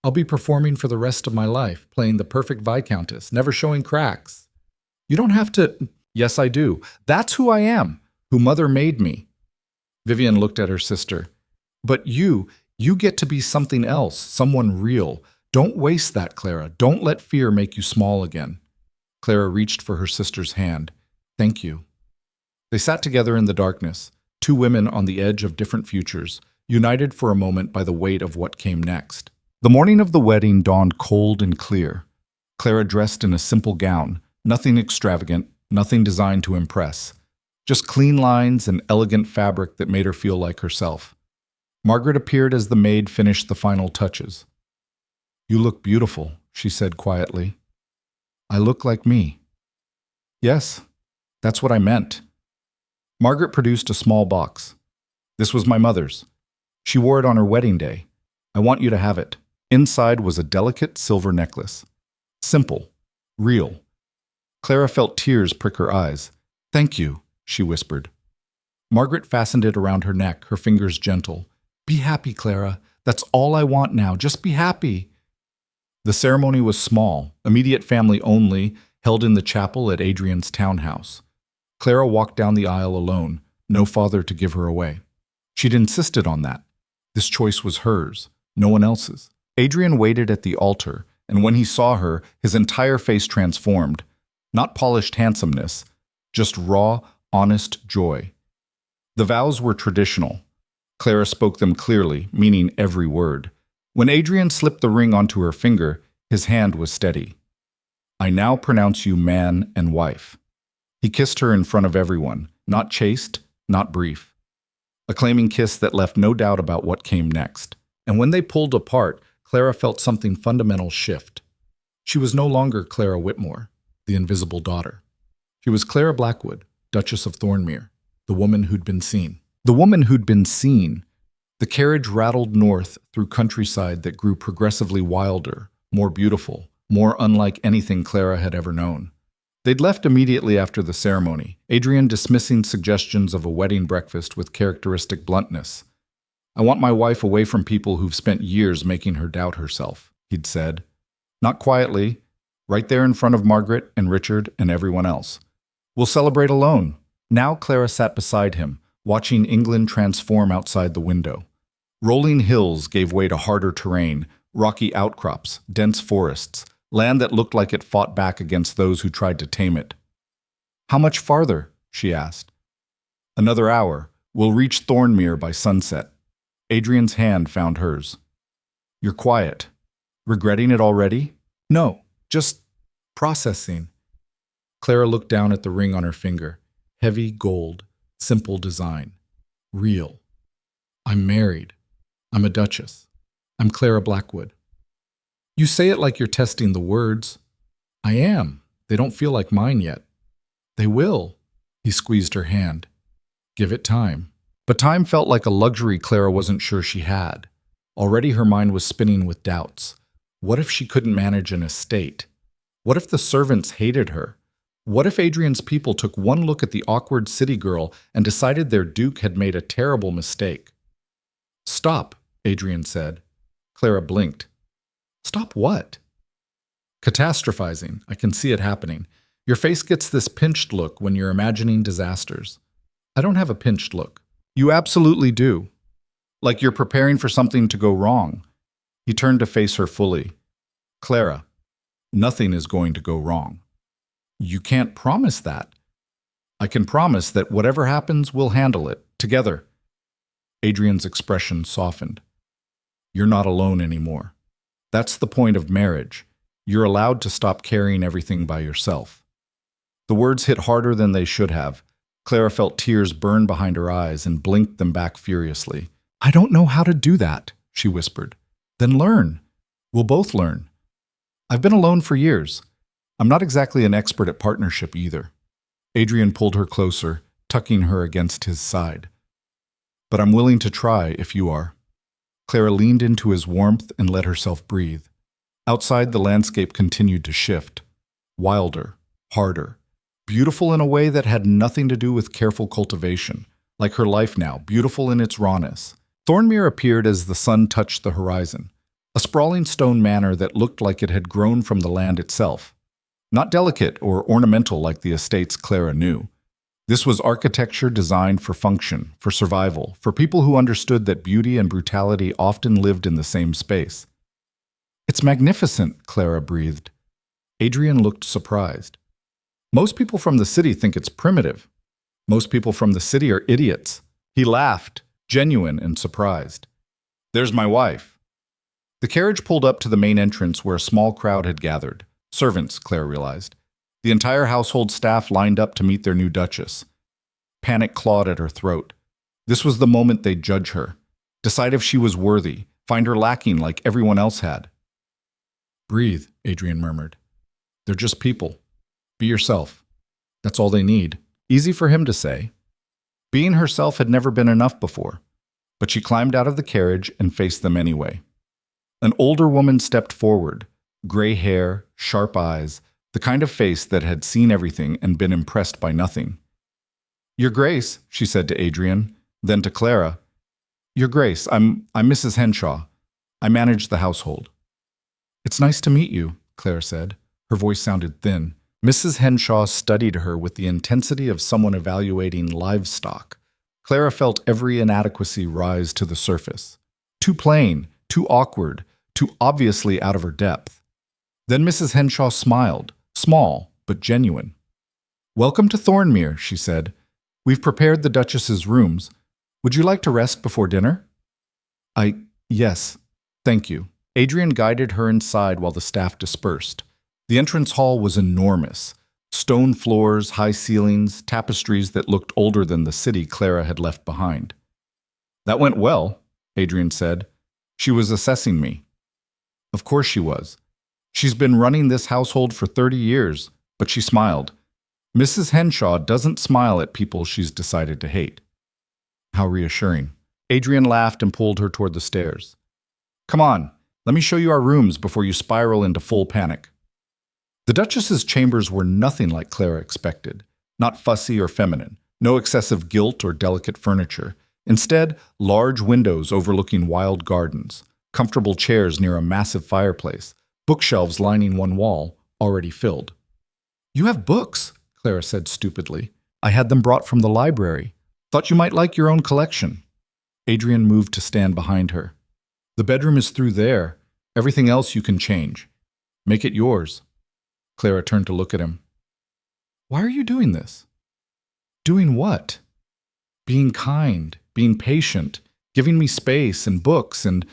Speaker 1: "I'll be performing for the rest of my life, playing the perfect Viscountess, never showing cracks." "You don't have to—" "Yes, I do. That's who I am, who Mother made me." Vivian looked at her sister. "But you get to be something else, someone real. Don't waste that, Clara. Don't let fear make you small again." Clara reached for her sister's hand. "Thank you." They sat together in the darkness, 2 women on the edge of different futures, united for a moment by the weight of what came next. The morning of the wedding dawned cold and clear. Clara dressed in a simple gown, nothing extravagant, nothing designed to impress. Just clean lines and elegant fabric that made her feel like herself. Margaret appeared as the maid finished the final touches. "You look beautiful," she said quietly. "I look like me." "Yes, that's what I meant." Margaret produced a small box. "This was my mother's. She wore it on her wedding day. I want you to have it." Inside was a delicate silver necklace. Simple, real. Clara felt tears prick her eyes. "Thank you," she whispered. Margaret fastened it around her neck, her fingers gentle. "Be happy, Clara. That's all I want now. Just be happy." The ceremony was small, immediate family only, held in the chapel at Adrian's townhouse. Clara walked down the aisle alone, no father to give her away. She'd insisted on that. This choice was hers, no one else's. Adrian waited at the altar, and when he saw her, his entire face transformed. Not polished handsomeness, just raw, honest joy. The vows were traditional. Clara spoke them clearly, meaning every word. When Adrian slipped the ring onto her finger, his hand was steady. "I now pronounce you man and wife." He kissed her in front of everyone, not chaste, not brief. A claiming kiss that left no doubt about what came next. And when they pulled apart, Clara felt something fundamental shift. She was no longer Clara Whitmore, the invisible daughter. She was Clara Blackwood, Duchess of Thornmere, the woman who'd been seen. The woman who'd been seen. The carriage rattled north through countryside that grew progressively wilder, more beautiful, more unlike anything Clara had ever known. They'd left immediately after the ceremony, Adrian dismissing suggestions of a wedding breakfast with characteristic bluntness. "I want my wife away from people who've spent years making her doubt herself," he'd said. Not quietly, right there in front of Margaret and Richard and everyone else. "We'll celebrate alone." Now Clara sat beside him, watching England transform outside the window. Rolling hills gave way to harder terrain, rocky outcrops, dense forests, land that looked like it fought back against those who tried to tame it. "How much farther?" she asked. "Another hour. We'll reach Thornmere by sunset." Adrian's hand found hers. "You're quiet. Regretting it already?" "No, just processing." Clara looked down at the ring on her finger. Heavy gold, simple design. Real. "I'm married. I'm a duchess. I'm Clara Blackwood." "You say it like you're testing the words." "I am. They don't feel like mine yet." "They will." He squeezed her hand. "Give it time." But time felt like a luxury Clara wasn't sure she had. Already her mind was spinning with doubts. What if she couldn't manage an estate? What if the servants hated her? What if Adrian's people took one look at the awkward city girl and decided their duke had made a terrible mistake? "Stop," Adrian said. Clara blinked. "Stop what?" "Catastrophizing. I can see it happening. Your face gets this pinched look when you're imagining disasters." "I don't have a pinched look." "You absolutely do. Like you're preparing for something to go wrong." He turned to face her fully. "Clara, nothing is going to go wrong." "You can't promise that." "I can promise that whatever happens, we'll handle it, together." Adrian's expression softened. "You're not alone anymore. That's the point of marriage. You're allowed to stop carrying everything by yourself." The words hit harder than they should have. Clara felt tears burn behind her eyes and blinked them back furiously. "I don't know how to do that," she whispered. "Then learn. We'll both learn. I've been alone for years. I'm not exactly an expert at partnership either." Adrian pulled her closer, tucking her against his side. "But I'm willing to try if you are." Clara leaned into his warmth and let herself breathe. Outside, the landscape continued to shift. Wilder, harder, beautiful in a way that had nothing to do with careful cultivation, like her life now, beautiful in its rawness. Thornmere appeared as the sun touched the horizon, a sprawling stone manor that looked like it had grown from the land itself. Not delicate or ornamental like the estates Clara knew. This was architecture designed for function, for survival, for people who understood that beauty and brutality often lived in the same space. "It's magnificent," Clara breathed. Adrian looked surprised. "Most people from the city think it's primitive. Most people from the city are idiots." He laughed, genuine and surprised. "There's my wife." The carriage pulled up to the main entrance where a small crowd had gathered. Servants, Clara realized. The entire household staff lined up to meet their new duchess. Panic clawed at her throat. This was the moment they'd judge her, decide if she was worthy, find her lacking like everyone else had. "Breathe," Adrian murmured. "They're just people. Be yourself. That's all they need." Easy for him to say. Being herself had never been enough before, but she climbed out of the carriage and faced them anyway. An older woman stepped forward, gray hair, sharp eyes, the kind of face that had seen everything and been impressed by nothing. "Your Grace," she said to Adrian, then to Clara. "Your Grace, I'm Mrs. Henshaw. I manage the household." "It's nice to meet you," Clara said. Her voice sounded thin. Mrs. Henshaw studied her with the intensity of someone evaluating livestock. Clara felt every inadequacy rise to the surface. Too plain, too awkward, too obviously out of her depth. Then Mrs. Henshaw smiled, small but genuine. "Welcome to Thornmere," she said. "We've prepared the Duchess's rooms. Would you like to rest before dinner?" Yes, thank you." Adrian guided her inside while the staff dispersed. The entrance hall was enormous. Stone floors, high ceilings, tapestries that looked older than the city Clara had left behind. "That went well," Adrian said. She was assessing me. Of course she was. She's been running this household for 30 years, but she smiled. Mrs. Henshaw doesn't smile at people she's decided to hate. How reassuring. Adrian laughed and pulled her toward the stairs. Come on, let me show you our rooms before you spiral into full panic. The Duchess's chambers were nothing like Clara expected. Not fussy or feminine, no excessive gilt or delicate furniture. Instead, large windows overlooking wild gardens, comfortable chairs near a massive fireplace, bookshelves lining one wall, already filled. You have books, Clara said stupidly. I had them brought from the library. Thought you might like your own collection. Adrian moved to stand behind her. The bedroom is through there. Everything else you can change. Make it yours. Clara turned to look at him. Why are you doing this? Doing what? Being kind, being patient, giving me space and books and...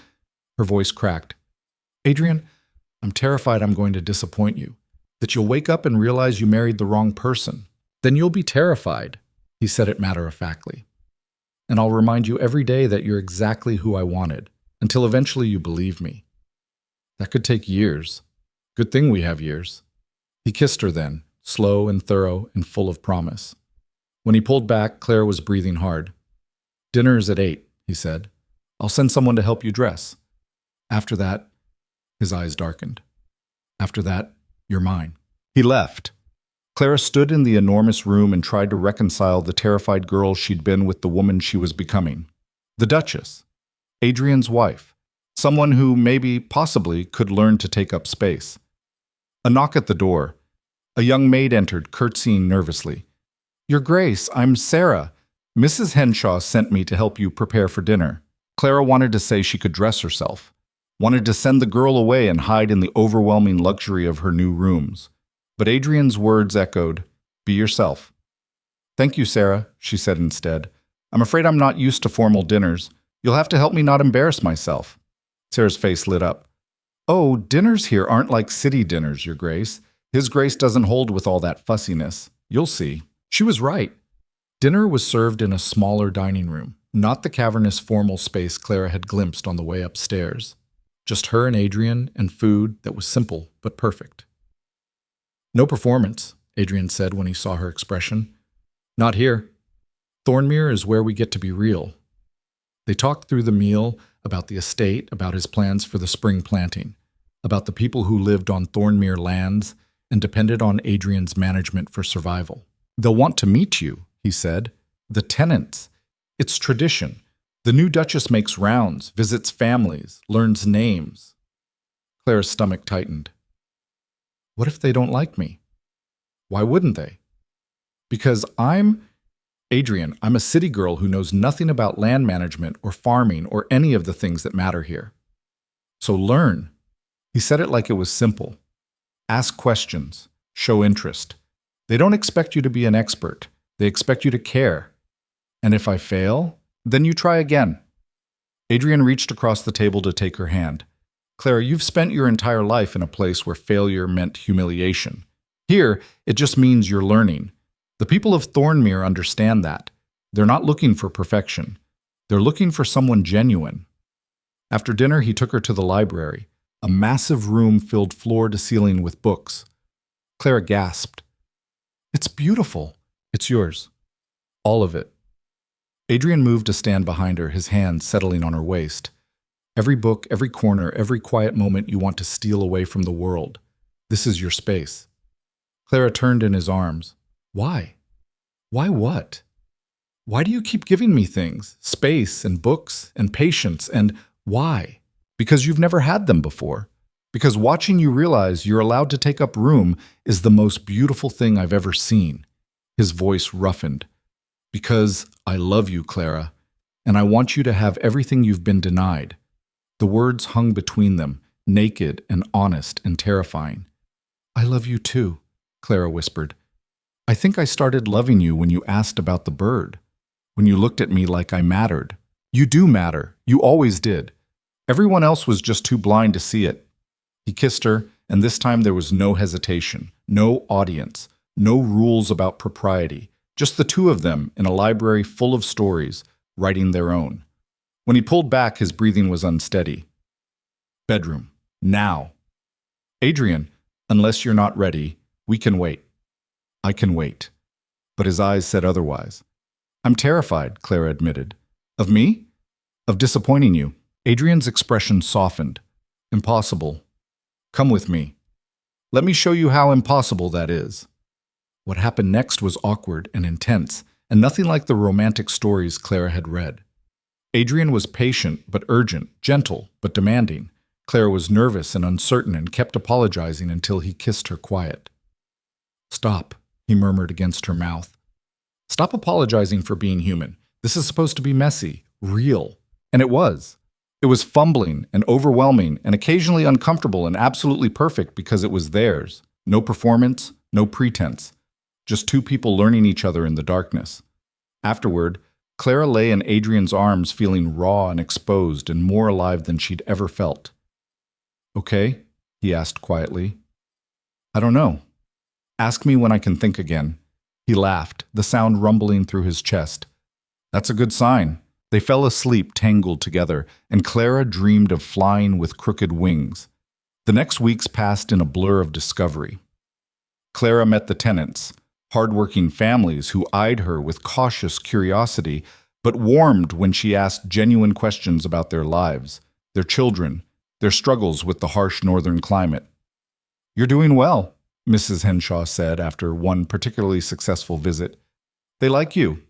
Speaker 1: Her voice cracked. Adrian, I'm terrified I'm going to disappoint you. That you'll wake up and realize you married the wrong person. Then you'll be terrified. He said it matter-of-factly. And I'll remind you every day that you're exactly who I wanted, until eventually you believe me. That could take years. Good thing we have years. He kissed her then, slow and thorough and full of promise. When he pulled back, Clara was breathing hard. Dinner's at 8, he said. I'll send someone to help you dress. After that, his eyes darkened. After that, you're mine. He left. Clara stood in the enormous room and tried to reconcile the terrified girl she'd been with the woman she was becoming. The Duchess. Adrian's wife. Someone who maybe, possibly, could learn to take up space. A knock at the door. A young maid entered, curtsying nervously. Your Grace, I'm Sarah. Mrs. Henshaw sent me to help you prepare for dinner. Clara wanted to say she could dress herself. Wanted to send the girl away and hide in the overwhelming luxury of her new rooms. But Adrian's words echoed, Be yourself. Thank you, Sarah, she said instead. I'm afraid I'm not used to formal dinners. You'll have to help me not embarrass myself. Sarah's face lit up. Oh, dinners here aren't like city dinners, Your Grace. His Grace doesn't hold with all that fussiness. You'll see. She was right. Dinner was served in a smaller dining room, not the cavernous formal space Clara had glimpsed on the way upstairs. Just her and Adrian and food that was simple but perfect. No performance, Adrian said when he saw her expression. Not here. Thornmere is where we get to be real. They talked through the meal about the estate, about his plans for the spring planting, about the people who lived on Thornmere lands and depended on Adrian's management for survival. They'll want to meet you, he said. The tenants. It's tradition. The new Duchess makes rounds, visits families, learns names. Clara's stomach tightened. What if they don't like me? Why wouldn't they? Because Adrian, I'm a city girl who knows nothing about land management or farming or any of the things that matter here. So learn. He said it like it was simple. Ask questions. Show interest. They don't expect you to be an expert. They expect you to care. And if I fail, then you try again. Adrian reached across the table to take her hand. Clara, you've spent your entire life in a place where failure meant humiliation. Here, it just means you're learning. The people of Thornmere understand that. They're not looking for perfection. They're looking for someone genuine. After dinner, he took her to the library, a massive room filled floor to ceiling with books. Clara gasped. It's beautiful. It's yours. All of it. Adrian moved to stand behind her, his hand settling on her waist. Every book, every corner, every quiet moment you want to steal away from the world. This is your space. Clara turned in his arms. Why? Why what? Why do you keep giving me things? Space and books and patience and why? Because you've never had them before. Because watching you realize you're allowed to take up room is the most beautiful thing I've ever seen. His voice roughened. Because I love you, Clara, and I want you to have everything you've been denied. The words hung between them, naked and honest and terrifying. I love you too, Clara whispered. I think I started loving you when you asked about the bird, when you looked at me like I mattered. You do matter. You always did. Everyone else was just too blind to see it. He kissed her, and this time there was no hesitation, no audience, no rules about propriety, just the two of them in a library full of stories, writing their own. When he pulled back, his breathing was unsteady. Bedroom. Now. Adrian, unless you're not ready, we can wait. I can wait. But his eyes said otherwise. I'm terrified, Clara admitted. Of me? Of disappointing you. Adrian's expression softened. Impossible. Come with me. Let me show you how impossible that is. What happened next was awkward and intense, and nothing like the romantic stories Clara had read. Adrian was patient but urgent, gentle but demanding. Clara was nervous and uncertain and kept apologizing until he kissed her quiet. Stop, he murmured against her mouth. Stop apologizing for being human. This is supposed to be messy, real. And it was. It was fumbling and overwhelming and occasionally uncomfortable and absolutely perfect because it was theirs. No performance, no pretense. Just two people learning each other in the darkness. Afterward, Clara lay in Adrian's arms feeling raw and exposed and more alive than she'd ever felt. Okay? He asked quietly. I don't know. Ask me when I can think again. He laughed, the sound rumbling through his chest. That's a good sign. They fell asleep tangled together, and Clara dreamed of flying with crooked wings. The next weeks passed in a blur of discovery. Clara met the tenants, hard-working families who eyed her with cautious curiosity, but warmed when she asked genuine questions about their lives, their children, their struggles with the harsh northern climate. You're doing well, Mrs. Henshaw said after one particularly successful visit. They like you.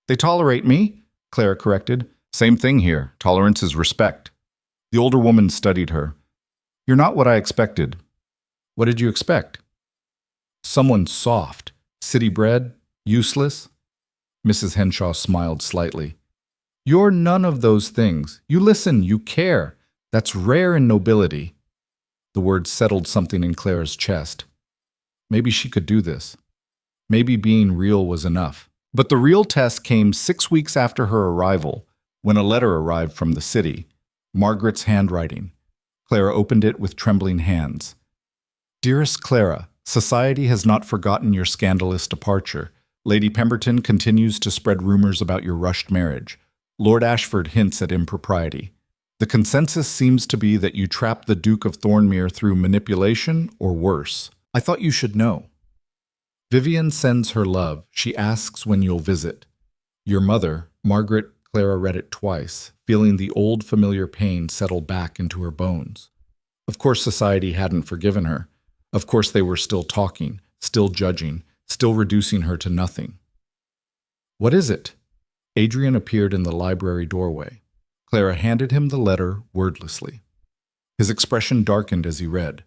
Speaker 1: They tolerate me, Clara corrected. Same thing here. Tolerance is respect. The older woman studied her. You're not what I expected. What did you expect? Someone soft, city-bred, useless? Mrs. Henshaw smiled slightly. You're none of those things. You listen, you care. That's rare in nobility. The word settled something in Clara's chest. Maybe she could do this. Maybe being real was enough. But the real test came 6 weeks after her arrival, when a letter arrived from the city. Margaret's handwriting. Clara opened it with trembling hands. Dearest Clara, society has not forgotten your scandalous departure. Lady Pemberton continues to spread rumors about your rushed marriage. Lord Ashford hints at impropriety. The consensus seems to be that you trapped the Duke of Thornmere through manipulation or worse. I thought you should know. Vivian sends her love. She asks when you'll visit. Your mother, Margaret. Clara read it twice, feeling the old familiar pain settle back into her bones. Of course society hadn't forgiven her. Of course they were still talking, still judging, still reducing her to nothing. What is it? Adrian appeared in the library doorway. Clara handed him the letter wordlessly. His expression darkened as he read.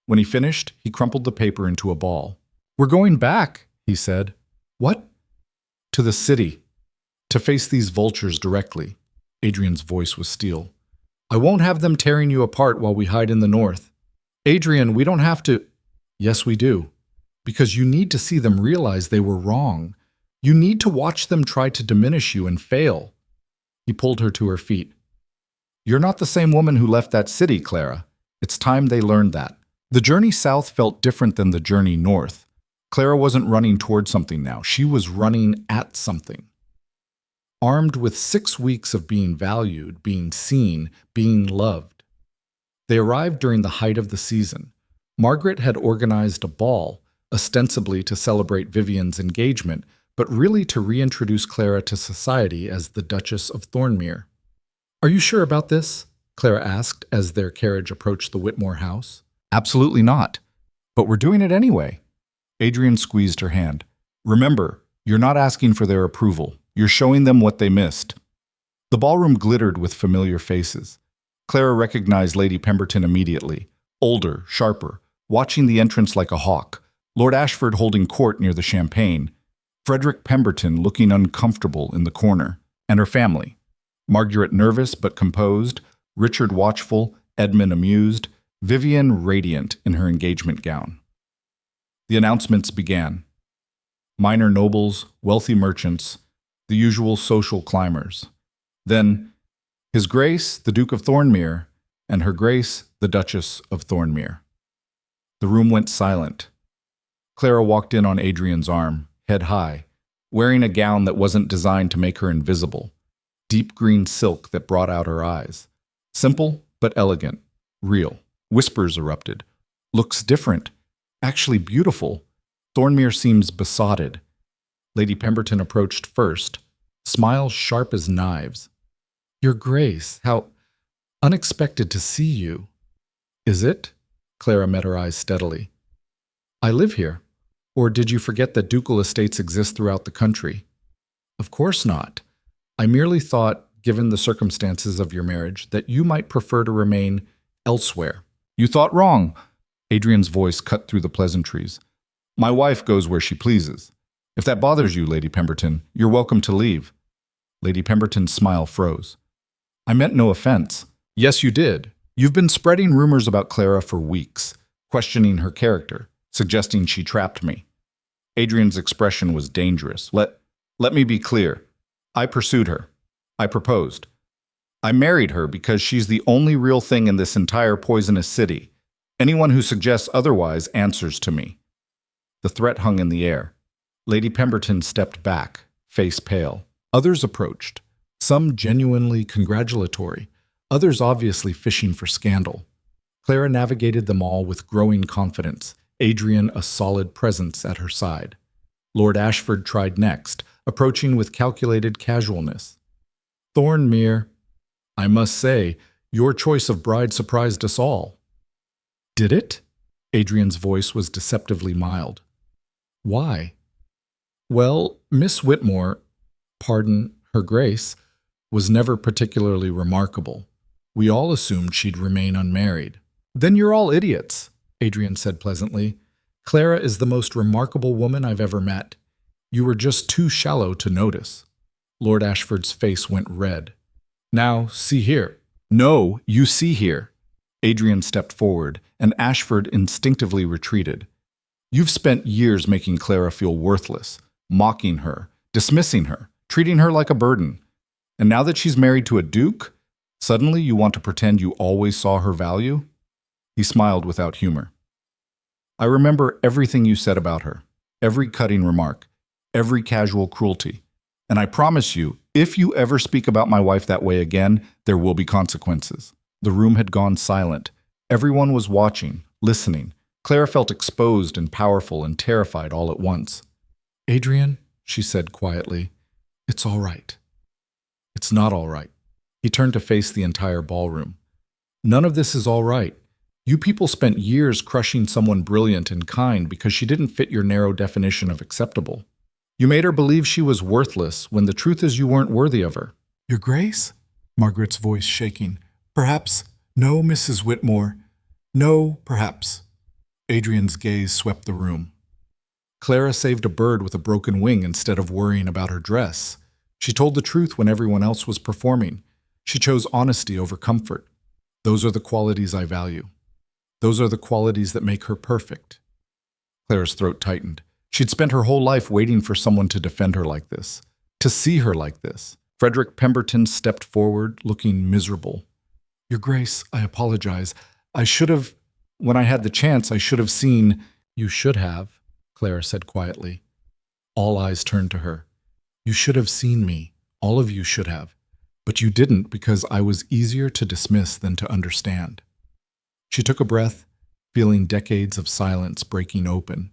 Speaker 1: When he finished, he crumpled the paper into a ball. We're going back, he said. What? To the city. To face these vultures directly. Adrian's voice was steel. I won't have them tearing you apart while we hide in the north. Adrian, we don't have to. Yes, we do. Because you need to see them realize they were wrong. You need to watch them try to diminish you and fail. He pulled her to her feet. You're not the same woman who left that city, Clara. It's time they learned that. The journey south felt different than the journey north. Clara wasn't running toward something now. She was running at something. Armed with 6 weeks of being valued, being seen, being loved. They arrived during the height of the season. Margaret had organized a ball, ostensibly to celebrate Vivian's engagement, but really to reintroduce Clara to society as the Duchess of Thornmere. Are you sure about this? Clara asked as their carriage approached the Whitmore house. Absolutely not. But we're doing it anyway. Adrian squeezed her hand. Remember, you're not asking for their approval. You're showing them what they missed. The ballroom glittered with familiar faces. Clara recognized Lady Pemberton immediately. Older, sharper, watching the entrance like a hawk. Lord Ashford holding court near the champagne. Frederick Pemberton looking uncomfortable in the corner. And her family. Margaret nervous but composed. Richard watchful. Edmund amused. Vivian radiant in her engagement gown. The announcements began. Minor nobles, wealthy merchants, the usual social climbers. Then, His Grace, the Duke of Thornmere, and Her Grace, the Duchess of Thornmere. The room went silent. Clara walked in on Adrian's arm, head high, wearing a gown that wasn't designed to make her invisible, deep green silk that brought out her eyes. Simple, but elegant, real. Whispers erupted. Looks different. Actually beautiful. Thornmere seems besotted. Lady Pemberton approached first, smiles sharp as knives. Your Grace, how unexpected to see you. Is it? Clara met her eyes steadily. I live here. Or did you forget that ducal estates exist throughout the country? Of course not. I merely thought, given the circumstances of your marriage, that you might prefer to remain elsewhere. You thought wrong. Adrian's voice cut through the pleasantries. My wife goes where she pleases. If that bothers you, Lady Pemberton, you're welcome to leave. Lady Pemberton's smile froze. I meant no offense. Yes, you did. You've been spreading rumors about Clara for weeks, questioning her character, suggesting she trapped me. Adrian's expression was dangerous. Let me be clear. I pursued her. I proposed. I married her because she's the only real thing in this entire poisonous city. Anyone who suggests otherwise answers to me. The threat hung in the air. Lady Pemberton stepped back, face pale. Others approached, some genuinely congratulatory, others obviously fishing for scandal. Clara navigated them all with growing confidence, Adrian a solid presence at her side. Lord Ashford tried next, approaching with calculated casualness. Thornmere, I must say, your choice of bride surprised us all. Did it? Adrian's voice was deceptively mild. Why? Well, Miss Whitmore, pardon, Her Grace, was never particularly remarkable. We all assumed she'd remain unmarried. Then you're all idiots, Adrian said pleasantly. Clara is the most remarkable woman I've ever met. You were just too shallow to notice. Lord Ashford's face went red. Now, see here. No, you see here. Adrian stepped forward, and Ashford instinctively retreated. You've spent years making Clara feel worthless, mocking her, dismissing her, treating her like a burden. And now that she's married to a duke, suddenly you want to pretend you always saw her value? He smiled without humor. I remember everything you said about her, every cutting remark, every casual cruelty. And I promise you, if you ever speak about my wife that way again, there will be consequences. The room had gone silent. Everyone was watching, listening. Clara felt exposed and powerful and terrified all at once. Adrian, she said quietly, it's all right. It's not all right. He turned to face the entire ballroom. None of this is all right. You people spent years crushing someone brilliant and kind because she didn't fit your narrow definition of acceptable. You made her believe she was worthless when the truth is you weren't worthy of her. Your Grace? Margaret's voice shaking. Perhaps. No, Mrs. Whitmore. No, perhaps. Adrian's gaze swept the room. Clara saved a bird with a broken wing instead of worrying about her dress. She told the truth when everyone else was performing. She chose honesty over comfort. Those are the qualities I value. Those are the qualities that make her perfect. Clara's throat tightened. She'd spent her whole life waiting for someone to defend her like this, to see her like this. Frederick Pemberton stepped forward, looking miserable. Your Grace, I apologize. I should have, when I had the chance, I should have seen. You should have, Clara said quietly. All eyes turned to her. You should have seen me. All of you should have. But you didn't because I was easier to dismiss than to understand. She took a breath, feeling decades of silence breaking open.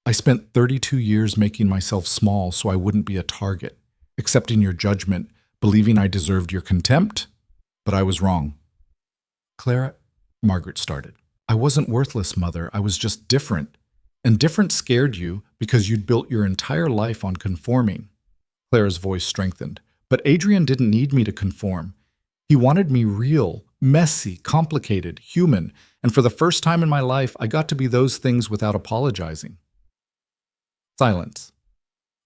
Speaker 1: I spent 32 years making myself small so I wouldn't be a target, accepting your judgment, believing I deserved your contempt, but I was wrong. Clara, Margaret started. I wasn't worthless, Mother. I was just different. And different scared you because you'd built your entire life on conforming. Clara's voice strengthened. But Adrian didn't need me to conform. He wanted me real, messy, complicated, human, and for the first time in my life, I got to be those things without apologizing. Silence.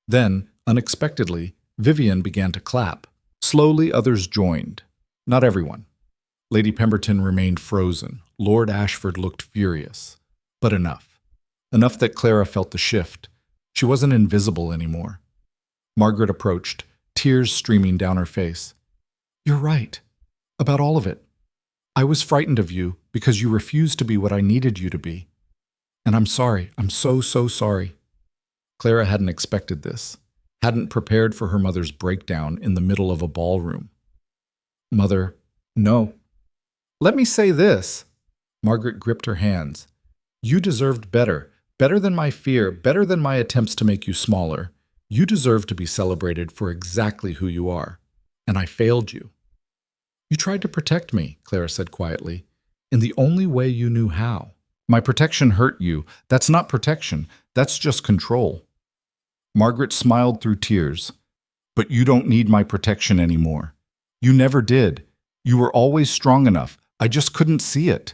Speaker 1: Then, unexpectedly, Vivian began to clap. Slowly, others joined. Not everyone. Lady Pemberton remained frozen. Lord Ashford looked furious. But enough. Enough that Clara felt the shift. She wasn't invisible anymore. Margaret approached, tears streaming down her face. You're right. About all of it. I was frightened of you because you refused to be what I needed you to be. And I'm sorry. I'm so sorry. Clara hadn't expected this, hadn't prepared for her mother's breakdown in the middle of a ballroom. Mother, no. Let me say this. Margaret gripped her hands. You deserved better, Better than my fear, better than my attempts to make you smaller. You deserve to be celebrated for exactly who you are. And I failed you. You tried to protect me, Clara said quietly, in the only way you knew how. My protection hurt you. That's not protection. That's just control. Margaret smiled through tears. But you don't need my protection anymore. You never did. You were always strong enough. I just couldn't see it.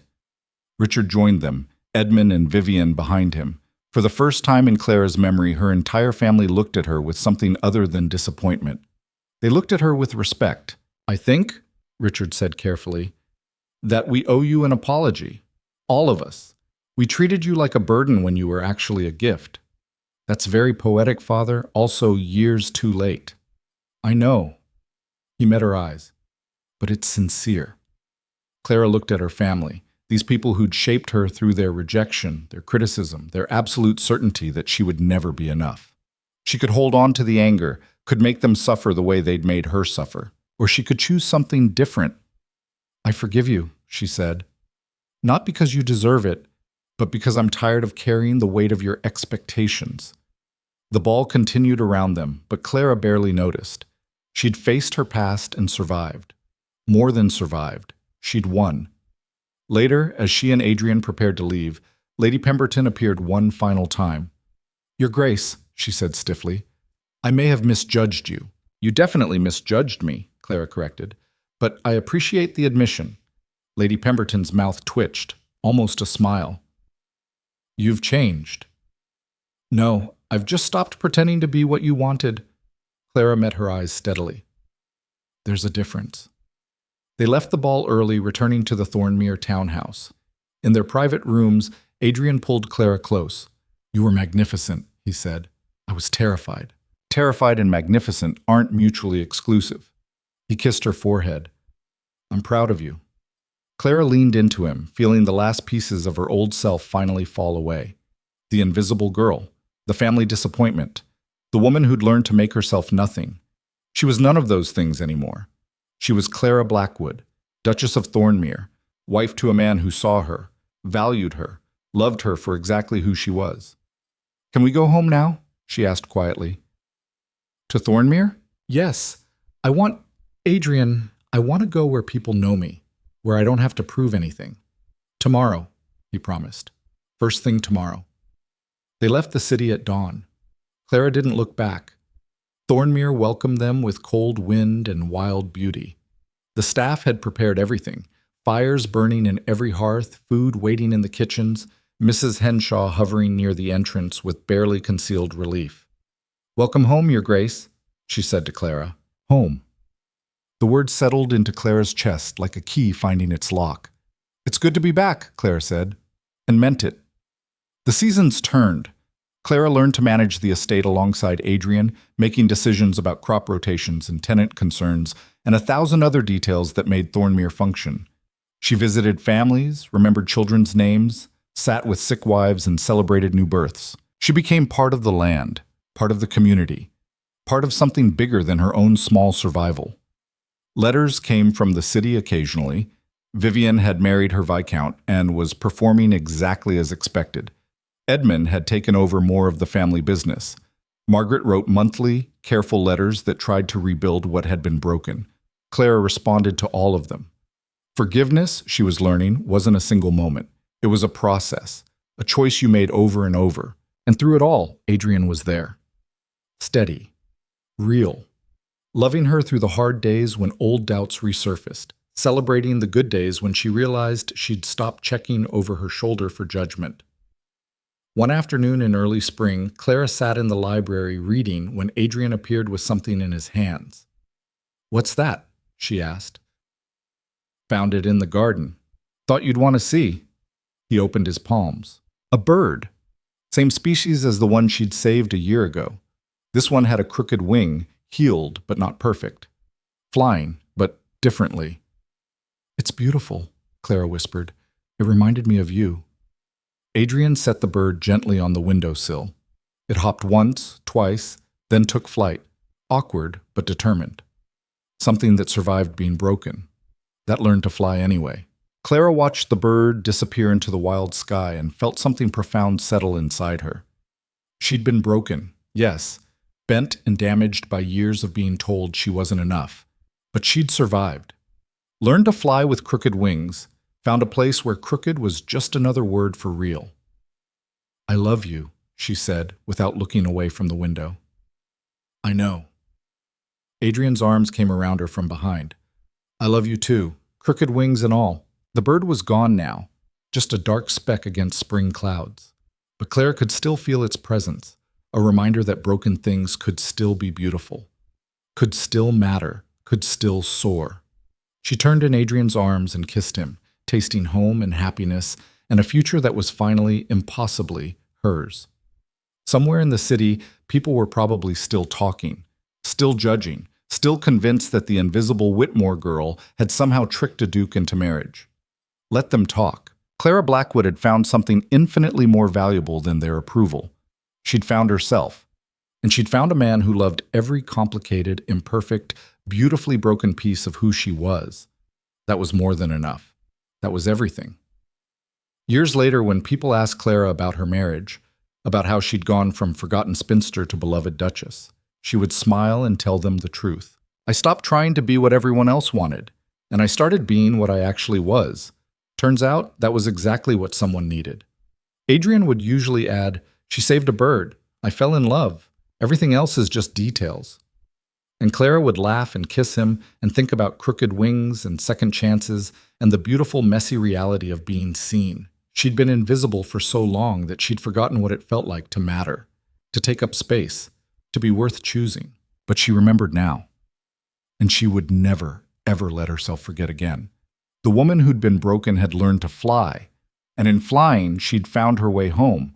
Speaker 1: Richard joined them, Edmund and Vivian behind him. For the first time in Clara's memory, her entire family looked at her with something other than disappointment. They looked at her with respect. I think, Richard said carefully, that we owe you an apology. All of us. We treated you like a burden when you were actually a gift. That's very poetic, Father, also years too late. I know. He met her eyes. But it's sincere. Clara looked at her family, these people who'd shaped her through their rejection, their criticism, their absolute certainty that she would never be enough. She could hold on to the anger, could make them suffer the way they'd made her suffer, or she could choose something different. I forgive you, she said. Not because you deserve it, but because I'm tired of carrying the weight of your expectations. The ball continued around them, but Clara barely noticed. She'd faced her past and survived. More than survived. She'd won. Later, as she and Adrian prepared to leave, Lady Pemberton appeared one final time. Your Grace, she said stiffly, I may have misjudged you. You definitely misjudged me, Clara corrected, but I appreciate the admission. Lady Pemberton's mouth twitched, almost a smile. You've changed. No, I've just stopped pretending to be what you wanted. Clara met her eyes steadily. There's a difference. They left the ball early, returning to the Thornmere townhouse. In their private rooms, Adrian pulled Clara close. You were magnificent, he said. I was terrified. Terrified and magnificent aren't mutually exclusive. He kissed her forehead. I'm proud of you. Clara leaned into him, feeling the last pieces of her old self finally fall away. The invisible girl, the family disappointment, the woman who'd learned to make herself nothing. She was none of those things anymore. She was Clara Blackwood, Duchess of Thornmere, wife to a man who saw her, valued her, loved her for exactly who she was. Can we go home now? She asked quietly. To Thornmere? Yes. Adrian, I want to go where people know me, where I don't have to prove anything. Tomorrow, he promised. First thing tomorrow. They left the city at dawn. Clara didn't look back. Thornmere welcomed them with cold wind and wild beauty. The staff had prepared everything, fires burning in every hearth, food waiting in the kitchens, Mrs. Henshaw hovering near the entrance with barely concealed relief. Welcome home, Your Grace, she said to Clara. Home. The word settled into Clara's chest like a key finding its lock. It's good to be back, Clara said, and meant it. The seasons turned. Clara learned to manage the estate alongside Adrian, making decisions about crop rotations and tenant concerns, and 1,000 other details that made Thornmere function. She visited families, remembered children's names, sat with sick wives, and celebrated new births. She became part of the land, part of the community, part of something bigger than her own small survival. Letters came from the city occasionally. Vivian had married her viscount and was performing exactly as expected. Edmund had taken over more of the family business. Margaret wrote monthly, careful letters that tried to rebuild what had been broken. Clara responded to all of them. Forgiveness, she was learning, wasn't a single moment. It was a process, a choice you made over and over. And through it all, Adrian was there. Steady. Real. Loving her through the hard days when old doubts resurfaced. Celebrating the good days when she realized she'd stopped checking over her shoulder for judgment. One afternoon in early spring, Clara sat in the library reading when Adrian appeared with something in his hands. What's that? She asked. Found it in the garden. Thought you'd want to see. He opened his palms. A bird. Same species as the one she'd saved a year ago. This one had a crooked wing, healed but not perfect. Flying, but differently. It's beautiful, Clara whispered. It reminded me of you. Adrian set the bird gently on the windowsill. It hopped once, twice, then took flight, awkward but determined. Something that survived being broken, that learned to fly anyway. Clara watched the bird disappear into the wild sky and felt something profound settle inside her. She'd been broken, yes, bent and damaged by years of being told she wasn't enough. But she'd survived. Learned to fly with crooked wings, found a place where crooked was just another word for real. "I love you," she said, without looking away from the window. "I know." Adrian's arms came around her from behind. "I love you too, crooked wings and all." The bird was gone now, just a dark speck against spring clouds. But Clara could still feel its presence, a reminder that broken things could still be beautiful, could still matter, could still soar. She turned in Adrian's arms and kissed him, tasting home and happiness and a future that was finally, impossibly, hers. Somewhere in the city, people were probably still talking, still judging, still convinced that the invisible Whitmore girl had somehow tricked a duke into marriage. Let them talk. Clara Blackwood had found something infinitely more valuable than their approval. She'd found herself. And she'd found a man who loved every complicated, imperfect, beautifully broken piece of who she was. That was more than enough. That was everything. Years later, when people asked Clara about her marriage, about how she'd gone from forgotten spinster to beloved duchess, she would smile and tell them the truth. "I stopped trying to be what everyone else wanted, and I started being what I actually was. Turns out that was exactly what someone needed." Adrian would usually add, "She saved a bird. I fell in love. Everything else is just details." And Clara would laugh and kiss him and think about crooked wings and second chances and the beautiful, messy reality of being seen. She'd been invisible for so long that she'd forgotten what it felt like to matter, to take up space, to be worth choosing. But she remembered now. And she would never, ever let herself forget again. The woman who'd been broken had learned to fly, and in flying, she'd found her way home,